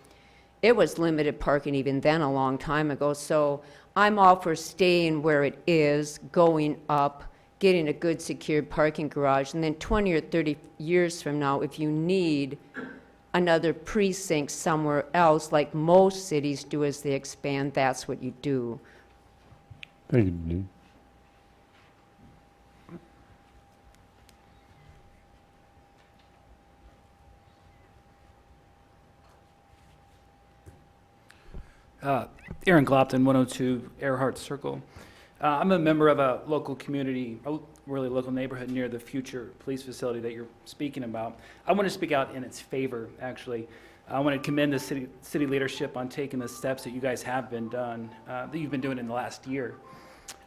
it was limited parking even then, a long time ago. So I'm all for staying where it is, going up, getting a good secured parking garage, and then 20 or 30 years from now, if you need another precinct somewhere else, like most cities do as they expand, that's what you do. Thank you, Denise. Aaron Glopton, 102 Earhart Circle. I'm a member of a local community, really local neighborhood near the future police facility that you're speaking about. I want to speak out in its favor, actually. I want to commend the city leadership on taking the steps that you guys have been done, that you've been doing in the last year.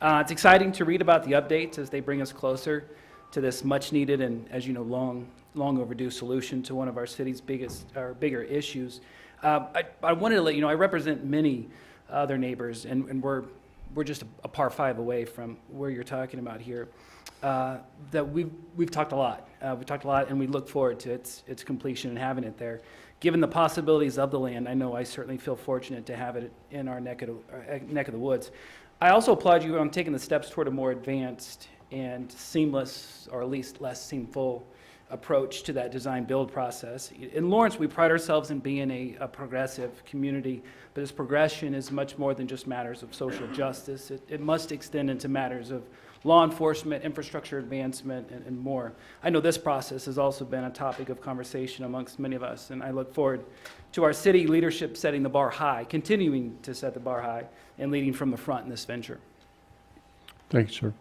It's exciting to read about the updates as they bring us closer to this much needed and, as you know, long overdue solution to one of our city's bigger issues. I wanted to let you know I represent many other neighbors, and we're just a par 5 away from where you're talking about here. That we've talked a lot. We've talked a lot, and we look forward to its completion and having it there. Given the possibilities of the land, I know I certainly feel fortunate to have it in our neck of the woods. I also applaud you on taking the steps toward a more advanced and seamless, or at least less seamful, approach to that design-build process. In Lawrence, we pride ourselves in being a progressive community, but this progression is much more than just matters of social justice. It must extend into matters of law enforcement, infrastructure advancement, and more. I know this process has also been a topic of conversation amongst many of us, and I look forward to our city leadership setting the bar high, continuing to set the bar high, and leading from the front in this venture. Thank you, sir.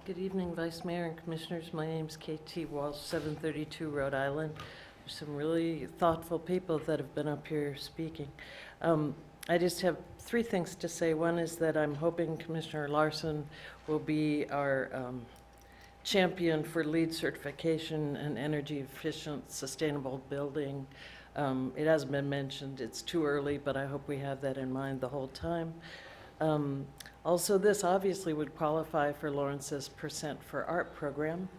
Good evening, Vice Mayor and Commissioners. My name is KT Walsh, 732 Rhode Island. There's some really thoughtful people that have been up here speaking. I just have 3 things to say. One is that I'm hoping Commissioner Larson will be our champion for LEED certification and energy efficient, sustainable building. It hasn't been mentioned. It's too early, but I hope we have that in mind the whole time. Also, this obviously would qualify for Lawrence's Percent for Art program,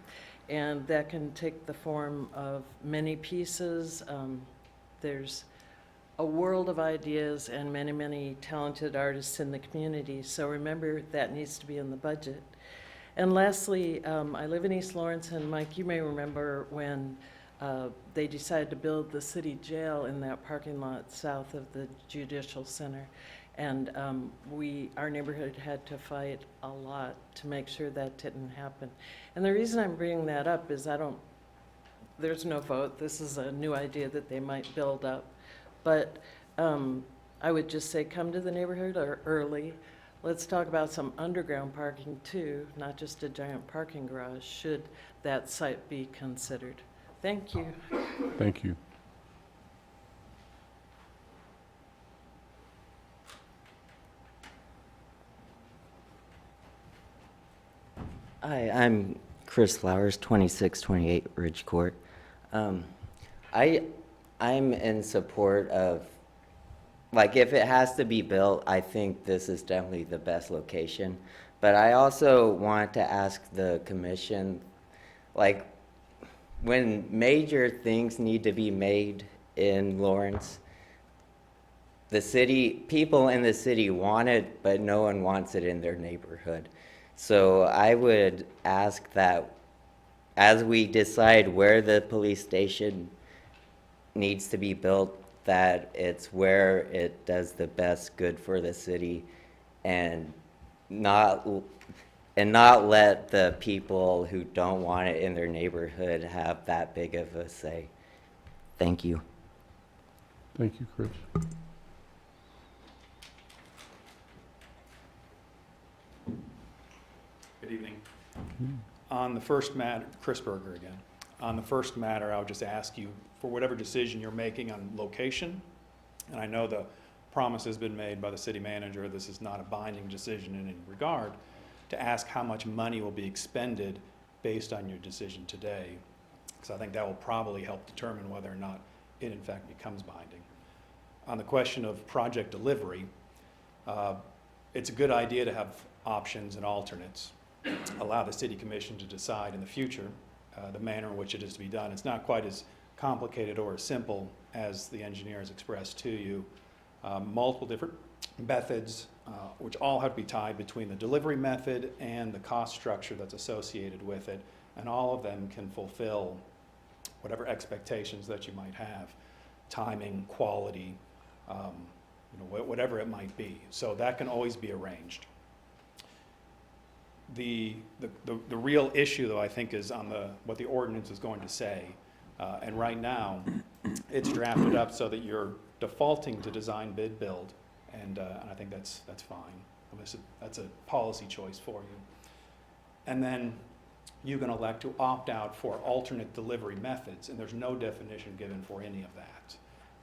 and that can take the form of many pieces. There's a world of ideas and many, many talented artists in the community, so remember that needs to be in the budget. And lastly, I live in East Lawrence, and Mike, you may remember when they decided to build the city jail in that parking lot south of the Judicial Center. And our neighborhood had to fight a lot to make sure that didn't happen. And the reason I'm bringing that up is there's no vote. This is a new idea that they might build up. But I would just say come to the neighborhood early. Let's talk about some underground parking too, not just a giant parking garage, should that site be considered. Thank you. Thank you. Hi, I'm Chris Flowers, 2628 Ridge Court. I'm in support of, like, if it has to be built, I think this is definitely the best location. But I also want to ask the commission, like, when major things need to be made in Lawrence, the city, people in the city want it, but no one wants it in their neighborhood. So I would ask that as we decide where the police station needs to be built, that it's where it does the best good for the city, and not let the people who don't want it in their neighborhood have that big of a say. Thank you. Thank you, Chris. Good evening. On the first matter, Chris Berger again. On the first matter, I would just ask you, for whatever decision you're making on location, and I know the promise has been made by the city manager, this is not a binding decision in any regard, to ask how much money will be expended based on your decision today, because I think that will probably help determine whether or not it in fact becomes binding. On the question of project delivery, it's a good idea to have options and alternates. Allow the city commission to decide in the future the manner in which it is to be done. It's not quite as complicated or as simple as the engineer has expressed to you. Multiple different methods, which all have to be tied between the delivery method and the cost structure that's associated with it, and all of them can fulfill whatever expectations that you might have, timing, quality, whatever it might be. So that can always be arranged. The real issue, though, I think, is on what the ordinance is going to say. And right now, it's drafted up so that you're defaulting to design bid build And I think that's fine. That's a policy choice for you. And then you can elect to opt out for alternate delivery methods, and there's no definition given for any of that.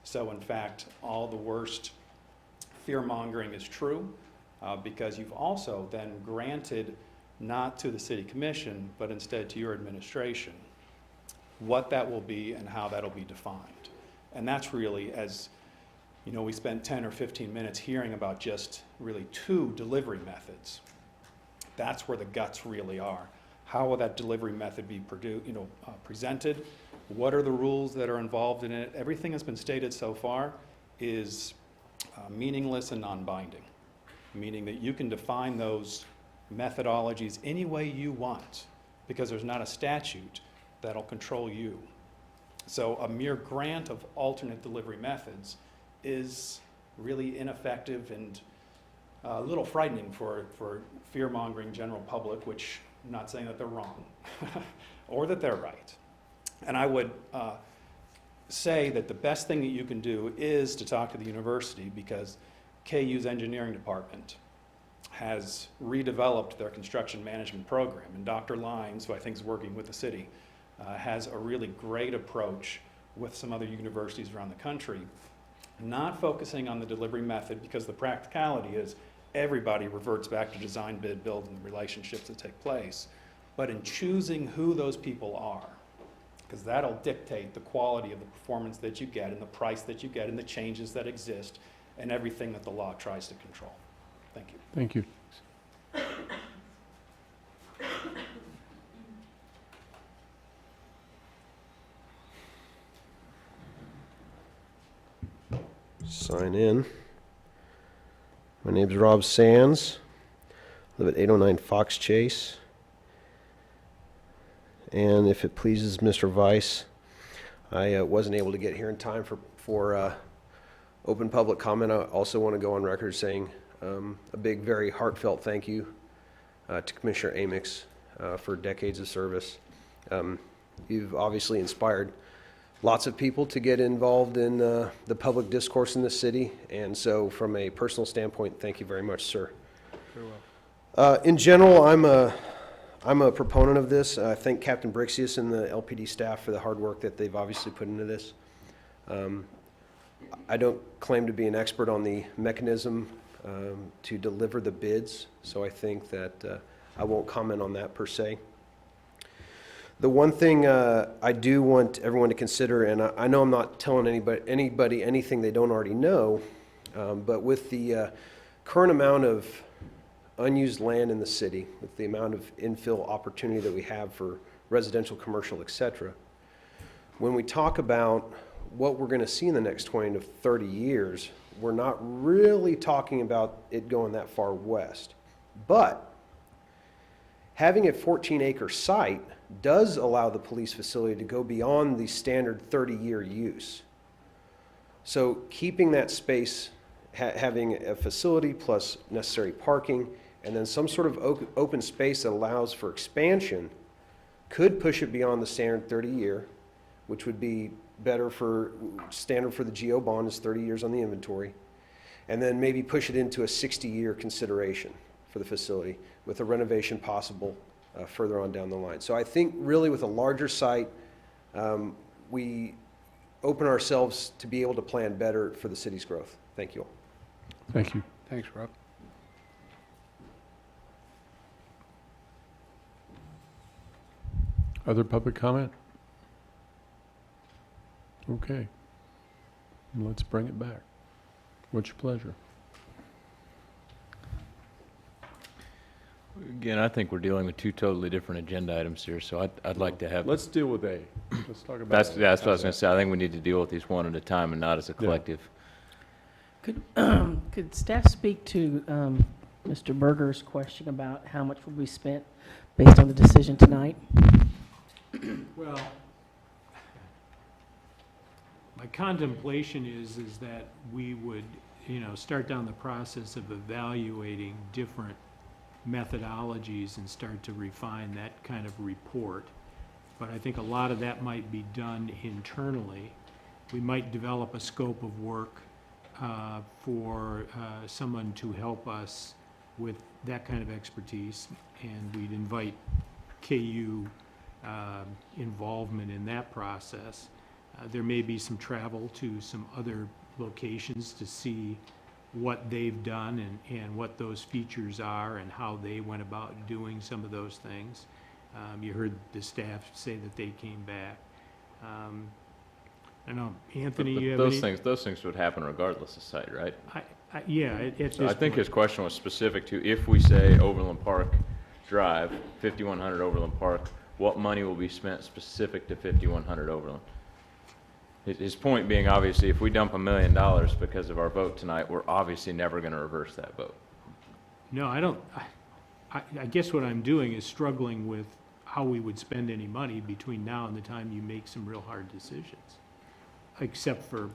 So in fact, all the worst fear-mongering is true, because you've also then granted, not to the city commission, but instead to your administration, what that will be and how that'll be defined. And that's really, as you know, we spent 10 or 15 minutes hearing about just really 2 delivery methods. That's where the guts really are. How will that delivery method be presented? What are the rules that are involved in it? Everything that's been stated so far is meaningless and non-binding, meaning that you can define those methodologies any way you want, because there's not a statute that'll control you. So a mere grant of alternate delivery methods is really ineffective and a little frightening for fear-mongering general public, which I'm not saying that they're wrong or that they're right. And I would say that the best thing that you can do is to talk to the university, because KU's engineering department has redeveloped their construction management program. And Dr. Lyons, who I think is working with the city, has a really great approach with some other universities around the country, not focusing on the delivery method, because the practicality is everybody reverts back to design, bid, build, and the relationships that take place, but in choosing who those people are, because that'll dictate the quality of the performance that you get and the price that you get and the changes that exist and everything that the law tries to control. Thank you. Thank you. Sign in. My name's Rob Sands. Live at 809 Fox Chase. And if it pleases Mr. Vice, I wasn't able to get here in time for open public comment. I also want to go on record saying a big, very heartfelt thank you to Commissioner Amix for decades of service. You've obviously inspired lots of people to get involved in the public discourse in the city, and so from a personal standpoint, thank you very much, sir. Very well. In general, I'm a proponent of this. I thank Captain Brixius and the LPD staff for the hard work that they've obviously put into this. I don't claim to be an expert on the mechanism to deliver the bids, so I think that I won't comment on that per se. The one thing I do want everyone to consider, and I know I'm not telling anybody anything they don't already know, but with the current amount of unused land in the city, with the amount of infill opportunity that we have for residential, commercial, etc., when we talk about what we're going to see in the next 20 to 30 years, we're not really talking about it going that far west. But having a 14-acre site does allow the police facility to go beyond the standard 30-year use. So keeping that space, having a facility plus necessary parking, and then some sort of open space that allows for expansion could push it beyond the standard 30-year, which would be better for, standard for the GO bond is 30 years on the inventory, and then maybe push it into a 60-year consideration for the facility with a renovation possible further on down the line. So I think really with a larger site, we open ourselves to be able to plan better for the city's growth. Thank you all. Thank you. Thanks, Rob. Other public comment? Okay. Let's bring it back. What's your pleasure? Again, I think we're dealing with 2 totally different agenda items here, so I'd like to have... Let's deal with A. Let's talk about That's A. what I was going to say. I think we need to deal with these one at a time and not as a collective. Could staff speak to Mr. Berger's question about how much will be spent based on the decision tonight? Well, my contemplation is that we would, start down the process of evaluating different methodologies and start to refine that kind of report. But I think a lot of that might be done internally. We might develop a scope of work for someone to help us with that kind of expertise, and we'd invite KU involvement in that process. There may be some travel to some other locations to see what they've done and what those features are and how they went about doing some of those things. You heard the staff say that they came back. I know, Anthony, But you have those any? those things would happen regardless of site, right? Yeah, at So I this think point. his question was specific to if we say Overland Park Drive, 5100 Overland Park, what money will be spent specific to 5100 Overland? His point being, obviously, if we dump $1 million because of our vote tonight, we're obviously never going to reverse that vote. No, I don't, I guess what I'm doing is struggling with how we would spend any money between now and the time you make some real hard decisions. Except for,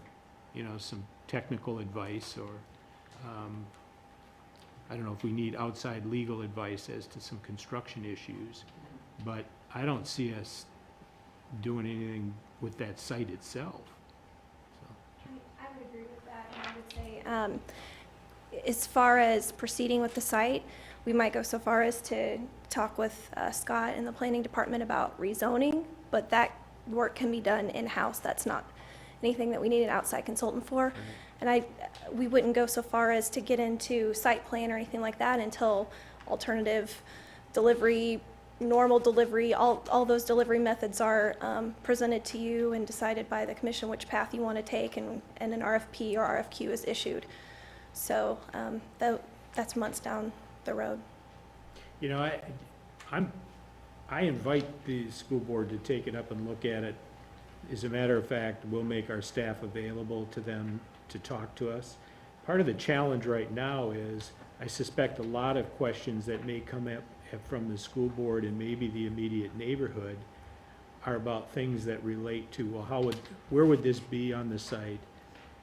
some technical advice or, I don't know if we need outside legal advice as to some construction issues. But I don't see us doing anything with that site itself. I would agree with that, and I would say, as far as proceeding with the site, we might go so far as to talk with Scott and the planning department about rezoning, but that work can be done in-house. That's not anything that we need an outside consultant for. And we wouldn't go so far as to get into site plan or anything like that until alternative delivery, normal delivery, all those delivery methods are presented to you and decided by the commission which path you want to take, and an RFP or RFQ is issued. So that's months down the road. I invite the school board to take it up and look at it. As a matter of fact, we'll make our staff available to them to talk to us. Part of the challenge right now is, I suspect a lot of questions that may come up from the school board and maybe the immediate neighborhood are about things that relate to, well, where would this be on the site?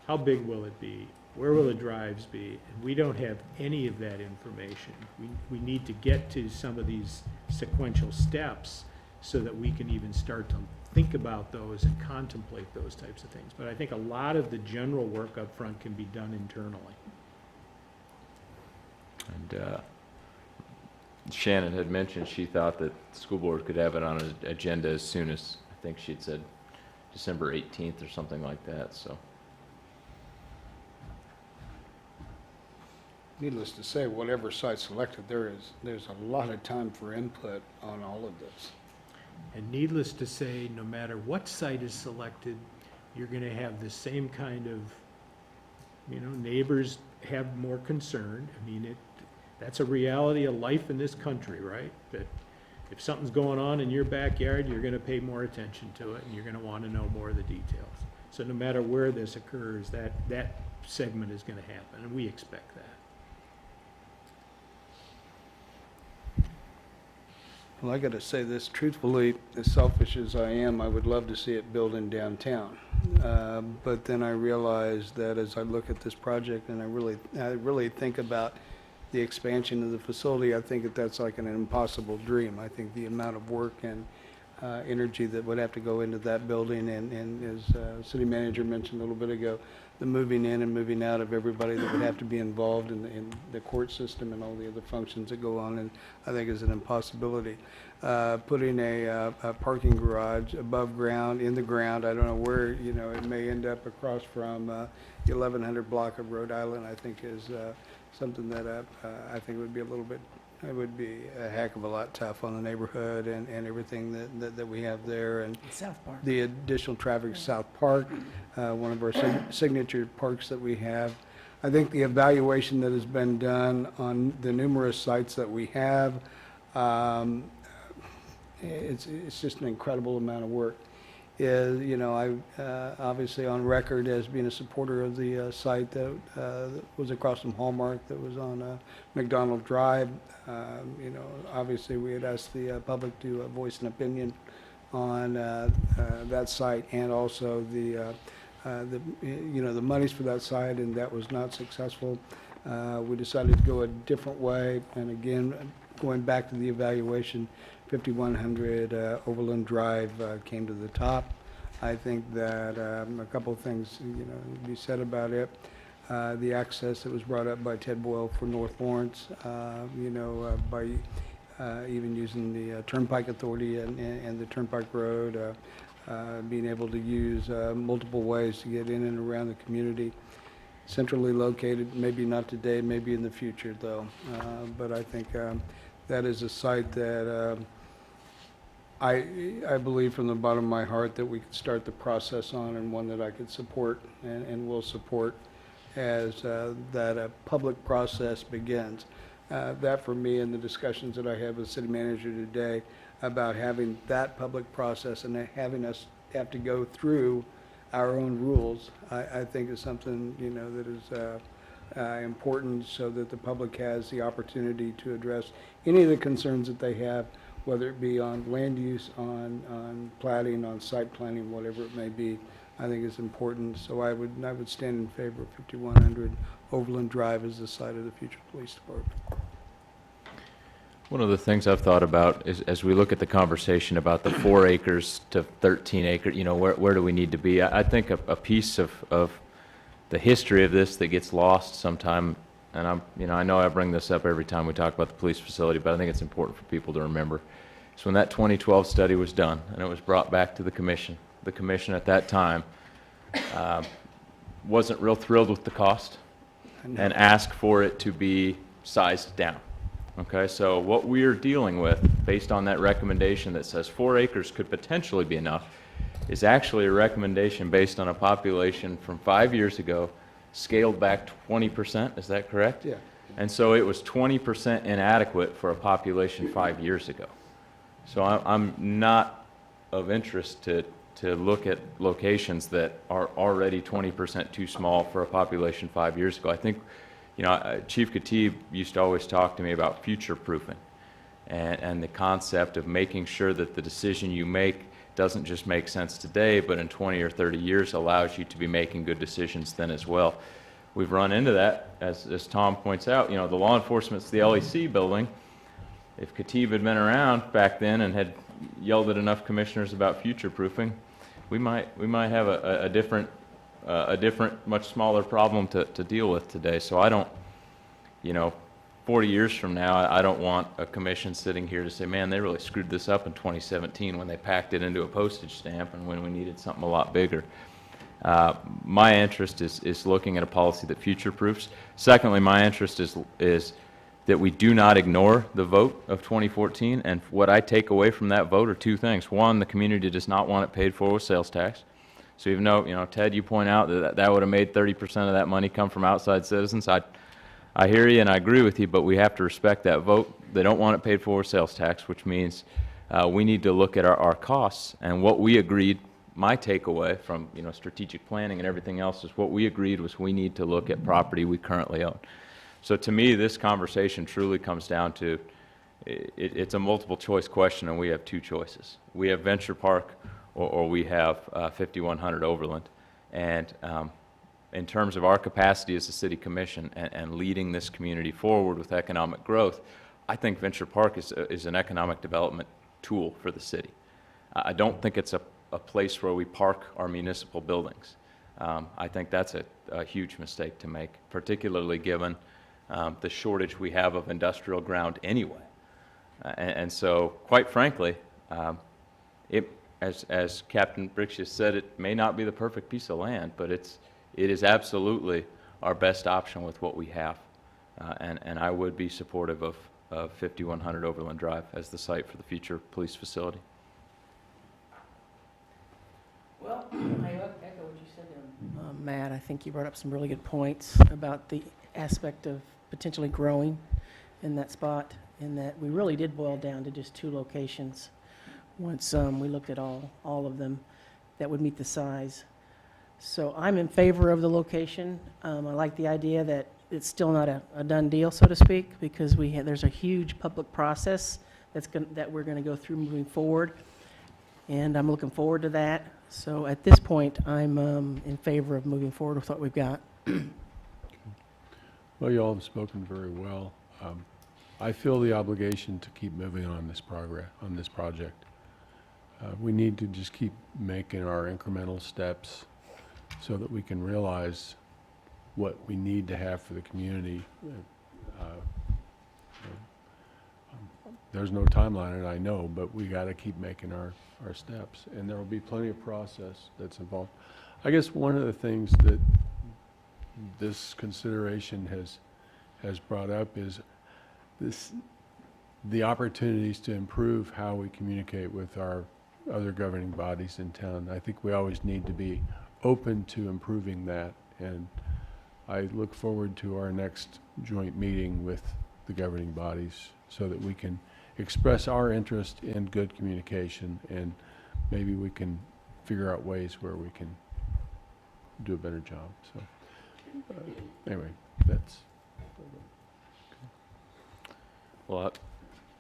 How big will it be? Where will the drives be? And we don't have any of that information. We need to get to some of these sequential steps so that we can even start to think about those and contemplate those types of things. But I think a lot of the general work up front can be done internally. And Shannon had mentioned she thought that the school board could have it on an agenda as soon as, I think she'd said December 18th or something like that, so. Needless to say, whatever site selected, there's a lot of time for input on all of this. And needless to say, no matter what site is selected, you're going to have the same kind of, neighbors have more concern. I mean, that's a reality of life in this country, right? That if something's going on in your backyard, you're going to pay more attention to it, and you're going to want to know more of the details. So no matter where this occurs, that segment is going to happen, and we expect that. Well, I got to say this truthfully, as selfish as I am, I would love to see it built in downtown. But then I realized that as I look at this project and I really think about the expansion of the facility, I think that's like an impossible dream. I think the amount of work and energy that would have to go into that building, and as city manager mentioned a little bit ago, the moving in and moving out of everybody that would have to be involved in the court system and all the other functions that go on, and I think is an impossibility. Putting a parking garage above ground, in the ground, I don't know where, it may end up across from the 1100 block of Rhode Island, I think is something that I think would be it would be a heck of a lot tough on the neighborhood and everything that we have there. And South Park. the additional traffic, South Park, one of our signature parks that we have. I think the evaluation that has been done on the numerous sites that we have, it's just an incredible amount of work. I obviously on record as being a supporter of the site that was across from Hallmark that was on McDonald Drive. Obviously we had asked the public to voice an opinion on that site, and also the monies for that site, and that was not successful. We decided to go a different way, and again, going back to the evaluation, 5100 Overland Drive came to the top. I think that a couple of things, to be said about it. the access that was brought up by Ted Boyle for North Lawrence, by even using the Turnpike Authority and the Turnpike Road, being able to use multiple ways to get in and around the community. Centrally located, maybe not today, maybe in the future, though. But I think that is a site that I believe from the bottom of my heart that we could start the process on, and one that I could support and will support as that public process begins. That for me, and the discussions that I have with the city manager today about having that public process and having us have to go through our own rules, I think is something, that is important, so that the public has the opportunity to address any of the concerns that they have, whether it be on land use, on platting, on site planning, whatever it may be. I think it's important. So I would stand in favor of 5100 Overland Drive as the site of the future police department. One of the things I've thought about is, as we look at the conversation about the 4 acres to 13 acre, where do we need to be? I think a piece of the history of this that gets lost sometime, and I know I bring this up every time we talk about the police facility, but I think it's important for people to remember. So when that 2012 study was done and it was brought back to the commission at that time wasn't real thrilled with the cost and asked for it to be sized down. Okay, so what we're dealing with, based on that recommendation that says 4 acres could potentially be enough, is actually a recommendation based on a population from 5 years ago, scaled back 20%, is that correct? Yeah. And so it was 20% inadequate for a population 5 years ago. So I'm not of interest to look at locations that are already 20% too small for a population 5 years ago. I think, Chief Khatib used to always talk to me about future-proofing and the concept of making sure that the decision you make doesn't just make sense today, but in 20 or 30 years allows you to be making good decisions then as well. We've run into that, as Tom points out, the law enforcement's the LEC building. If Khatib had been around back then and had yelled at enough commissioners about future-proofing, we might have a different, much smaller problem to deal with today. So I don't, 40 years from now, I don't want a commission sitting here to say, man, they really screwed this up in 2017 when they packed it into a postage stamp and when we needed something a lot bigger. My interest is looking at a policy that future-proofs. Secondly, my interest is that we do not ignore the vote of 2014, and what I take away from that vote are 2 things. One, the community does not want it paid for with sales tax. So even though, Ted, you point out that would have made 30% of that money come from outside citizens, I hear you and I agree with you, but we have to respect that vote. They don't want it paid for with sales tax, which means we need to look at our costs, and what we agreed. My takeaway from strategic planning and everything else is what we agreed was we need to look at property we currently own. So to me, this conversation truly comes down to it's a multiple choice question, and we have 2 choices. We have Venture Park or we have 5100 Overland. And in terms of our capacity as a city commission and leading this community forward with economic growth, I think Venture Park is an economic development tool for the city. I don't think it's a place where we park our municipal buildings. I think that's a huge mistake to make, particularly given the shortage we have of industrial ground anyway. And so, quite frankly, as Captain Brixius said, it may not be the perfect piece of land, but it is absolutely our best option with what we have. And I would be supportive of 5100 Overland Drive as the site for the future police facility. Well, I echo what you said there, Matt. I think you brought up some really good points about the aspect of potentially growing in that spot, and that we really did boil down to just 2 locations. Once we looked at all of them that would meet the size. So I'm in favor of the location. I like the idea that it's still not a done deal, so to speak, because there's a huge public process that we're going to go through moving forward, and I'm looking forward to that. So at this point, I'm in favor of moving forward with what we've got. Well, you all have spoken very well. I feel the obligation to keep moving on this project. We need to just keep making our incremental steps so that we can realize what we need to have for the community. There's no timeline, and I know, but we got to keep making our steps, and there will be plenty of process that's involved. I guess one of the things that this consideration has brought up is the opportunities to improve how we communicate with our other governing bodies in town. I think we always need to be open to improving that, and I look forward to our next joint meeting with the governing bodies so that we can express our interest in good communication, and maybe we can figure out ways where we can do a better job. So anyway, that's... Well,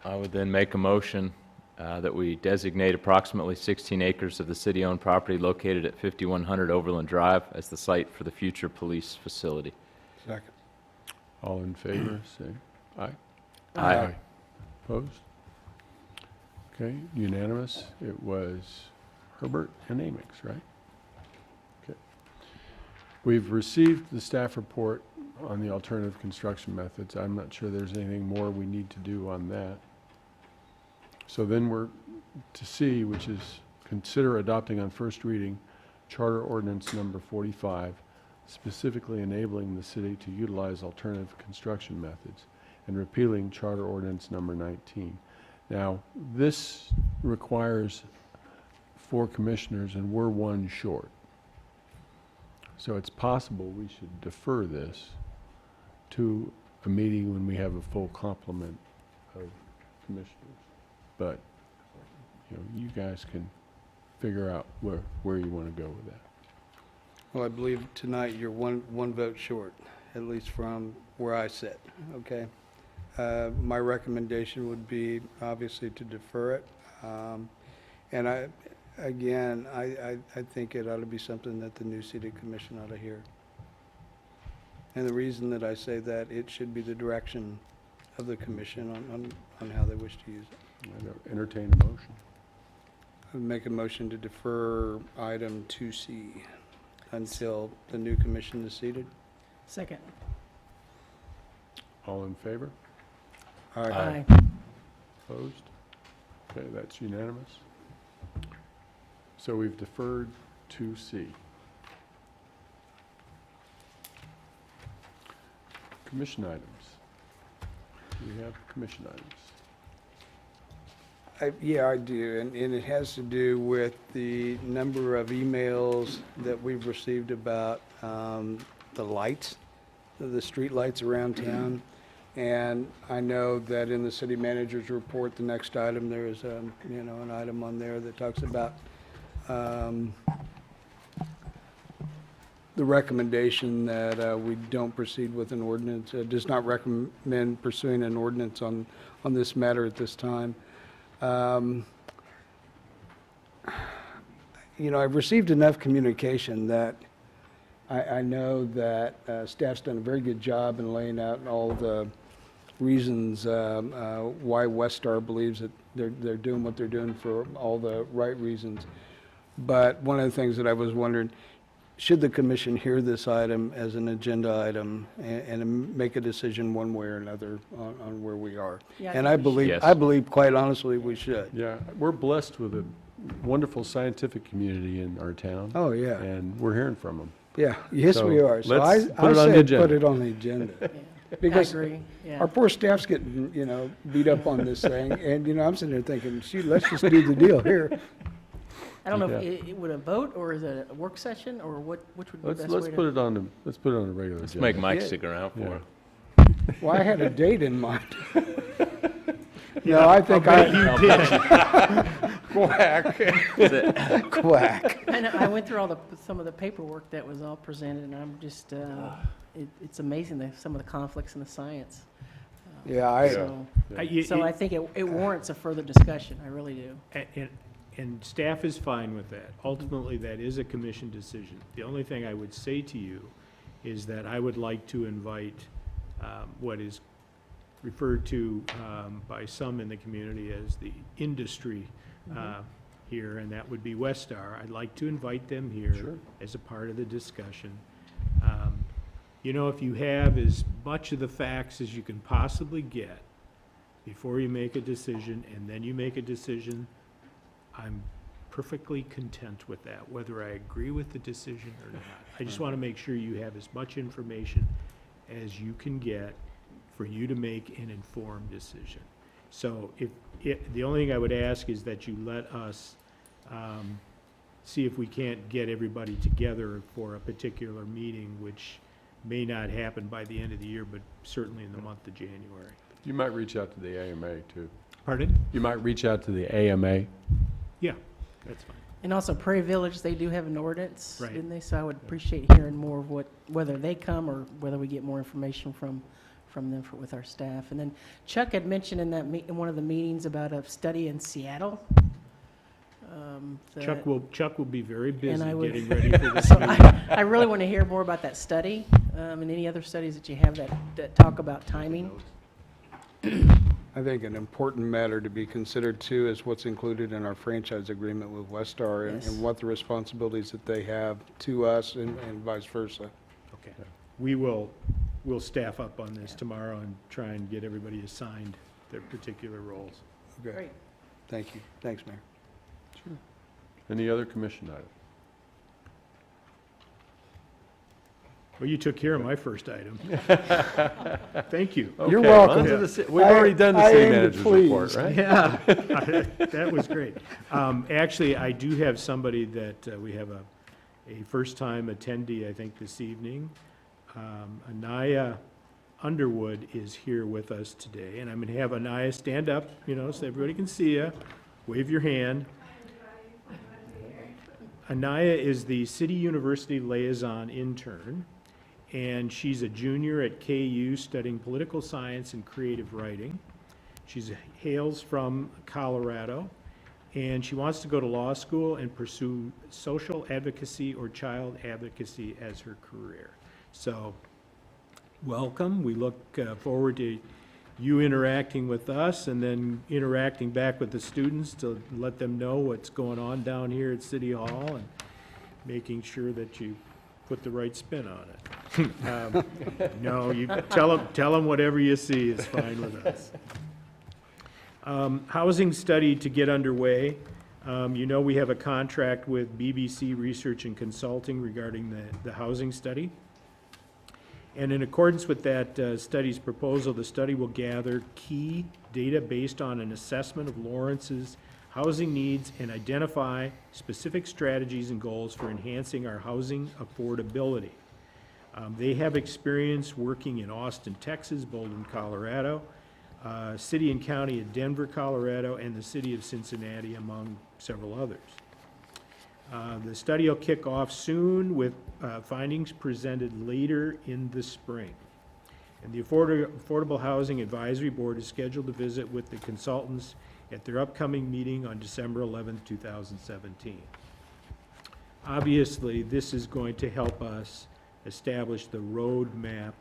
I would then make a motion that we designate approximately 16 acres of the city-owned property located at 5100 Overland Drive as the site for the future police facility. Second. All in favor, say aye. Aye. Opposed? Okay, unanimous. It was Herbert and Amix, right? Okay. We've received the staff report on the alternative construction methods. I'm not sure there's anything more we need to do on that. So then we're to C, which is consider adopting on first reading Charter Ordinance number 45, specifically enabling the city to utilize alternative construction methods, and repealing Charter Ordinance number 19. Now, this requires 4 commissioners, and we're 1 short. So it's possible we should defer this to a meeting when we have a full complement of commissioners. But, you know, you guys can figure out where you want to go with that. Well, I believe tonight you're one vote short, at least from where I sit, okay? My recommendation would be obviously to defer it. And I think it ought to be something that the new city commission ought to hear. And the reason that I say that, it should be the direction of the commission on how they wish to use it. I'd entertain a motion. I would make a motion to defer item 2C until the new commission is seated. Second. All in favor? Aye. Opposed? Okay, that's unanimous. So we've deferred 2C. Commission items. Do we have commission items? Yeah, I do, and it has to do with the number of emails that we've received about the lights, the street lights around town. And I know that in the city manager's report, the next item, there is an item on there that talks about the recommendation that we don't proceed with an ordinance, does not recommend pursuing an ordinance on this matter at this time. I've received enough communication that I know that staff's done a very good job in laying out all the reasons why Westar believes that they're doing what they're doing for all the right reasons. But one of the things that I was wondering, should the commission hear this item as an agenda item and make a decision one way or another on where we are? Yeah, And I I think we believe, should. I believe quite honestly, we should. Yeah, we're blessed with a wonderful scientific community in our town. Oh, yeah. And we're hearing from them. Yeah, yes, So we are. So let's I put it on the say agenda. put it on the agenda. I Because agree, yeah. our poor staff's getting, beat up on this thing. And, I'm sitting there thinking, shoot, let's just do the deal here. I don't know if Yeah. it would a vote, or is it a work session, or which would be the best way to? Let's put it on the regular Let's agenda. make Mike Yeah. stick around for Yeah. it. Well, I had a date in mind. No, I think Quack. Quack. I went through some of the paperwork that was all presented, and I'm just, it's amazing some of the conflicts in the science. Yeah, So You- so I think it warrants a further discussion, I really do. And staff is fine with that. Ultimately, that is a commission decision. The only thing I would say to you is that I would like to invite what is referred to by some in the community as the industry here, and that would be Westar. I'd like to invite them here Sure. as a part of the discussion. you know, if you have as much of the facts as you can possibly get before you make a decision, and then you make a decision, I'm perfectly content with that, whether I agree with the decision or not. I just want to make sure you have as much information as you can get for you to make an informed decision. So the only thing I would ask is that you let us see if we can't get everybody together for a particular meeting, which may not happen by the end of the year, but certainly in the month of January. You might reach out to the AMA, too. Pardon? You might reach out to the AMA. Yeah, that's fine. And also Prairie Village, they do have an ordinance, Right. didn't they? So I would appreciate hearing more of whether they come or whether we get more information from them with our staff. And then Chuck had mentioned in one of the meetings about a study in Seattle. Chuck will be very busy And I would- getting ready for this So meeting. I really want to hear more about that study, and any other studies that you have that talk about timing. I think an important matter to be considered too is what's included in our franchise agreement with Westar Yes. and what the responsibilities that they have to us and vice versa. Okay. We'll staff up on this tomorrow and try and get everybody assigned their particular roles. Okay. Great. Thank you. Thanks, Mayor. Any other commission item? Well, you took care of my first item. Thank you. You're Okay, welcome. On to the we've already done the city manager's report, right? Yeah, that was great. Actually, I do have somebody that, we have a first-time attendee, I think, this evening. Anaya Underwood is here with us today, and I'm going to have Anaya stand up, so everybody can see you. Wave your hand. Anaya is the City University Liaison Intern, and she's a junior at KU studying political science and creative writing. She hails from Colorado, and she wants to go to law school and pursue social advocacy or child advocacy as her career. So, welcome. We look forward to you interacting with us and then interacting back with the students to let them know what's going on down here at City Hall and making sure that you put the right spin on it. No, you tell them whatever you see is fine with us. Housing study to get underway. We have a contract with BBC Research and Consulting regarding the housing study. And in accordance with that study's proposal, the study will gather key data based on an assessment of Lawrence's housing needs and identify specific strategies and goals for enhancing our housing affordability. They have experience working in Austin, Texas, Boulder, Colorado, City and County of Denver, Colorado, and the City of Cincinnati, among several others. The study will kick off soon with findings presented later in the spring. And the Affordable Housing Advisory Board is scheduled to visit with the consultants at their upcoming meeting on December 11th, 2017. Obviously, this is going to help us establish the roadmap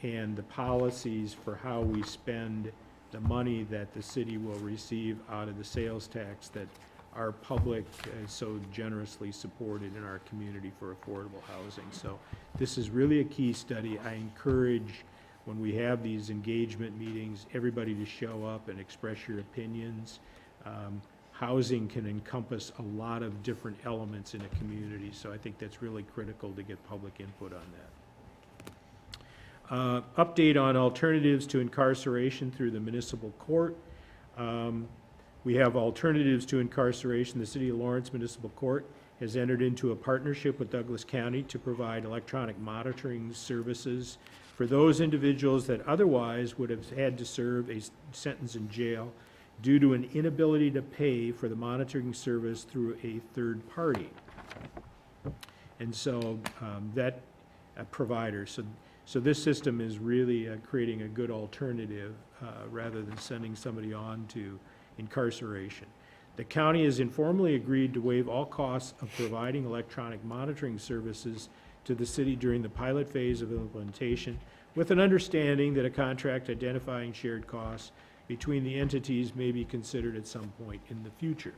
and the policies for how we spend the money that the city will receive out of the sales tax that our public is so generously supported in our community for affordable housing. So this is really a key study. I encourage, when we have these engagement meetings, everybody to show up and express your opinions. Housing can encompass a lot of different elements in a community, so I think that's really critical to get public input on that. Update on alternatives to incarceration through the municipal court. We have alternatives to incarceration. The City of Lawrence Municipal Court has entered into a partnership with Douglas County to provide electronic monitoring services for those individuals that otherwise would have had to serve a sentence in jail due to an inability to pay for the monitoring service through a third party. And so that provider, so this system is really creating a good alternative rather than sending somebody on to incarceration. The county has informally agreed to waive all costs of providing electronic monitoring services to the city during the pilot phase of implementation, with an understanding that a contract identifying shared costs between the entities may be considered at some point in the future.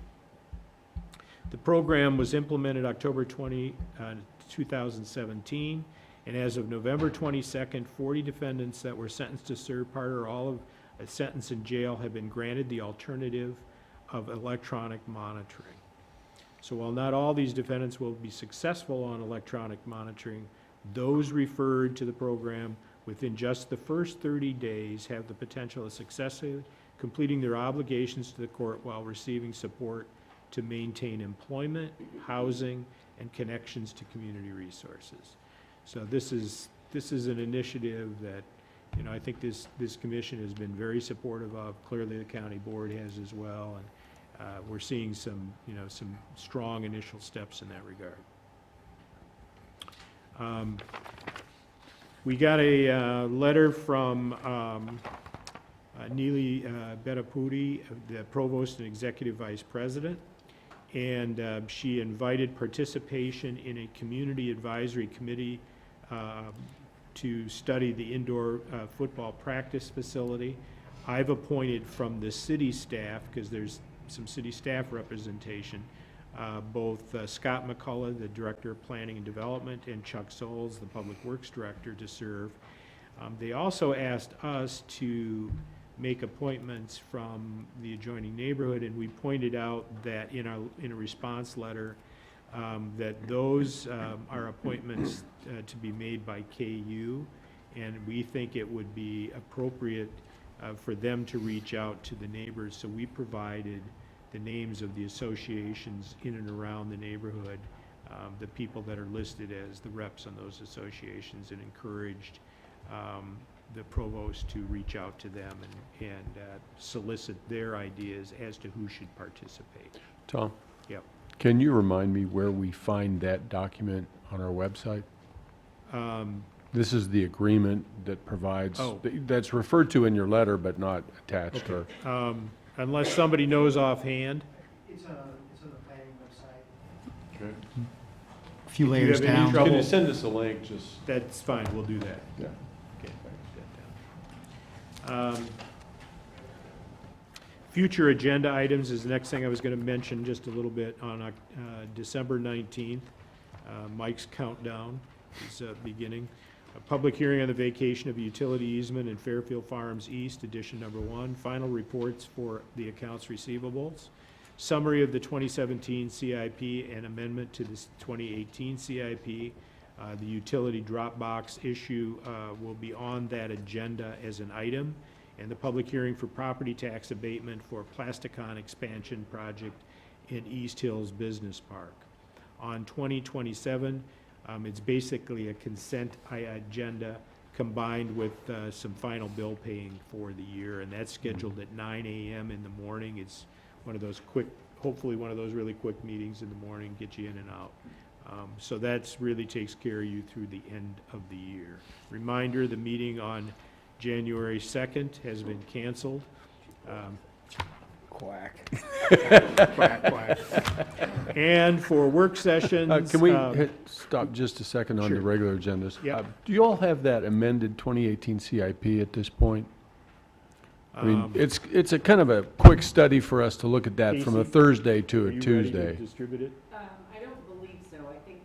The program was implemented October 20, 2017, And as of November 22nd, 40 defendants that were sentenced to serve part or all of a sentence in jail have been granted the alternative of electronic monitoring. So while not all these defendants will be successful on electronic monitoring, those referred to the program within just the first 30 days have the potential of successfully completing their obligations to the court while receiving support to maintain employment, housing, and connections to community resources. So this is an initiative that, you know, I think this commission has been very supportive of. Clearly, the county board has as well, and we're seeing some, you know, some strong initial steps in that regard. We got a letter from Neely Bedapudi, the Provost and Executive Vice President, and she invited participation in a community advisory committee to study the indoor football practice facility. I've appointed from the city staff, because there's some city staff representation, both Scott McCullough, the Director of Planning and Development, and Chuck Souls, the Public Works Director, to serve. They also asked us to make appointments from the adjoining neighborhood, and we pointed out that in a response letter that those are appointments to be made by KU, and we think it would be appropriate for them to reach out to the neighbors. So we provided the names of the associations in and around the neighborhood, the people that are listed as the reps on those associations, and encouraged the provost to reach out to them and solicit their ideas as to who should participate. Tom? Yep. Can you remind me where we find that document on our website? This is the agreement that provides, Oh. that's referred to in your letter but not attached, or? Unless somebody knows offhand. It's on the planning website. Okay. A few If you layers have any down. trouble- Can you send us a link, just? That's fine, we'll do that. Yeah. Okay. Future agenda items is the next thing I was going to mention just a little bit. On December 19th, Mike's countdown is beginning. A public hearing on the vacation of utility easement in Fairfield Farms East, edition number 1. Final reports for the accounts receivables. Summary of the 2017 CIP and amendment to the 2018 CIP. The utility drop box issue will be on that agenda as an item, and the public hearing for property tax abatement for Plasticon expansion project in East Hills Business Park. On 2027, it's basically a consent agenda combined with some final bill paying for the year, and that's scheduled at 9 a.m. in the morning. It's one of those quick, hopefully one of those really quick meetings in the morning, get you in and out. So that's really takes care of you through the end of the year. Reminder, the meeting on January 2nd has been canceled. Quack. Quack, quack. And for work sessions. Can we stop just a second on the sure. regular agendas? Yep. Do you all have that amended 2018 CIP at this point? I mean, it's a kind of a quick study for us to look at that from a Casey, Thursday to Are a you ready Tuesday. to distribute it? I don't believe so. I think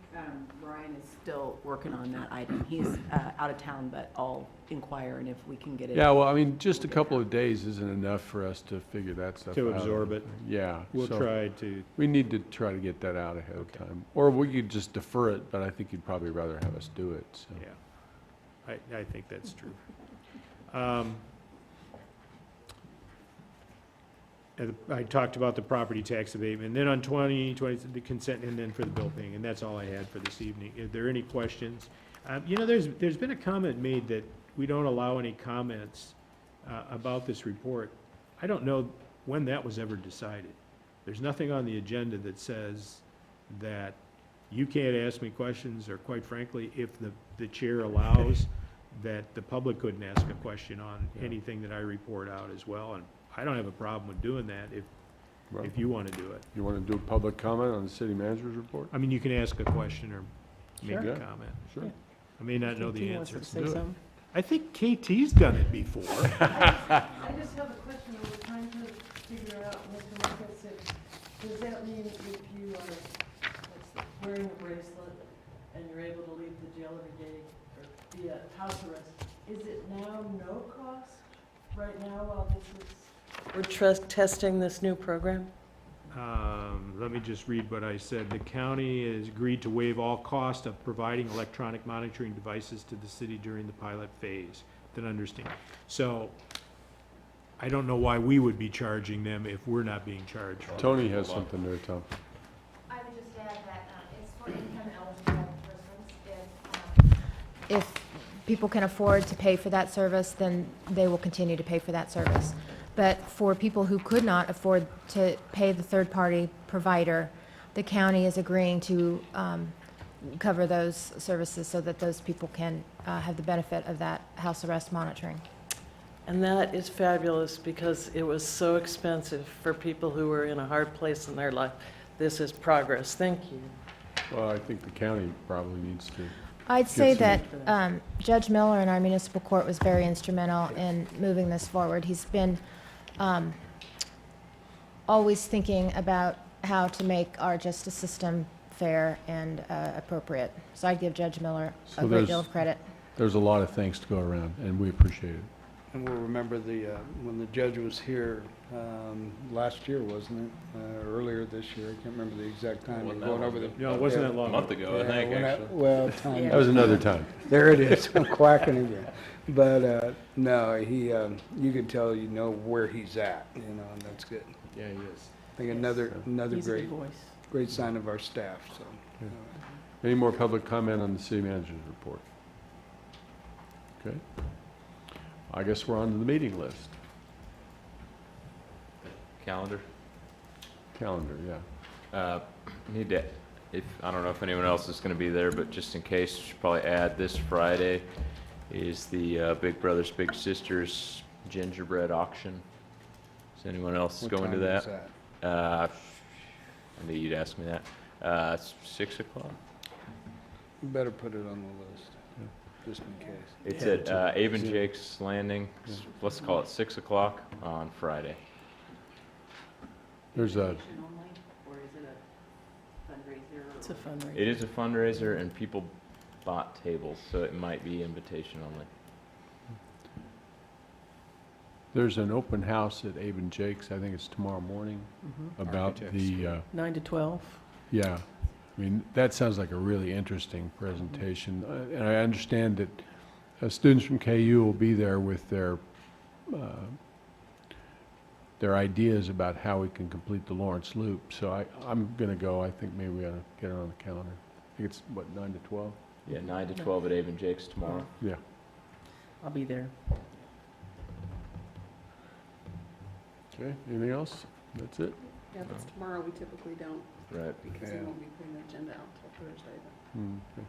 Brian is still working on that item. He's out of town, but I'll inquire, and if we can get it. Yeah, well, I mean, just a couple of days isn't enough for us to figure that stuff out. To absorb it. Yeah. We'll so try to. We need to try to get that out ahead of time. Or we could just defer it, but I think you'd probably rather have us do it, so. Yeah, I think that's true. I talked about the property tax abatement, and then on 2020, the consent, and then for the bill paying, and that's all I had for this evening. Are there any questions? You know, there's been a comment made that we don't allow any comments about this report. I don't know when that was ever decided. There's nothing on the agenda that says that you can't ask me questions, or quite frankly, if the chair allows, that the public couldn't ask a question on anything that I report out as well. And I don't have a problem with doing that if you want to do it. You want to do a public comment on the city manager's report? I mean, you can ask a question or make Sure. a Yeah, comment. sure. Yeah. I may not know the KT wants answer. to say Do it. something. I think KT's done it before. I just have a question. I was trying to figure out, Mr. Marcus, does that mean if you are wearing a bracelet and you're able to leave the jail every day, or the house arrest, is it now no cost right now while this is? We're testing this new program? Let me just read what I said. The county has agreed to waive all cost of providing electronic monitoring devices to the city during the pilot phase. Then understand. So I don't know why we would be charging them if we're not being charged. Tony has something there, Tom. I would just add that it's for income eligible persons. If people can afford to pay for that service, then they will continue to pay for that service. But for people who could not afford to pay the third-party provider, the county is agreeing to cover those services so that those people can have the benefit of that house arrest monitoring. And that is fabulous because it was so expensive for people who were in a hard place in their life. This is progress. Thank you. Well, I think the county probably needs to. I'd say Get that Judge Miller in our municipal court was very instrumental in moving this forward. He's been always thinking about how to make our justice system fair and appropriate. So I'd give Judge Miller a great deal of credit. There's a lot of thanks to go around, and we appreciate it. And we'll remember when the judge was here last year, wasn't it? Earlier this year, I can't remember the exact time. Wasn't Going that over long the. ago. No, it wasn't that long. A month ago, I think, actually. Well, time. That was another time. There it is. I'm quacking again. But no, you can tell where he's at, and that's good. Yeah, he is. I think another He's a good voice. great sign of our staff, so. Any more public comment on the city manager's report? Okay. I guess we're on to the meeting list. Calendar? Calendar, yeah. Need to, I don't know if anyone else is gonna be there, but just in case, should probably add this Friday is the Big Brothers Big Sisters gingerbread auction. Is anyone else What going to time that? is that? I knew you'd ask me that. It's 6 o'clock. You better put it on the list, just in case. It's at Avon Jake's Landing. Let's call it 6 o'clock on Friday. There's a, It's a fundraiser. It is a fundraiser and people bought tables, so it might be invitation only. there's an open house at Avon Jake's, I think it's tomorrow morning, about the, 9 to 12. yeah. I mean, that sounds like a really interesting presentation. And I understand that students from KU will be there with their ideas about how we can complete the Lawrence Loop. So I'm going to go. I think maybe we ought to get it on the calendar. I think it's, what, 9 to 12? Yeah, 9 to 12 at Avon Jake's tomorrow. Yeah. I'll be there. Okay, anything else? That's it? Yeah, if it's tomorrow, we typically don't. Right. Because we won't be putting the agenda out until Thursday. then. Okay.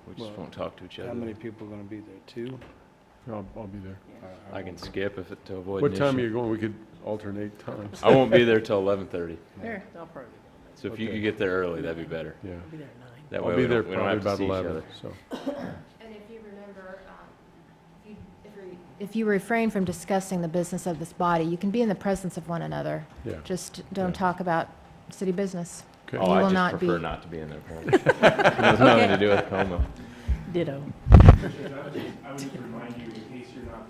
We just won't talk to each other. How many people are going to be there? 2? I'll be there. I can skip if it, to avoid What an time are issue. you going? We could alternate times. I won't be there till 11:30. There, I'll probably So if you Okay. could get there early, that'd be better. Yeah. be there at 9. That I'll way be we there don't, we don't probably have to about see each 11, other. so. And if you remember, if you refrain from discussing the business of this body, you can be in the presence of one another. Yeah. Just don't talk about city business. Okay. Oh, You I will just not prefer be. not to be in there. Apparently. It has nothing to do with Como. Ditto. I would just remind you, in case you're not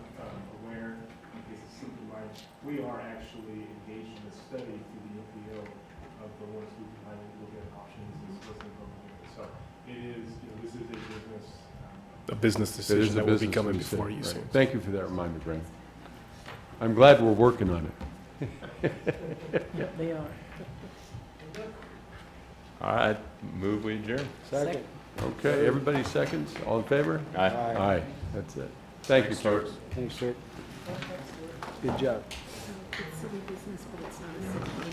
aware, in case it's slipped your mind, we are actually engaged in a study through the NPO of the Lawrence Loop and how we look at options and listening programs. So it is, this is a business It is decision a that will be business coming decision, before you right. soon. Thank you for that reminder, Brent. I'm glad we're working on it. Yep, they are. All right, move we adjourn. Second. Okay, everybody seconds, all in favor? Aye. Aye, that's it. Thank you, folks. Thanks, sir. Good job. It's city business, but it's not a city meeting.